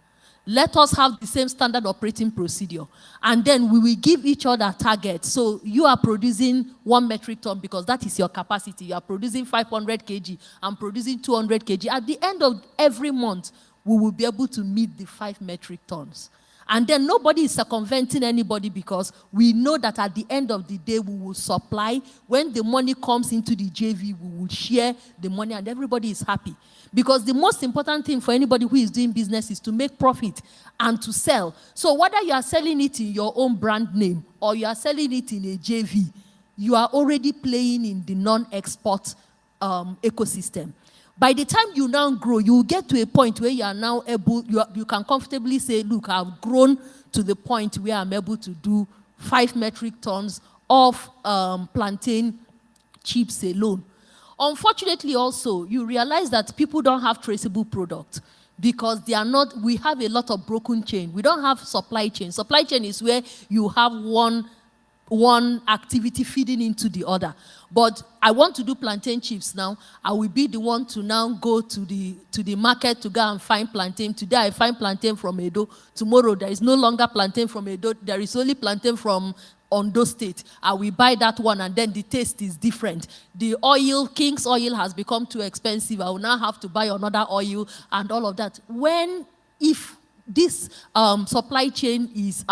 Let us have the same standard operating procedure. And then we will give each other targets. So you are producing 1 metric ton because that is your capacity. You are producing 500 kg. I'm producing 200 kg. At the end of every month, we will be able to meet the 5 metric tons. And then nobody is circumventing anybody because we know that at the end of the day, we will supply. When the money comes into the JV, we will share the money and everybody is happy. Because the most important thing for anybody who is doing business is to make profit and to sell. So whether you are selling it in your own brand name or you are selling it in a JV, you are already playing in the non-export ecosystem. By the time you now grow, you will get to a point where you are now able, you can comfortably say, look, I've grown to the point where I'm able to do 5 metric tons of plantain chips alone. Unfortunately also, you realize that people don't have traceable product because they are not, we have a lot of broken chain. We don't have supply chain. Supply chain is where you have one activity feeding into the other. But I want to do plantain chips now. I will be the one to now go to the market to go and find plantain. Today I find plantain from Edo. Tomorrow there is no longer plantain from Edo. There is only plantain from Ondo State. I will buy that one and then the taste is different. The oil, King's oil has become too expensive. I will now have to buy another oil and all of that. If this supply chain is,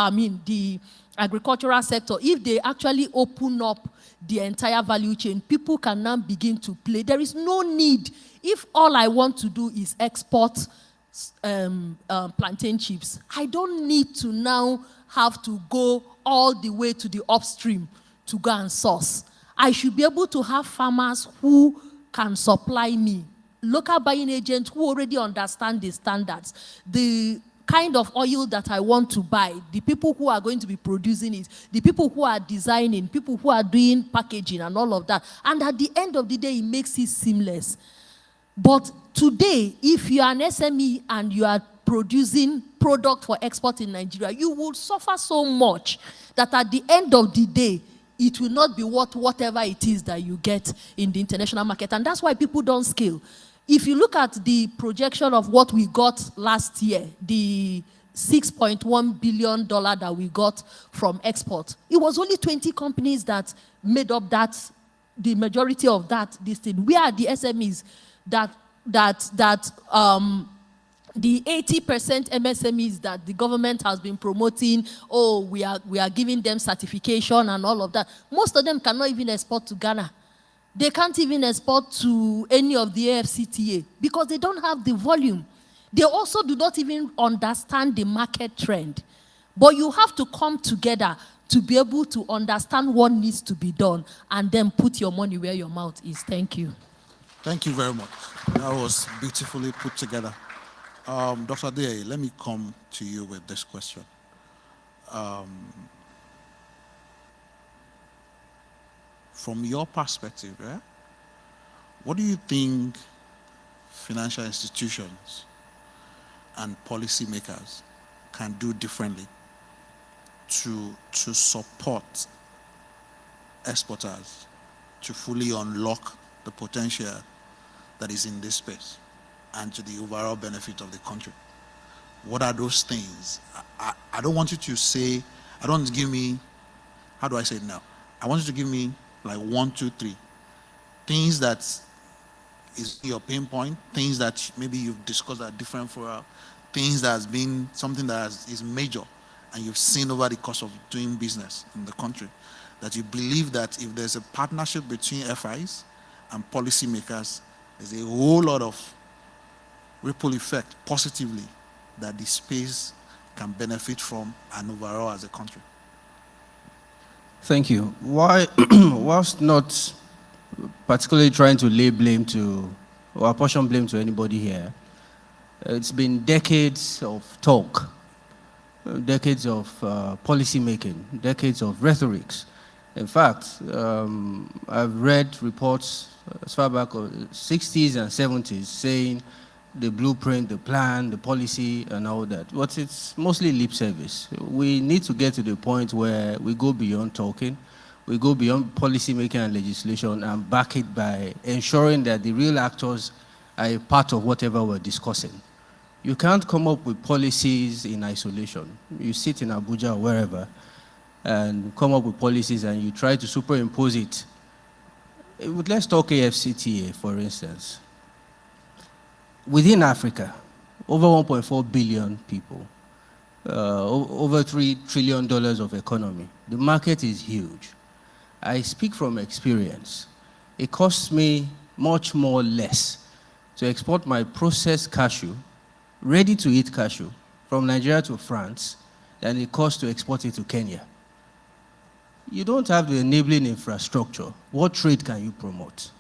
the agricultural sector, if they actually open up the entire value chain, people can now begin to play. There is no need. If all I want to do is export plantain chips, I don't need to now have to go all the way to the upstream to go and source. I should be able to have farmers who can supply me, local buying agents who already understand the standards, the kind of oil that I want to buy, the people who are going to be producing it, the people who are designing, people who are doing packaging and all of that. And at the end of the day, it makes it seamless. But today, if you are an SME and you are producing product for export in Nigeria, you will suffer so much that at the end of the day, it will not be whatever it is that you get in the international market. And that's why people don't scale. If you look at the projection of what we got last year, the $6.1 billion that we got from export, it was only 20 companies that made up the majority of this thing. We are the SMEs that the 80% MSMEs that the government has been promoting, oh, we are giving them certification and all of that. Most of them cannot even export to Ghana. They can't even export to any of the AFCTA because they don't have the volume. They also do not even understand the market trend. But you have to come together to be able to understand what needs to be done and then put your money where your mouth is. Thank you. Thank you very much. That was beautifully put together. Dr. Adeye, let me come to you with this question. From your perspective, what do you think financial institutions and policymakers can do differently to support exporters to fully unlock the potential that is in this space and to the overall benefit of the country? What are those things? I don't want you to say, I don't want to give me, how do I say it now? I want you to give me like 1, 2, 3 things that is your pain point, things that maybe you've discussed are different for things that has been something that is major and you've seen over the course of doing business in the country, that you believe that if there's a partnership between FIs and policymakers, there's a whole lot of ripple effect positively that the space can benefit from and overall as a country. Thank you. Whilst not particularly trying to lay blame to, or apportion blame to anybody here, it's been decades of talk, decades of policy making, decades of rhetorics. In fact, I've read reports as far back as the 60s and 70s saying the blueprint, the plan, the policy, and all that. But it's mostly lip service. We need to get to the point where we go beyond talking, we go beyond policy making and legislation and back it by ensuring that the real actors are a part of whatever we're discussing. You can't come up with policies in isolation. You sit in Abuja or wherever and come up with policies and you try to superimpose it. Let's talk AFCTA, for instance. Within Africa, over 1.4 billion people, over $3 trillion of economy. The market is huge. I speak from experience. It costs me much more less to export my processed cashew, ready-to-eat cashew, from Nigeria to France than it costs to export it to Kenya. You don't have the enabling infrastructure. What trade can you promote?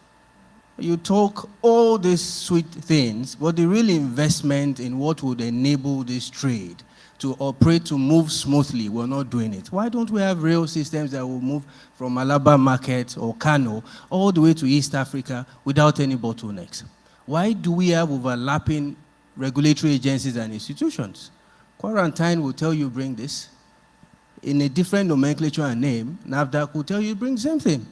You talk all these sweet things, but the real investment in what would enable this trade to operate, to move smoothly, we're not doing it. Why don't we have rail systems that will move from Alaba Market or Kano all the way to East Africa without any bottlenecks? Why do we have overlapping regulatory agencies and institutions? Quarantine will tell you bring this. In a different nomenclature and name, NAFDAC will tell you bring the same thing.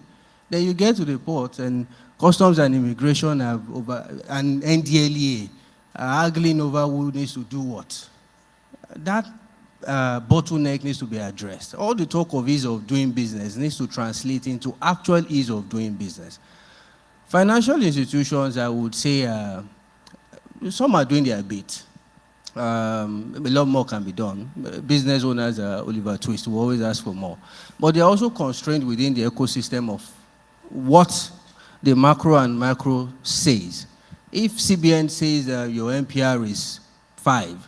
Then you get to the port and Customs and Immigration and NDLEA are haggling over who needs to do what. That bottleneck needs to be addressed. All the talk of ease of doing business needs to translate into actual ease of doing business. Financial institutions, I would say, some are doing their bit. A lot more can be done. Business owners, Oliver Twist, will always ask for more. But they're also constrained within the ecosystem of what the macro and micro says. If CBN says your NPR is 5,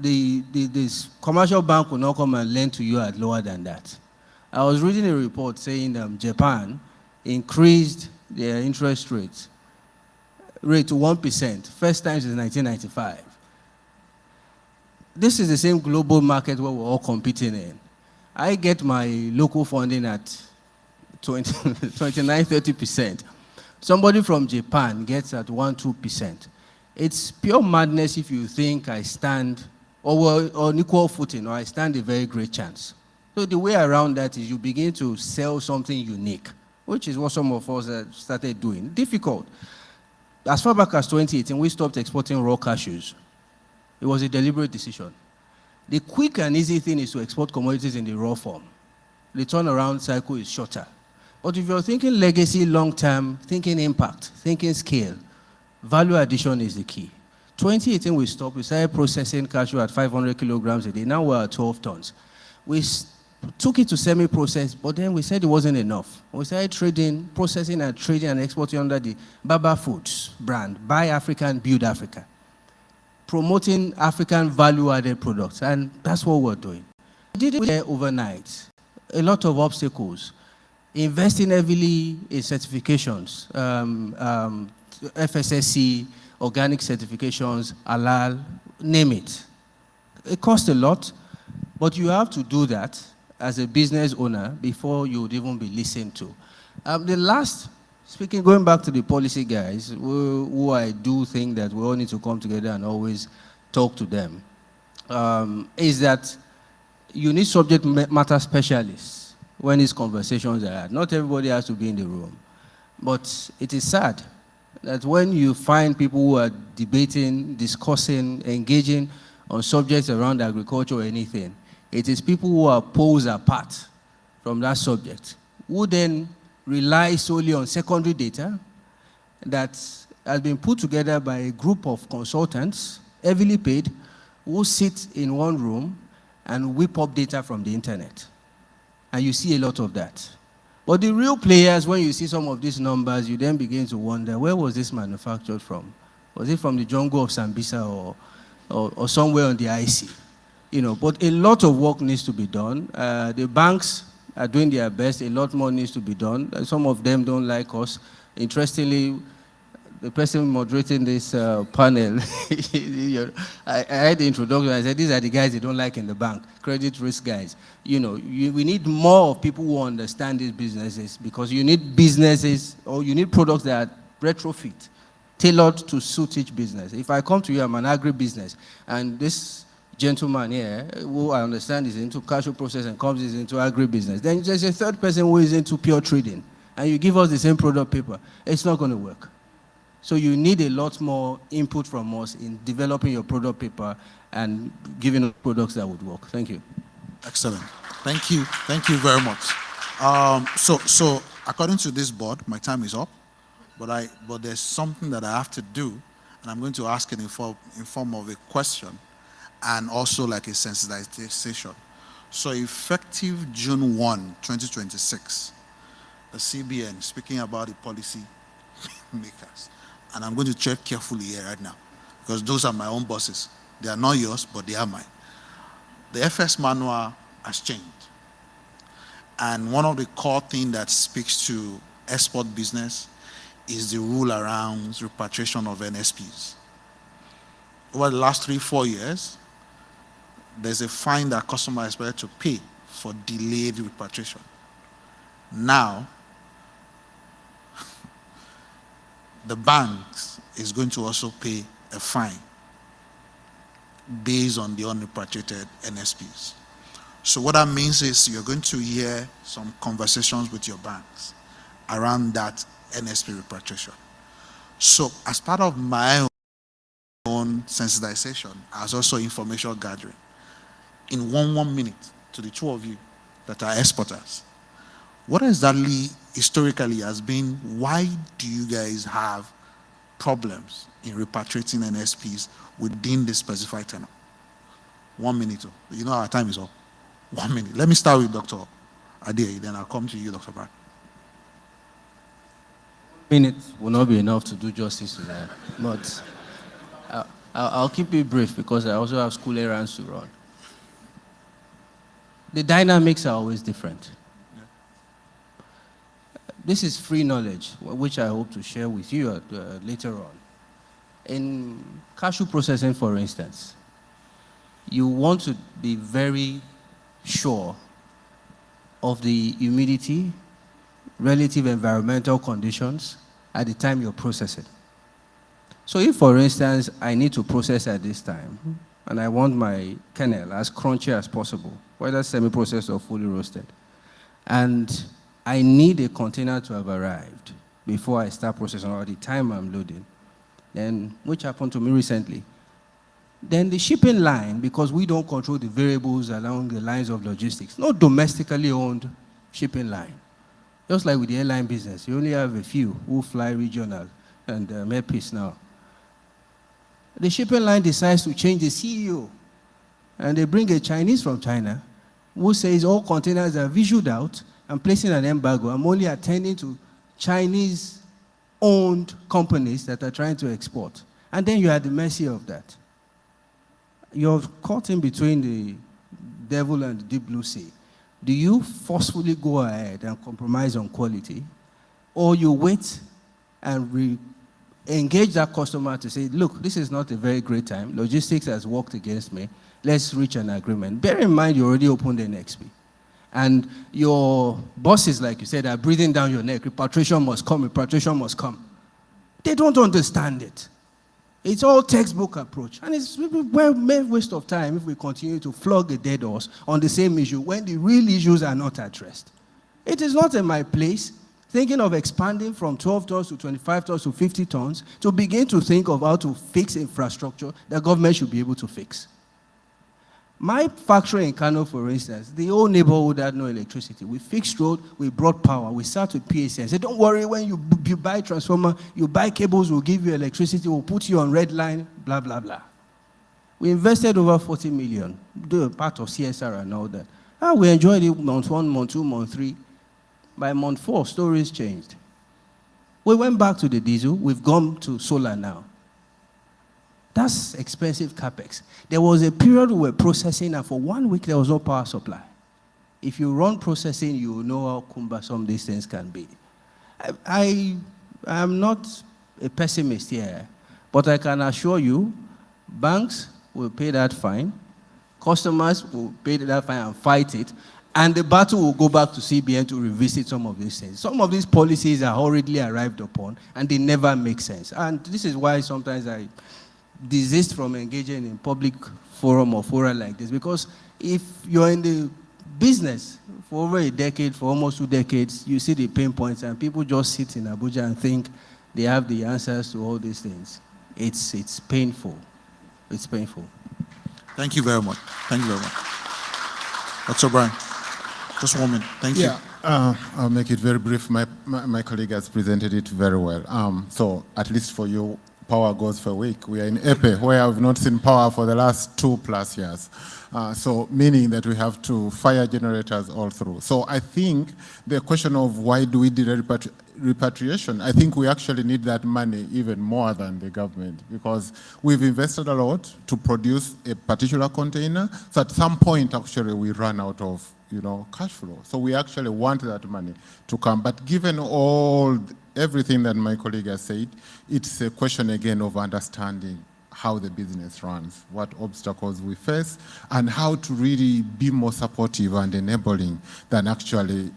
this commercial bank will not come and lend to you at lower than that. I was reading a report saying Japan increased their interest rate to 1%, first time since 1995. This is the same global market where we're all competing in. I get my local funding at 29, 30%. Somebody from Japan gets at 1-2%. It's pure madness if you think I stand on equal footing or I stand a very great chance. So the way around that is you begin to sell something unique, which is what some of us started doing. Difficult. As far back as 2018, we stopped exporting raw cashews. It was a deliberate decision. The quick and easy thing is to export commodities in the raw form. The turnaround cycle is shorter. But if you're thinking legacy, long-term, thinking impact, thinking scale, value addition is the key. 2018 we stopped. We started processing cashew at 500 kilograms a day. Now we're at 12 tons. We took it to semi-processed, but then we said it wasn't enough. We started trading, processing and trading and exporting under the Baba Foods brand, Buy African, Build Africa, promoting African value-added products, and that's what we're doing. We did it overnight. A lot of obstacles. Investing heavily in certifications, FSSC, organic certifications, halal, name it. It costs a lot, but you have to do that as a business owner before you would even be listened to. The last, going back to the policy guys, who I do think that we all need to come together and always talk to them, is that you need subject matter specialists when these conversations are had. Not everybody has to be in the room. But it is sad that when you find people who are debating, discussing, engaging on subjects around agriculture or anything, it is people who are poles apart from that subject, who then rely solely on secondary data that has been put together by a group of consultants, heavily paid, who sit in one room and whip up data from the internet. And you see a lot of that. But the real players, when you see some of these numbers, you then begin to wonder, where was this manufactured from? Was it from the jungle of Sambisa or somewhere on the IC? You know, but a lot of work needs to be done. The banks are doing their best. A lot more needs to be done. Some of them don't like us. Interestingly, the person moderating this panel, I had the introduction. I said, these are the guys they don't like in the bank, credit risk guys. You know, we need more of people who understand these businesses, because you need businesses, or you need products that are retrofit, tailored to suit each business. If I come to you, I'm an agri-business, and this gentleman here, who I understand is into cashew processing, comes into agri-business, then there's a third person who is into pure trading, and you give us the same product paper, it's not going to work. So you need a lot more input from us in developing your product paper and giving us products that would work. Thank you. Excellent. Thank you. Thank you very much. So according to this board, my time is up, but there's something that I have to do, and I'm going to ask it in form of a question and also like a sensitization. So effective June 1, 2026, the CBN, speaking about the policy makers, and I'm going to check carefully here right now, because those are my own bosses. They are not yours, but they are mine. The FS manual has changed. And one of the core things that speaks to export business is the rule around repatriation of NSPs. Over the last 3-4 years, there's a fine that customers are expected to pay for delayed repatriation. Now, the banks is going to also pay a fine based on the unrepatriated NSPs. So what that means is you're going to hear some conversations with your banks around that NSP repatriation. So as part of my own sensitization, as also information gathering, in one minute to the two of you that are exporters, what exactly historically has been, why do you guys have problems in repatriating NSPs within the specified tenor? 1 minute. You know our time is up. 1 minute. Let me start with Dr. Ade, then I'll come to you, Dr. Brad. Minutes will not be enough to do justice to that, but I'll keep it brief because I also have school errands to run. The dynamics are always different. This is free knowledge, which I hope to share with you later on. In cashew processing, for instance, you want to be very sure of the humidity, relative environmental conditions at the time you're processing. So if, for instance, I need to process at this time, and I want my kernel as crunchy as possible, whether semi-processed or fully roasted, and I need a container to have arrived before I start processing, or the time I'm loading, then, which happened to me recently, then the shipping line, because we don't control the variables along the lines of logistics, not domestically owned shipping line. Just like with the airline business, you only have a few who fly regional and Airpeace now. The shipping line decides to change the CEO, and they bring a Chinese from China who says all containers are visualed out and placing an embargo. I'm only attending to Chinese-owned companies that are trying to export. And then you're at the mercy of that. You're caught in between the devil and the deep blue sea. Do you forcefully go ahead and compromise on quality, or you wait and engage that customer to say, look, this is not a very great time. Logistics has worked against me. Let's reach an agreement. Bear in mind, you already opened an XP. And your bosses, like you said, are breathing down your neck. Repatriation must come, repatriation must come. They don't understand it. It's all textbook approach. And it's a waste of time if we continue to flog a dead horse on the same issue when the real issues are not addressed. It is not in my place, thinking of expanding from 12 tons to 25 tons to 50 tons, to begin to think of how to fix infrastructure that government should be able to fix. My factory in Kano, for instance, the whole neighborhood had no electricity. We fixed road, we brought power, we sat with PAC and said, don't worry, when you buy transformer, you buy cables, we'll give you electricity, we'll put you on red line, blah, blah, blah. We invested over 40 million, do part of CSR and all that. We enjoyed it month 1, month 2, month 3. By month 4, stories changed. We went back to the diesel, we've gone to solar now. That's expensive capex. There was a period we were processing, and for 1 week there was no power supply. If you run processing, you will know how cumbersome these things can be. I am not a pessimist here, but I can assure you, banks will pay that fine, customers will pay that fine and fight it, and the battle will go back to CBN to revisit some of these things. Some of these policies are hurriedly arrived upon, and they never make sense. And this is why sometimes I desist from engaging in public forum or fora like this, because if you're in the business for over a decade, for almost 2 decades, you see the pain points, and people just sit in Abuja and think they have the answers to all these things. It's painful. It's painful. Thank you very much. Thank you very much. Dr. Brian, just 1 minute. Thank you. I'll make it very brief. My colleague has presented it very well. So at least for you, power goes for a week. We are in Epe, where I've not seen power for the last 2+ years. So meaning that we have to fire generators all through. So I think the question of why do we do repatriation, I think we actually need that money even more than the government, because we've invested a lot to produce a particular container. So at some point, actually, we run out of cash flow. So we actually want that money to come. But given everything that my colleague has said, it's a question again of understanding how the business runs, what obstacles we face, and how to really be more supportive and enabling than actually,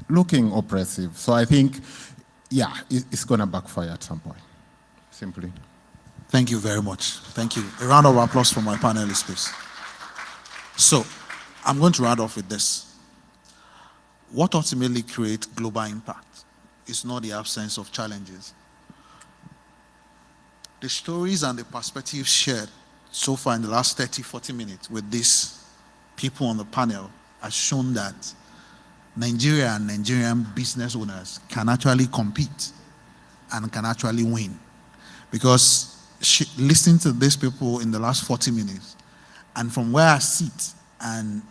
looking oppressive. So I think, it's going to backfire at some point, simply. Thank you very much. Thank you. A round of applause for my panelists, please. So, I'm going to round off with this. What ultimately creates global impact is not the absence of challenges. The stories and the perspectives shared so far in the last 30, 40 minutes with these people on the panel has shown that Nigeria and Nigerian business owners can actually compete and can actually win. Because listening to these people in the last 40 minutes, and from where I sit, and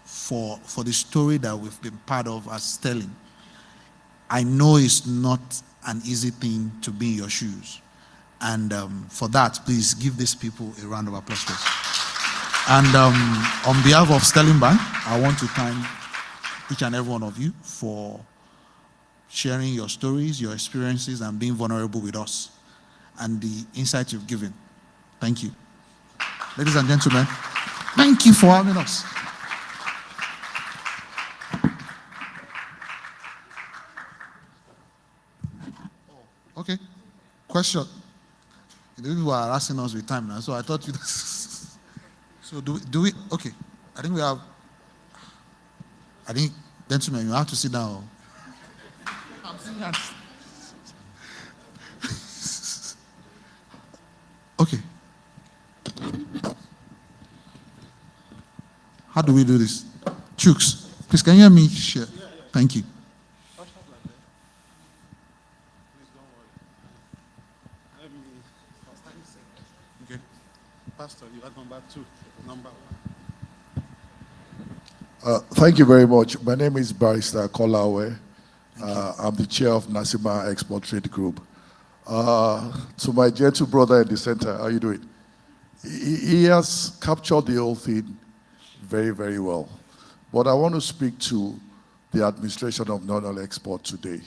for the story that we've been part of as telling, I know it's not an easy thing to be in your shoes. And for that, please give these people a round of applause, please. And on behalf of Sterling Bank, I want to thank each and every one of you for sharing your stories, your experiences, and being vulnerable with us, and the insight you've given. Thank you. Ladies and gentlemen, thank you for having us. Okay. Question. The people are asking us with time now, so I thought you. So do we? Okay. I think, gentlemen, you have to sit down. I'm sitting down. Okay. How do we do this? Chooks, please, can you hear me share? Thank you. Pastor, you are number 2, number 1. Thank you very much. My name is Barrister Kolawe. I'm the chair of Nasima Export Trade Group. To my gentle brother in the center, how are you doing? He has captured the whole thing very, very well. But I want to speak to the administration of non-oil export today.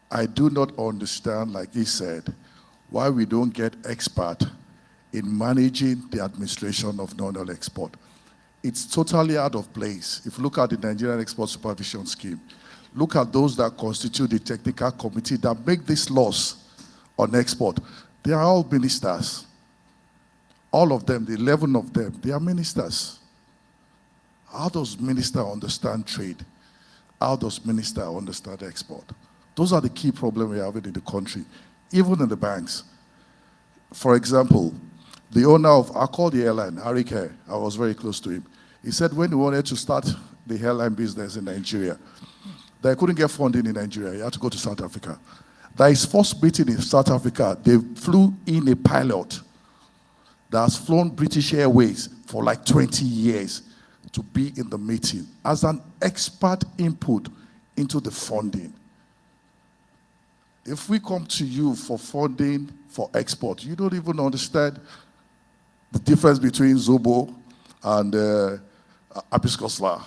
I do not understand, like he said, why we don't get expert in managing the administration of non-oil export. It's totally out of place. If you look at the Nigerian Export Supervision Scheme, look at those that constitute the technical committee that make these laws on export. They are all ministers. All of them, the 11 of them, they are ministers. How does minister understand trade? How does minister understand export? Those are the key problems we have in the country, even in the banks. For example, the owner of, I called the airline, Harike, I was very close to him. He said when he wanted to start the airline business in Nigeria, that he couldn't get funding in Nigeria, he had to go to South Africa. That his first meeting in South Africa, they flew in a pilot that has flown British Airways for like 20 years to be in the meeting as an expert input into the funding. If we come to you for funding for export, you don't even understand the difference between Zobo and hibiscus flower.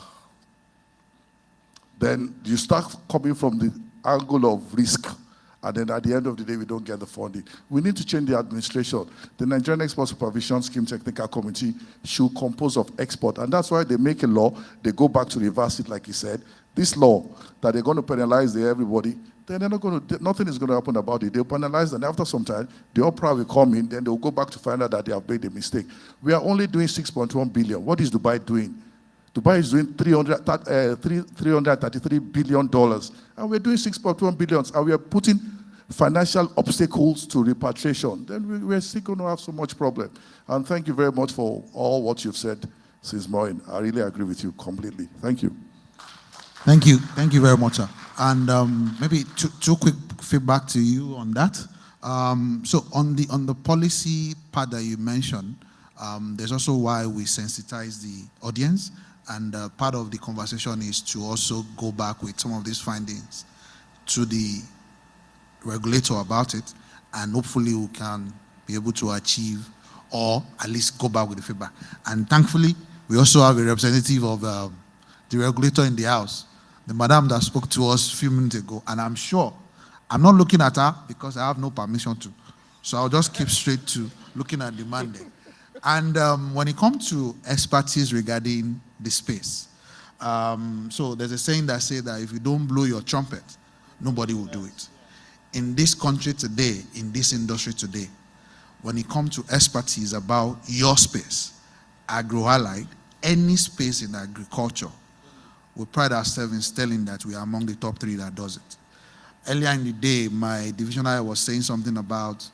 Then you start coming from the angle of risk, and then at the end of the day, we don't get the funding. We need to change the administration. The Nigerian Export Supervision Scheme Technical Committee should compose of export, and that's why they make a law, they go back to reverse it, like he said. This law, that they're going to penalize everybody, then they're not going to, nothing is going to happen about it. They'll penalize, and after some time, the OPRA will come in, then they'll go back to find out that they have made a mistake. We are only doing 6.1 billion. What is Dubai doing? Dubai is doing $333 billion, and we're doing 6.1 billion, and we are putting financial obstacles to repatriation. Then we're still going to have so much problem. And thank you very much for all what you've said since morning. I really agree with you completely. Thank you. Thank you. Thank you very much, sir. And maybe two quick feedback to you on that. So on the policy part that you mentioned, there's also why we sensitize the audience. And part of the conversation is to also go back with some of these findings to the regulator about it, and hopefully we can be able to achieve or at least go back with the feedback. And thankfully, we also have a representative of the regulator in the house, the madam that spoke to us a few minutes ago, and I'm sure, I'm not looking at her because I have no permission to, so I'll just keep straight to looking at the mandate. And when it comes to expertise regarding the space, so there's a saying that says that if you don't blow your trumpet, nobody will do it. In this country today, in this industry today, when it comes to expertise about your space, agro-allied, any space in agriculture, we pride ourselves in telling that we are among the top 3 that does it. Earlier in the day, my divisional was saying something about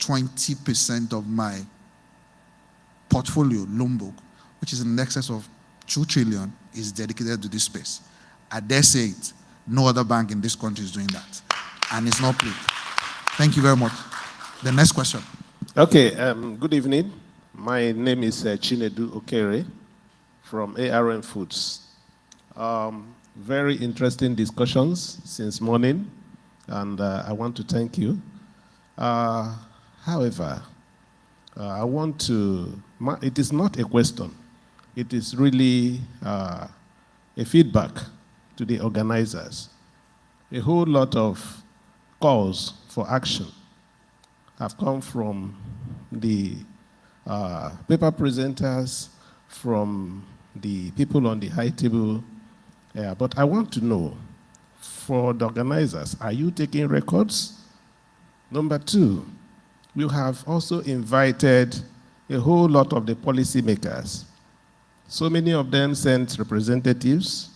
20% of my portfolio, loan book, which is in excess of 2 trillion, is dedicated to this space. I dare say it, no other bank in this country is doing that. And it's not played. Thank you very much. The next question. Okay, good evening. My name is Chinedu Okere from ARM Foods. Very interesting discussions since morning, and I want to thank you. However, I want to, it is not a question. It is really a feedback to the organizers. A whole lot of calls for action have come from the paper presenters, from the people on the high table. But I want to know, for the organizers, are you taking records? Number 2, you have also invited a whole lot of the policymakers. So many of them sent representatives.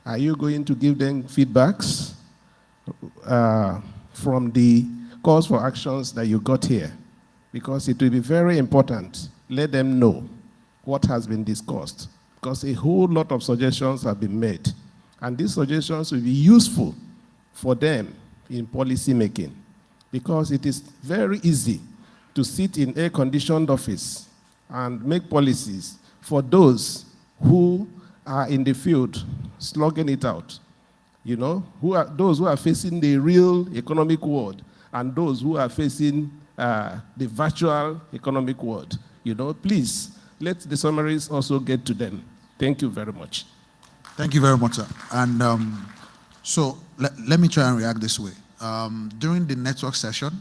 Are you going to give them feedbacks from the calls for actions that you got here? Because it will be very important. Let them know what has been discussed, because a whole lot of suggestions have been made. And these suggestions will be useful for them in policy making, because it is very easy to sit in air-conditioned office and make policies for those who are in the field slugging it out, you know, those who are facing the real economic world and those who are facing the virtual economic world. You know, please, let the summaries also get to them. Thank you very much. Thank you very much, sir. And so let me try and react this way. During the network session,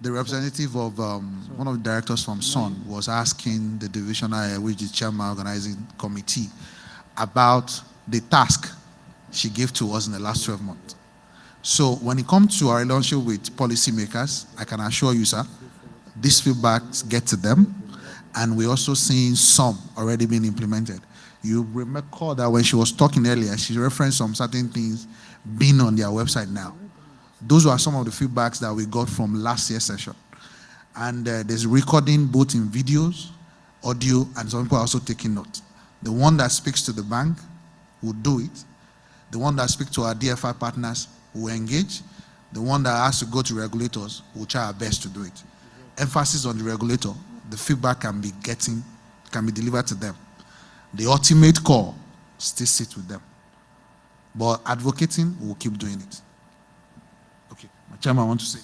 the representative of one of the directors from SON was asking the divisional head, which is the chairman organizing committee, about the task she gave to us in the last 12 months. So when it comes to our relationship with policymakers, I can assure you, sir, these feedbacks get to them, and we're also seeing some already being implemented. You recall that when she was talking earlier, she referenced some certain things being on their website now. Those were some of the feedbacks that we got from last year's session. And there's recording both in videos, audio, and some people are also taking note. The one that speaks to the bank will do it. The one that speaks to our DFI partners will engage. The one that has to go to regulators will try our best to do it. Emphasis on the regulator, the feedback can be delivered to them. The ultimate call still sits with them. But advocating, we'll keep doing it. Okay, my chairman, I want to say.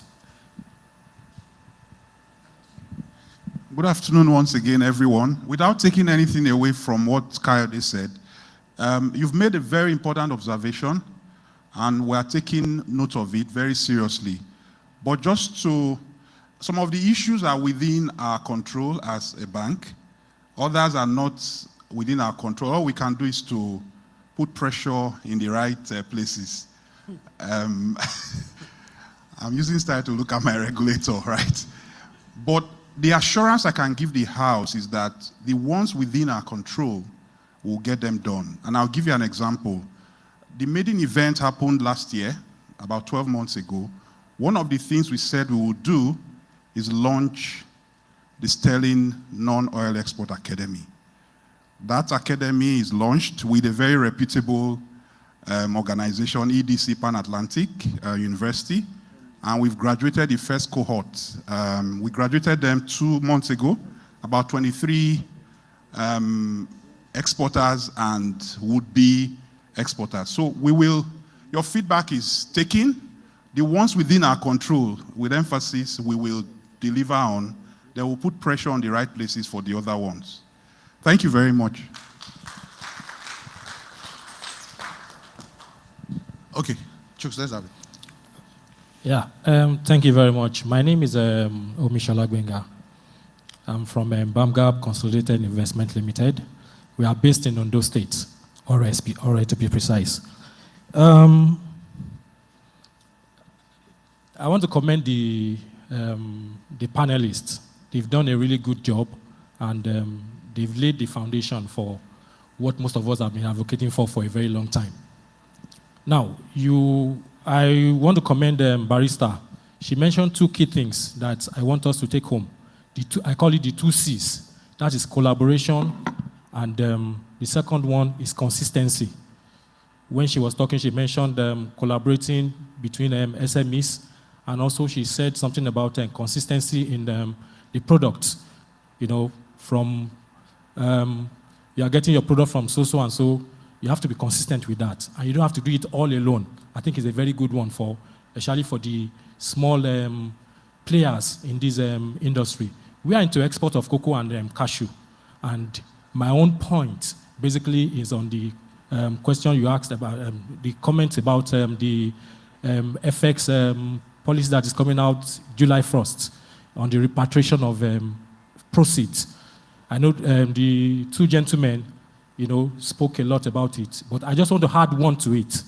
Good afternoon once again, everyone. Without taking anything away from what Kayode said, you've made a very important observation, and we are taking note of it very seriously. But just to, some of the issues are within our control as a bank. Others are not within our control. All we can do is to put pressure in the right places. I'm using style to look at my regulator, right? But the assurance I can give the House is that the ones within our control will get them done. And I'll give you an example. The maiden event happened last year, about 12 months ago. One of the things we said we would do is launch the Sterling Non-Oil Export Academy. That academy is launched with a very reputable organization, EDC Pan-Atlantic University, and we've graduated the first cohort. We graduated them 2 months ago, about 23 exporters and would-be exporters. So we will, your feedback is taken. The ones within our control, with emphasis, we will deliver on. They will put pressure on the right places for the other ones. Thank you very much. Okay, Chooks, let's have it. Yeah, thank you very much. My name is Omishola Gbenga. I'm from Bamgap Consolidated Investment Limited. We are based in Ondo State, or to be precise. I want to commend the panelists. They've done a really good job, and they've laid the foundation for what most of us have been advocating for a very long time. Now, I want to commend Barrister. She mentioned 2 key things that I want us to take home. I call it the 2 C's. That is collaboration, and the second one is consistency. When she was talking, she mentioned collaborating between SMEs, and also she said something about consistency in the products. You know, from you are getting your product from so and so, you have to be consistent with that, and you don't have to do it all alone. I think it's a very good one especially for the small players in this industry. We are into export of cocoa and cashew, and my own point basically is on the question you asked about, the comments about the FX policy that is coming out July 1st on the repatriation of proceeds. I know the 2 gentlemen, spoke a lot about it, but I just want to add one to it.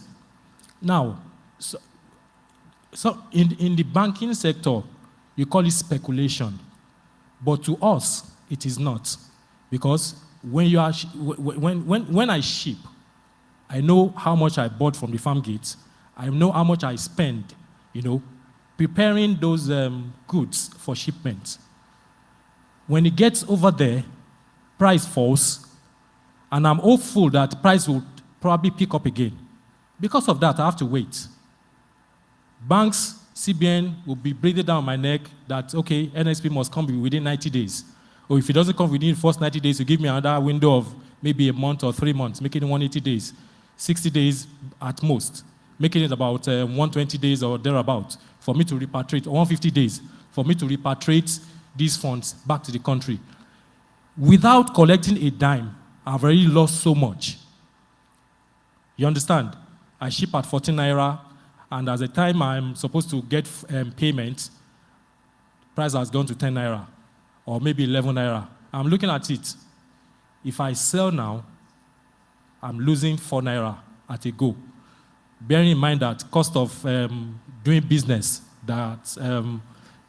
Now, so in the banking sector, you call it speculation, but to us, it is not, because when I ship, I know how much I bought from the farm gate. I know how much I spend, preparing those goods for shipment. When it gets over there, price falls, and I'm hopeful that price will probably pick up again. Because of that, I have to wait. Banks CBN will be breathing down my neck that, okay, NXP must come within 90 days. Or if it doesn't come within the first 90 days, you give me another window of maybe a month or 3 months, making it 180 days, 60 days at most, making it about 120 days or thereabout for me to repatriate, 150 days for me to repatriate these funds back to the country. Without collecting a dime, I've already lost so much. You understand? I ship at 14 naira, and at the time I'm supposed to get payment, price has gone to 10 naira, or maybe 11 naira. I'm looking at it. If I sell now, I'm losing 4 naira at a go. Bearing in mind that cost of doing business that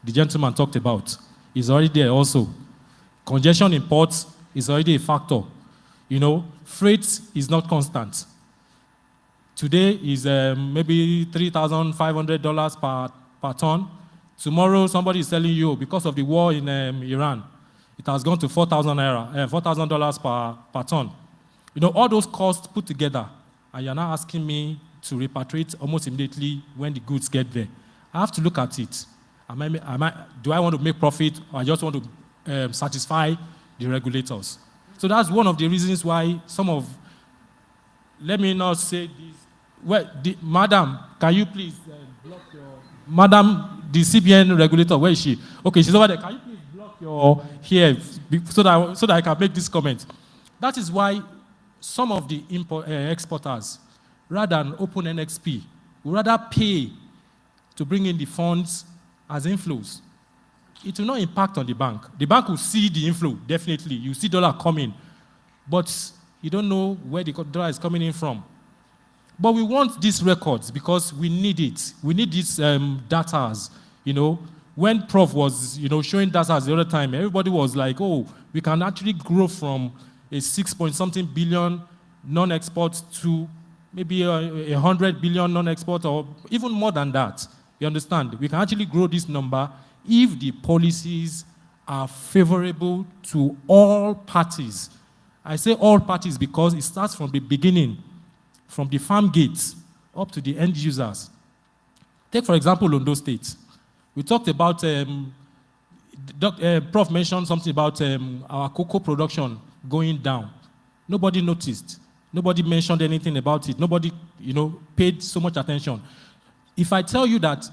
the gentleman talked about is already there also. Congestion in ports is already a factor. You know, freight is not constant. Today is maybe $3,500 per ton. Tomorrow, somebody is telling you because of the war in Iran, it has gone to $4,000 per ton. You know, all those costs put together, and you're now asking me to repatriate almost immediately when the goods get there. I have to look at it. Do I want to make profit, or I just want to satisfy the regulators? So that's one of the reasons why let me not say this. Well, madam, can you please block your, madam, the CBN regulator, where is she? Okay, she's over there. Can you please block your here so that I can make this comment? That is why some of the exporters, rather than open NXP, would rather pay to bring in the funds as inflows. It will not impact on the bank. The bank will see the inflow, definitely. You see dollar coming, but you don't know where the dollar is coming in from. But we want these records because we need it. We need these data. You know, when Prof was showing data the other time, everybody was like, "Oh, we can actually grow from a 6-point-something billion non-export to maybe 100 billion non-export, or even more than that." You understand? We can actually grow this number if the policies are favorable to all parties. I say all parties because it starts from the beginning, from the farm gates up to the end users. Take, for example, Ondo State. We talked about, Prof mentioned something about our cocoa production going down. Nobody noticed. Nobody mentioned anything about it. Nobody, paid so much attention. If I tell you that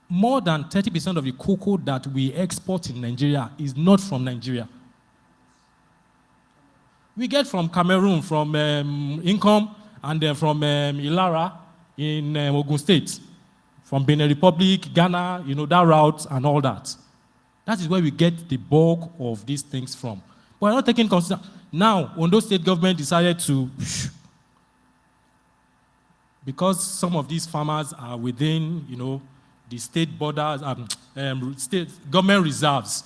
more than 30% of the cocoa that we export in Nigeria is not from Nigeria. We get from Cameroon, from Income, and then from Ilara in Ogun State, from Benin Republic, Ghana, that route and all that. That is where we get the bulk of these things from. But we're not taking consideration. Now, Ondo State government decided to, because some of these farmers are within, the state borders, state government reserves,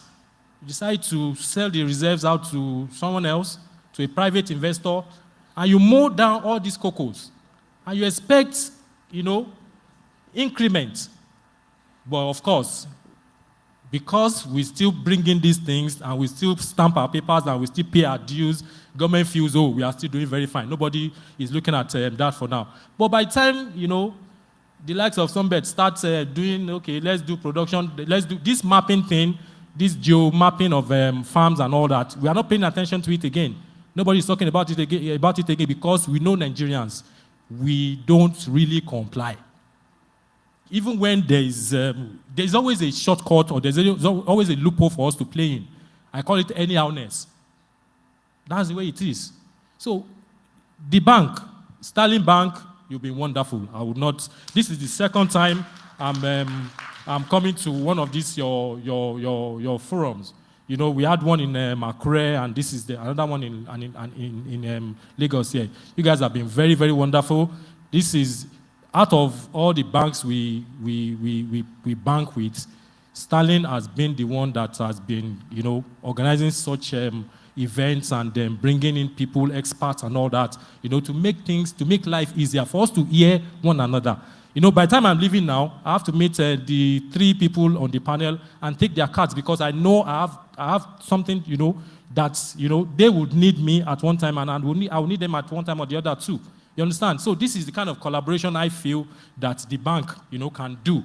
decide to sell the reserves out to someone else, to a private investor, and you mow down all these cocos, and you expect, increment. But of course, because we still bring in these things, and we still stamp our papers, and we still pay our dues, government feels, oh, we are still doing very fine. Nobody is looking at that for now. But by the time, the likes of Sunbed start doing, okay, let's do production, let's do this mapping thing, this geo-mapping of farms and all that, we are not paying attention to it again. Nobody is talking about it again because we know Nigerians, we don't really comply. Even when there's always a shortcut, or there's always a loophole for us to play in. I call it anyhowness. That's the way it is. So the bank, Sterling Bank, you've been wonderful. I would not. This is the second time I'm coming to one of these your forums. We had one in Akure, and this is another one in Lagos here. You guys have been very, very wonderful. This is out of all the banks we bank with, Sterling has been the one that has been, organizing such events and bringing in people, experts and all that, to make life easier for us to hear one another. By the time I'm leaving now, I have to meet the 3 people on the panel and take their cards, because I know I have something, that, they would need me at one time, and I will need them at one time or the other too. You understand? So this is the kind of collaboration I feel that the bank, can do.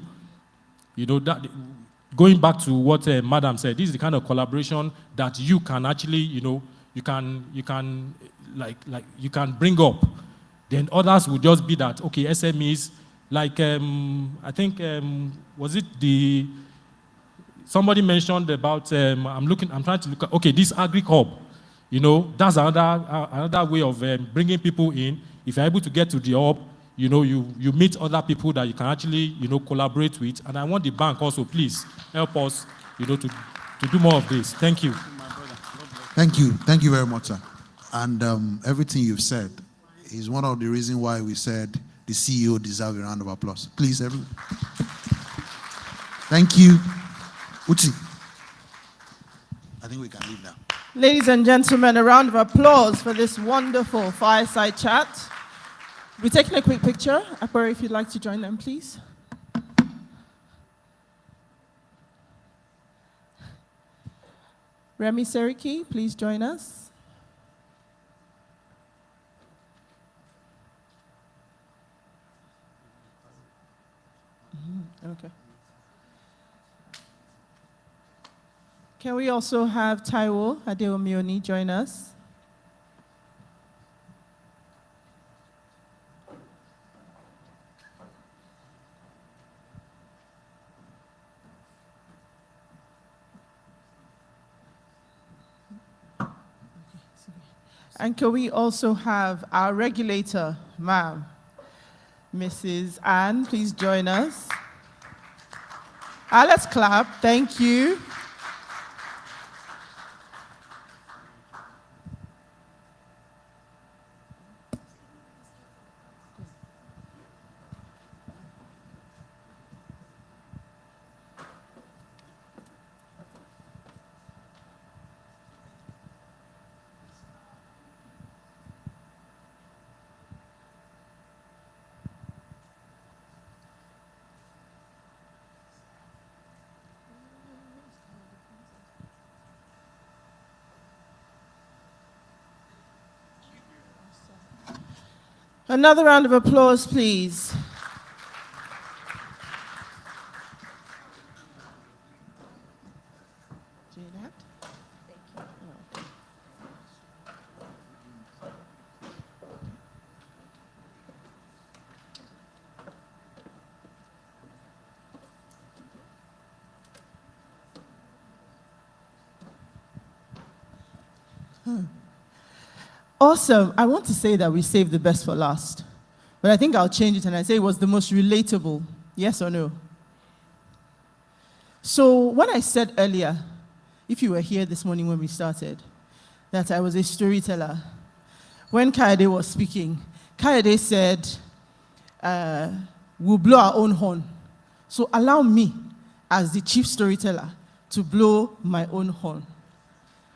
You know, that, going back to what Madam said, this is the kind of collaboration that you can actually, you know, you can bring up. Then others will just be that, okay, SMEs, like, I think, was it somebody mentioned about, I'm trying to look at, okay, this agri-hub, you know, that's another way of bringing people in. If you're able to get to the hub, you know, you meet other people that you can actually, you know, collaborate with. And I want the bank also, please, help us, you know, to do more of this. Thank you. Thank you. Thank you very much, sir. And everything you've said is one of the reasons why we said the CEO deserves a round of applause. Please, everyone. Thank you. Uchi. I think we can leave now. Ladies and gentlemen, a round of applause for this wonderful fireside chat. We're taking a quick picture. Akbari, if you'd like to join them, please. Remy Seriki, please join us. Okay. Can we also have Taiwo Adeomioni join us? And can we also have our regulator, ma'am, Mrs. Anne, please join us. Let's clap. Thank you. Another round of applause, please. Awesome. I want to say that we saved the best for last, but I think I'll change it and I say it was the most relatable. Yes or no? So when I said earlier, if you were here this morning when we started, that I was a storyteller, when Kayode was speaking, Kayode said, we'll blow our own horn. So allow me, as the chief storyteller, to blow my own horn.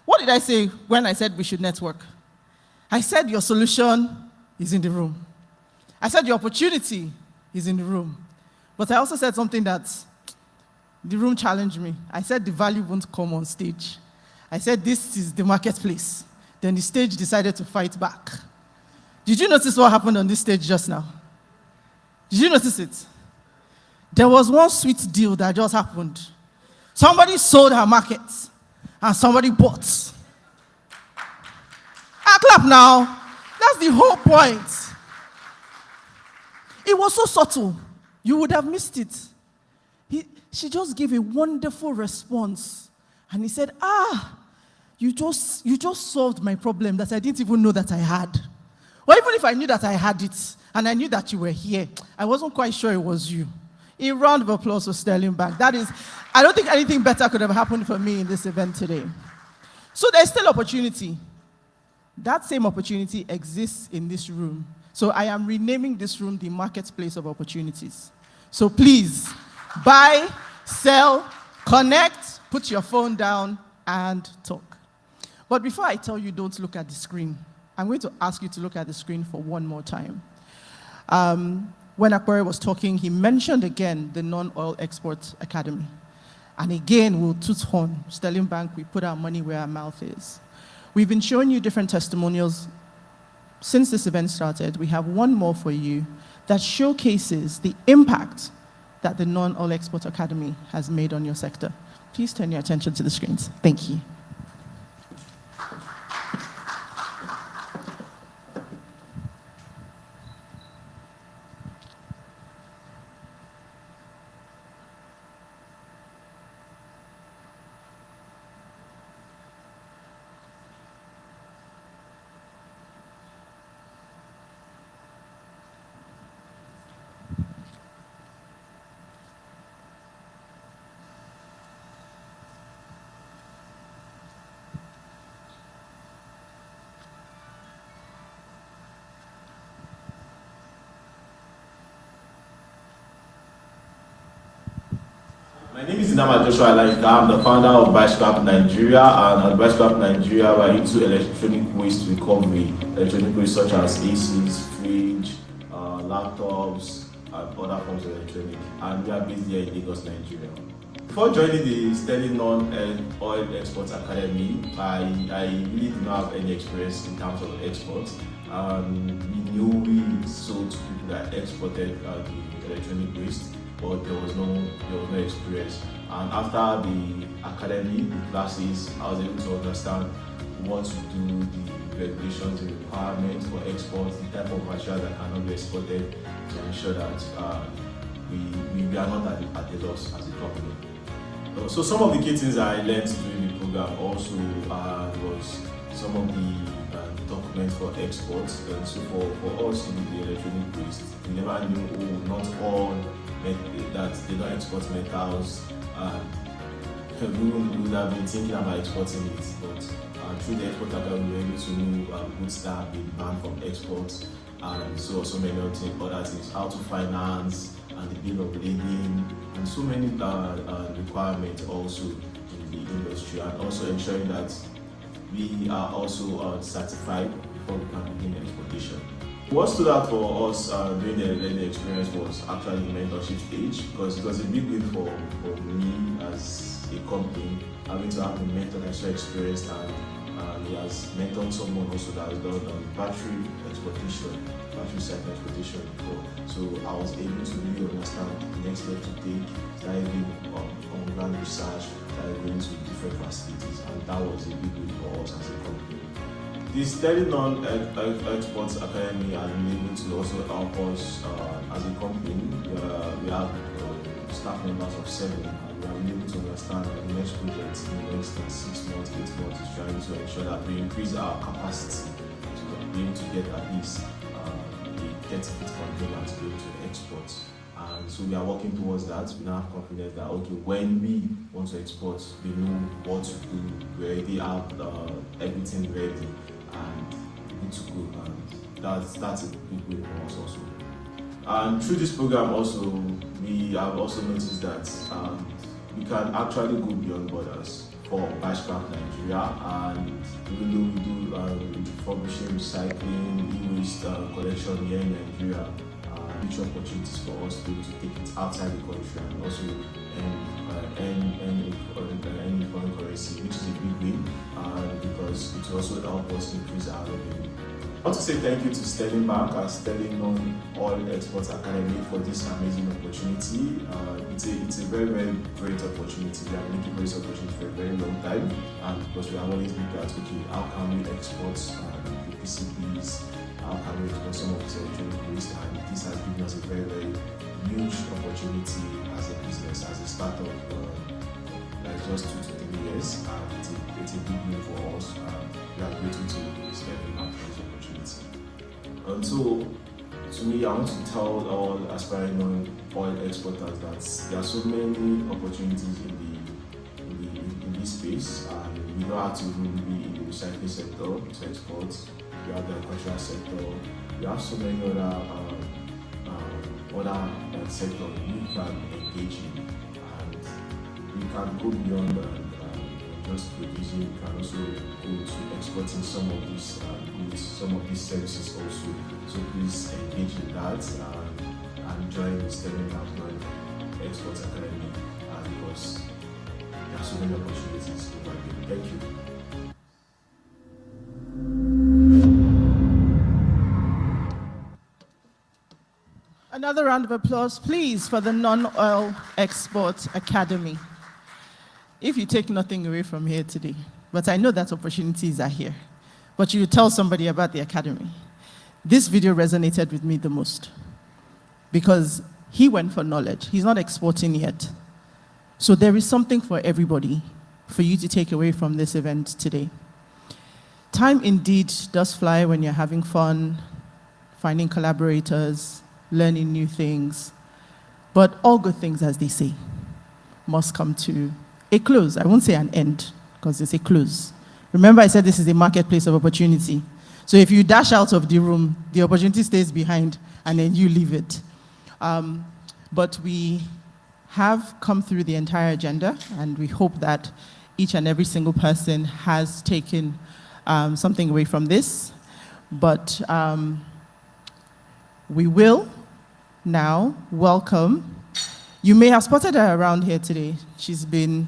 What did I say when I said we should network? I said your solution is in the room. I said your opportunity is in the room. But I also said something that the room challenged me. I said the value won't come on stage. I said this is the marketplace. Then the stage decided to fight back. Did you notice what happened on this stage just now? Did you notice it? There was one sweet deal that just happened. Somebody sold her market and somebody bought. Clap now. That's the whole point. It was so subtle. You would have missed it. She just gave a wonderful response. And he said, you just solved my problem that I didn't even know that I had. Or even if I knew that I had it, and I knew that you were here, I wasn't quite sure it was you. A round of applause for Sterling Bank. That is, I don't think anything better could have happened for me in this event today. So there's still opportunity. That same opportunity exists in this room. So I am renaming this room the marketplace of opportunities. So please, buy, sell, connect, put your phone down, and talk. But before I tell you don't look at the screen, I'm going to ask you to look at the screen for one more time. When Akbari was talking, he mentioned again the Non-Oil Export Academy. And again, we'll toot horn. Sterling Bank, we put our money where our mouth is. We've been showing you different testimonials since this event started. We have one more for you that showcases the impact that the Non-Oil Export Academy has made on your sector? Please turn your attention to the screens. Thank you. My name is Inama Joshua Alaika. I'm the founder of Bicecraft Nigeria, and at Bicecraft Nigeria, we're into electronic waste recovery. Electronic waste such as ACs, fridge, laptops, and other forms of electronics. And we are based here in Lagos, Nigeria. Before joining the Sterling Non-Oil Export Academy, I really did not have any experience in terms of exports. We knew we sold to people that exported the electronic waste, but there was no experience. And after the academy, the classes, I was able to understand what to do, the regulations, the requirements for exports, the type of material that cannot be exported, to ensure that we are not at the loss as a company. So some of the key things I learned during the program also was some of the documents for exports. So for us in the electronic waste, we never knew, not all that they don't export metals. We would have been thinking about exporting it, but through the export academy, we were able to know goods that have been banned from exports, and so many other things, how to finance, and the bill of lading, and so many requirements also in the industry, and also ensuring that we are also certified before we can begin exportation. What stood out for us during the learning experience was actually the mentorship stage, because it was a big win for me as a company, having to have a mentor that's so experienced, and he has mentored someone also that has done battery cycle exploitation before. So I was able to really understand the next step to take, diving on ground research, going to different facilities, and that was a big win for us as a company. The Sterling Non-Export Academy has been able to also help us as a company. We have staff members of 7, and we have been able to understand the next project in the next 6 months, 8 months is trying to ensure that we increase our capacity to be able to get at least a 30-foot container to be able to export. And so we are working towards that. We now have confidence that, okay, when we want to export, we know what to do. We already have everything ready and good to go. And that's a big win for us also. And through this program also, we have also noticed that we can actually go beyond borders for Bicecraft Nigeria, and even though we do refurbishing, recycling, e-waste collection here in Nigeria, huge opportunities for us to take it outside the country and also earn foreign currency, which is a big win, because it will also help us increase our revenue. I want to say thank you to Sterling Bank and Sterling Non-Oil Export Academy for this amazing opportunity. It's a very, very great opportunity. We have been looking for this opportunity for a very long time, and because we have always looked at, okay, how can we export the PCBs, how can we export some of this electronic waste, and this has given us a very, very huge opportunity as a business, as a startup, like just 2 to 3 years, and it's a big win for us. We are grateful to Sterling Bank for this opportunity. And so, to me, I want to tell all aspiring non-oil exporters that there are so many opportunities in this space, and you don't have to really be in the recycling sector to export. You have the agricultural sector. You have so many other sectors you can engage in, and you can go beyond just producing. You can also go to exporting some of these goods, some of these services also. So please engage in that and join the Sterling Bank Export Academy, because there are so many opportunities over there. Thank you. Another round of applause, please, for the Non-Oil Export Academy. If you take nothing away from here today, but I know that opportunities are here, but you tell somebody about the academy. This video resonated with me the most because he went for knowledge. He's not exporting yet. So there is something for everybody for you to take away from this event today. Time indeed does fly when you're having fun, finding collaborators, learning new things. But all good things, as they say, must come to a close. I won't say an end, because it's a close. Remember I said this is a marketplace of opportunity. So if you dash out of the room, the opportunity stays behind, and then you leave it. But we have come through the entire agenda, and we hope that each and every single person has taken something away from this. But we will now welcome, you may have spotted her around here today. She's been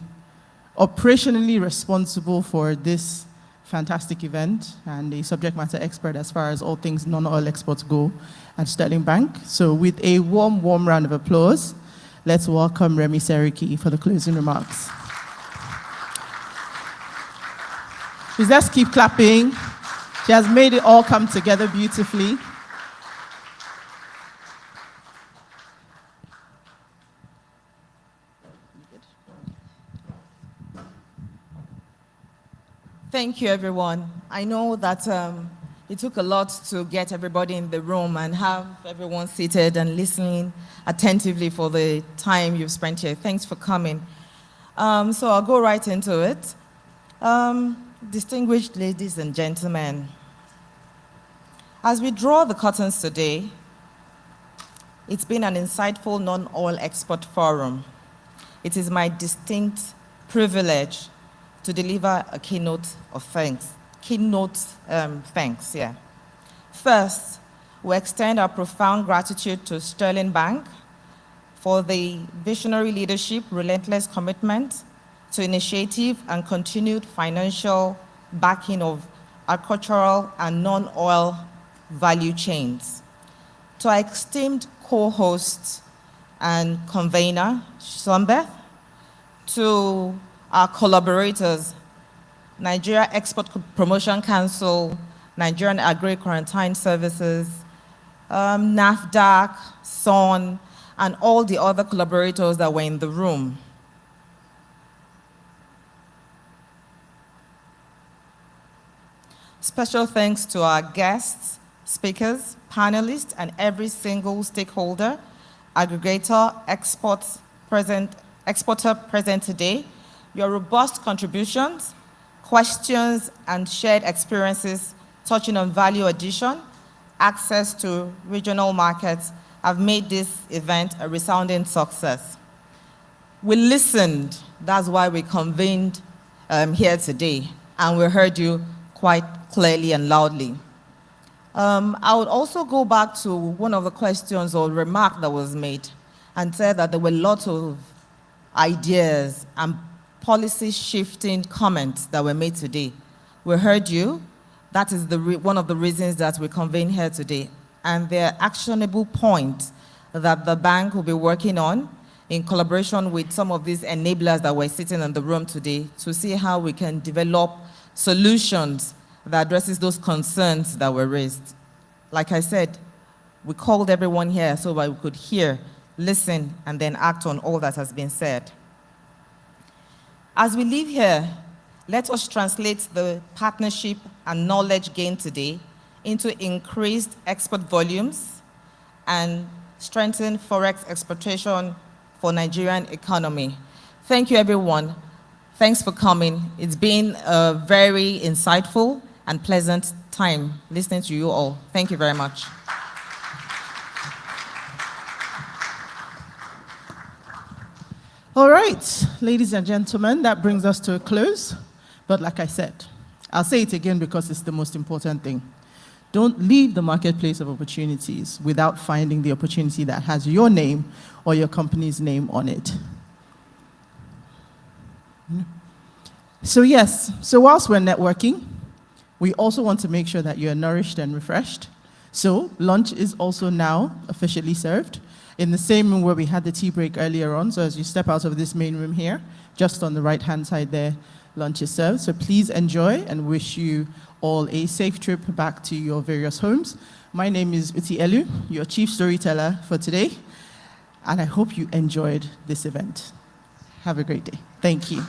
operationally responsible for this fantastic event and a subject matter expert as far as all things non-oil exports go at Sterling Bank. So with a warm, warm round of applause, let's welcome Remy Seriki for the closing remarks. Please let's keep clapping. She has made it all come together beautifully. Thank you, everyone. I know that it took a lot to get everybody in the room and have everyone seated and listening attentively for the time you've spent here. Thanks for coming. So I'll go right into it. Distinguished ladies and gentlemen, as we draw the curtains today, it's been an insightful non-oil export forum. It is my distinct privilege to deliver a keynote of thanks. First, we extend our profound gratitude to Sterling Bank for the visionary leadership, relentless commitment to initiative and continued financial backing of agricultural and non-oil value chains. To our esteemed co-host and convener, Sombeth, to our collaborators, Nigeria Export Promotion Council, Nigerian Agri-Quarantine Services, NAFDAC, SON, and all the other collaborators that were in the room. Special thanks to our guests, speakers, panelists, and every single stakeholder, aggregator, exporter present today. Your robust contributions, questions, and shared experiences touching on value addition, access to regional markets have made this event a resounding success. We listened, that's why we convened here today, and we heard you quite clearly and loudly. I would also go back to one of the questions or remark that was made and said that there were lots of ideas and policy shifting comments that were made today. We heard you. That is one of the reasons that we convene here today. And there are actionable points that the bank will be working on in collaboration with some of these enablers that were sitting in the room today to see how we can develop solutions that addresses those concerns that were raised. Like I said, we called everyone here so that we could hear, listen, and then act on all that has been said. As we leave here, let us translate the partnership and knowledge gained today into increased export volumes and strengthen forex exportation for Nigerian economy. Thank you, everyone. Thanks for coming. It's been a very insightful and pleasant time listening to you all. Thank you very much. All right, ladies and gentlemen, that brings us to a close. But like I said, I'll say it again because it's the most important thing. Don't leave the marketplace of opportunities without finding the opportunity that has your name or your company's name on it. So yes, so whilst we're networking, we also want to make sure that you're nourished and refreshed. So lunch is also now officially served. in the same room where we had the tea break earlier on. So as you step out of this main room here, just on the right-hand side there, lunch is served. So please enjoy and wish you all a safe trip back to your various homes. My name is Uti Elu, your chief storyteller for today, and I hope you enjoyed this event. Have a great day. Thank you.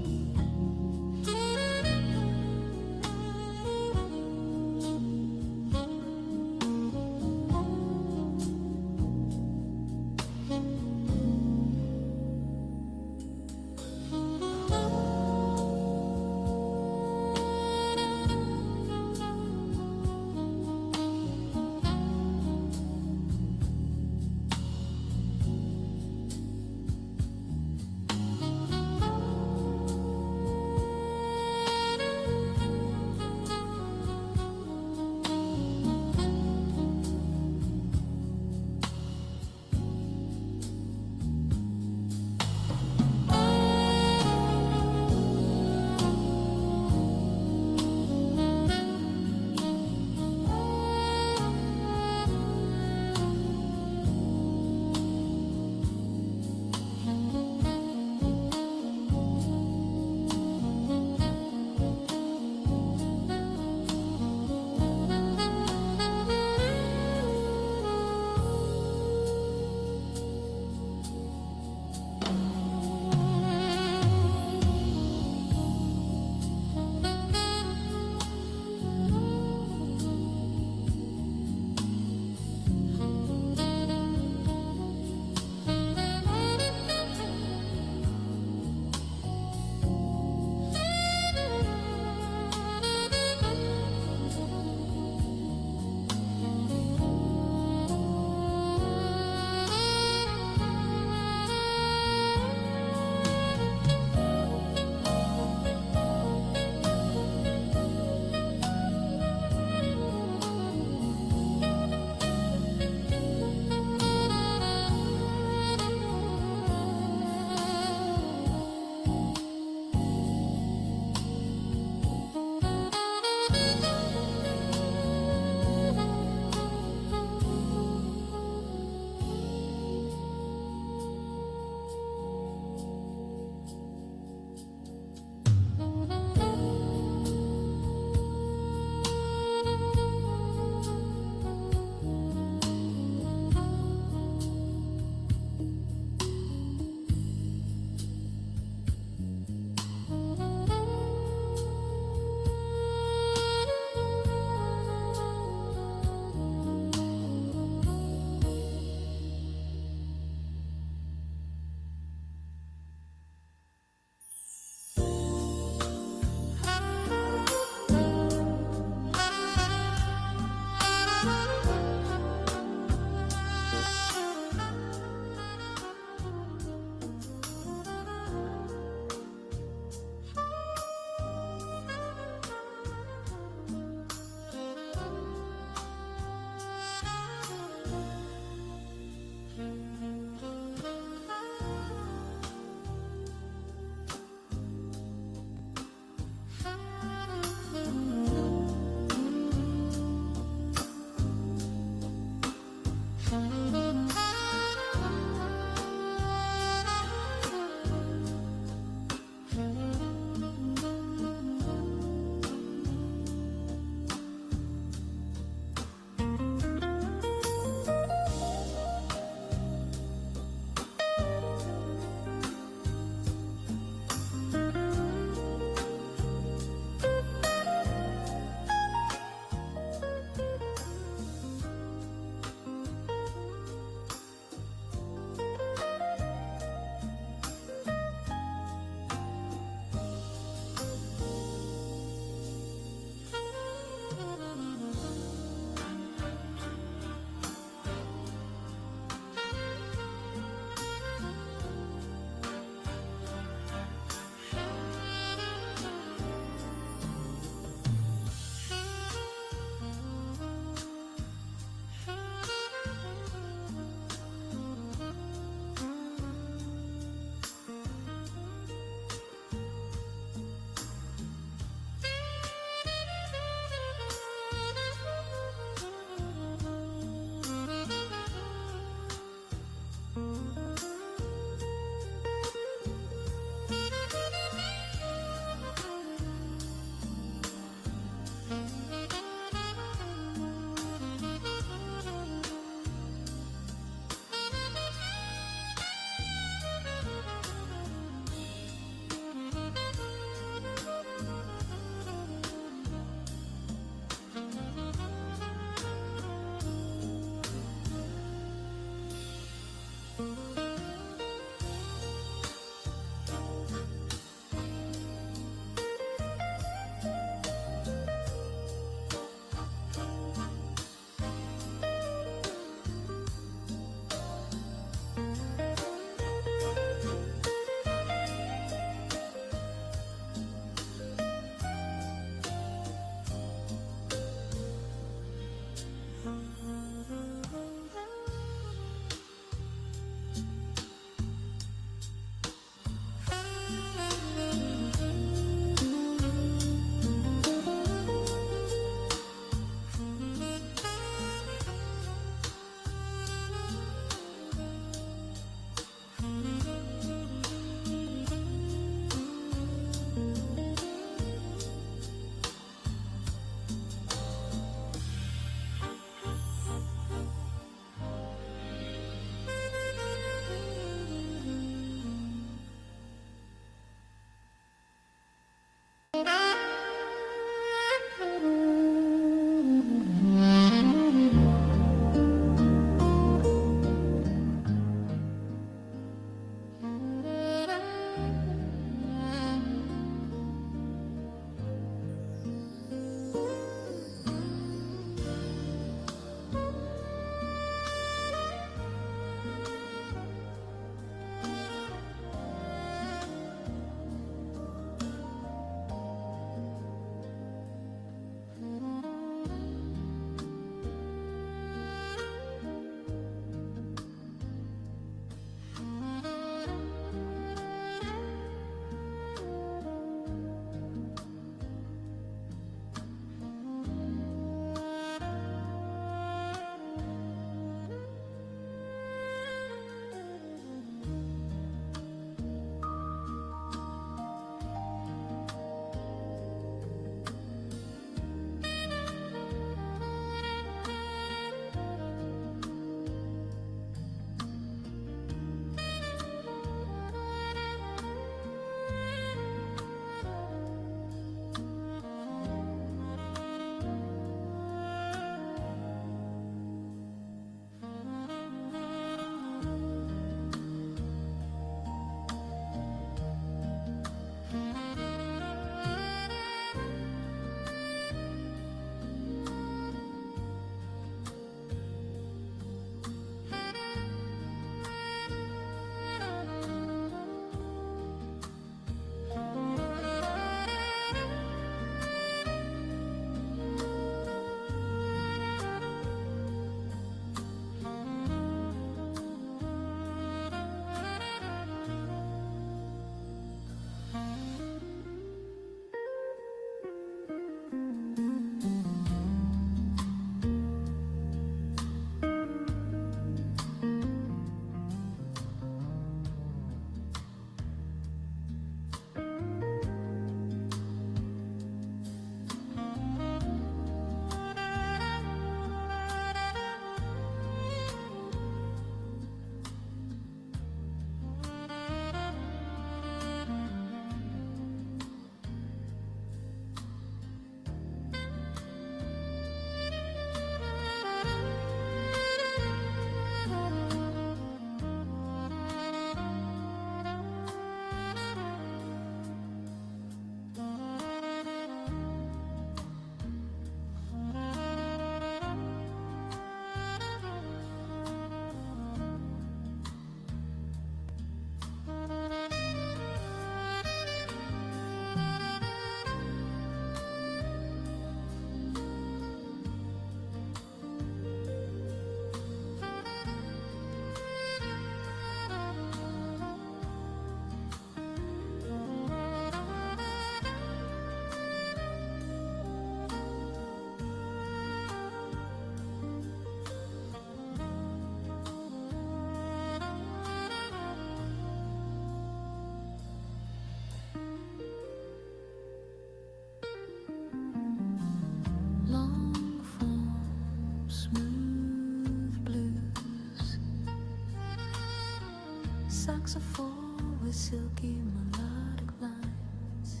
saxophone with silky melodic lines.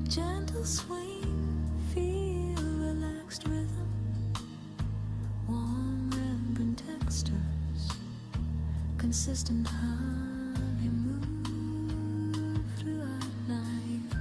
Gentle swing, feel relaxed rhythm, warm remembrant textures, consistent honey move throughout life.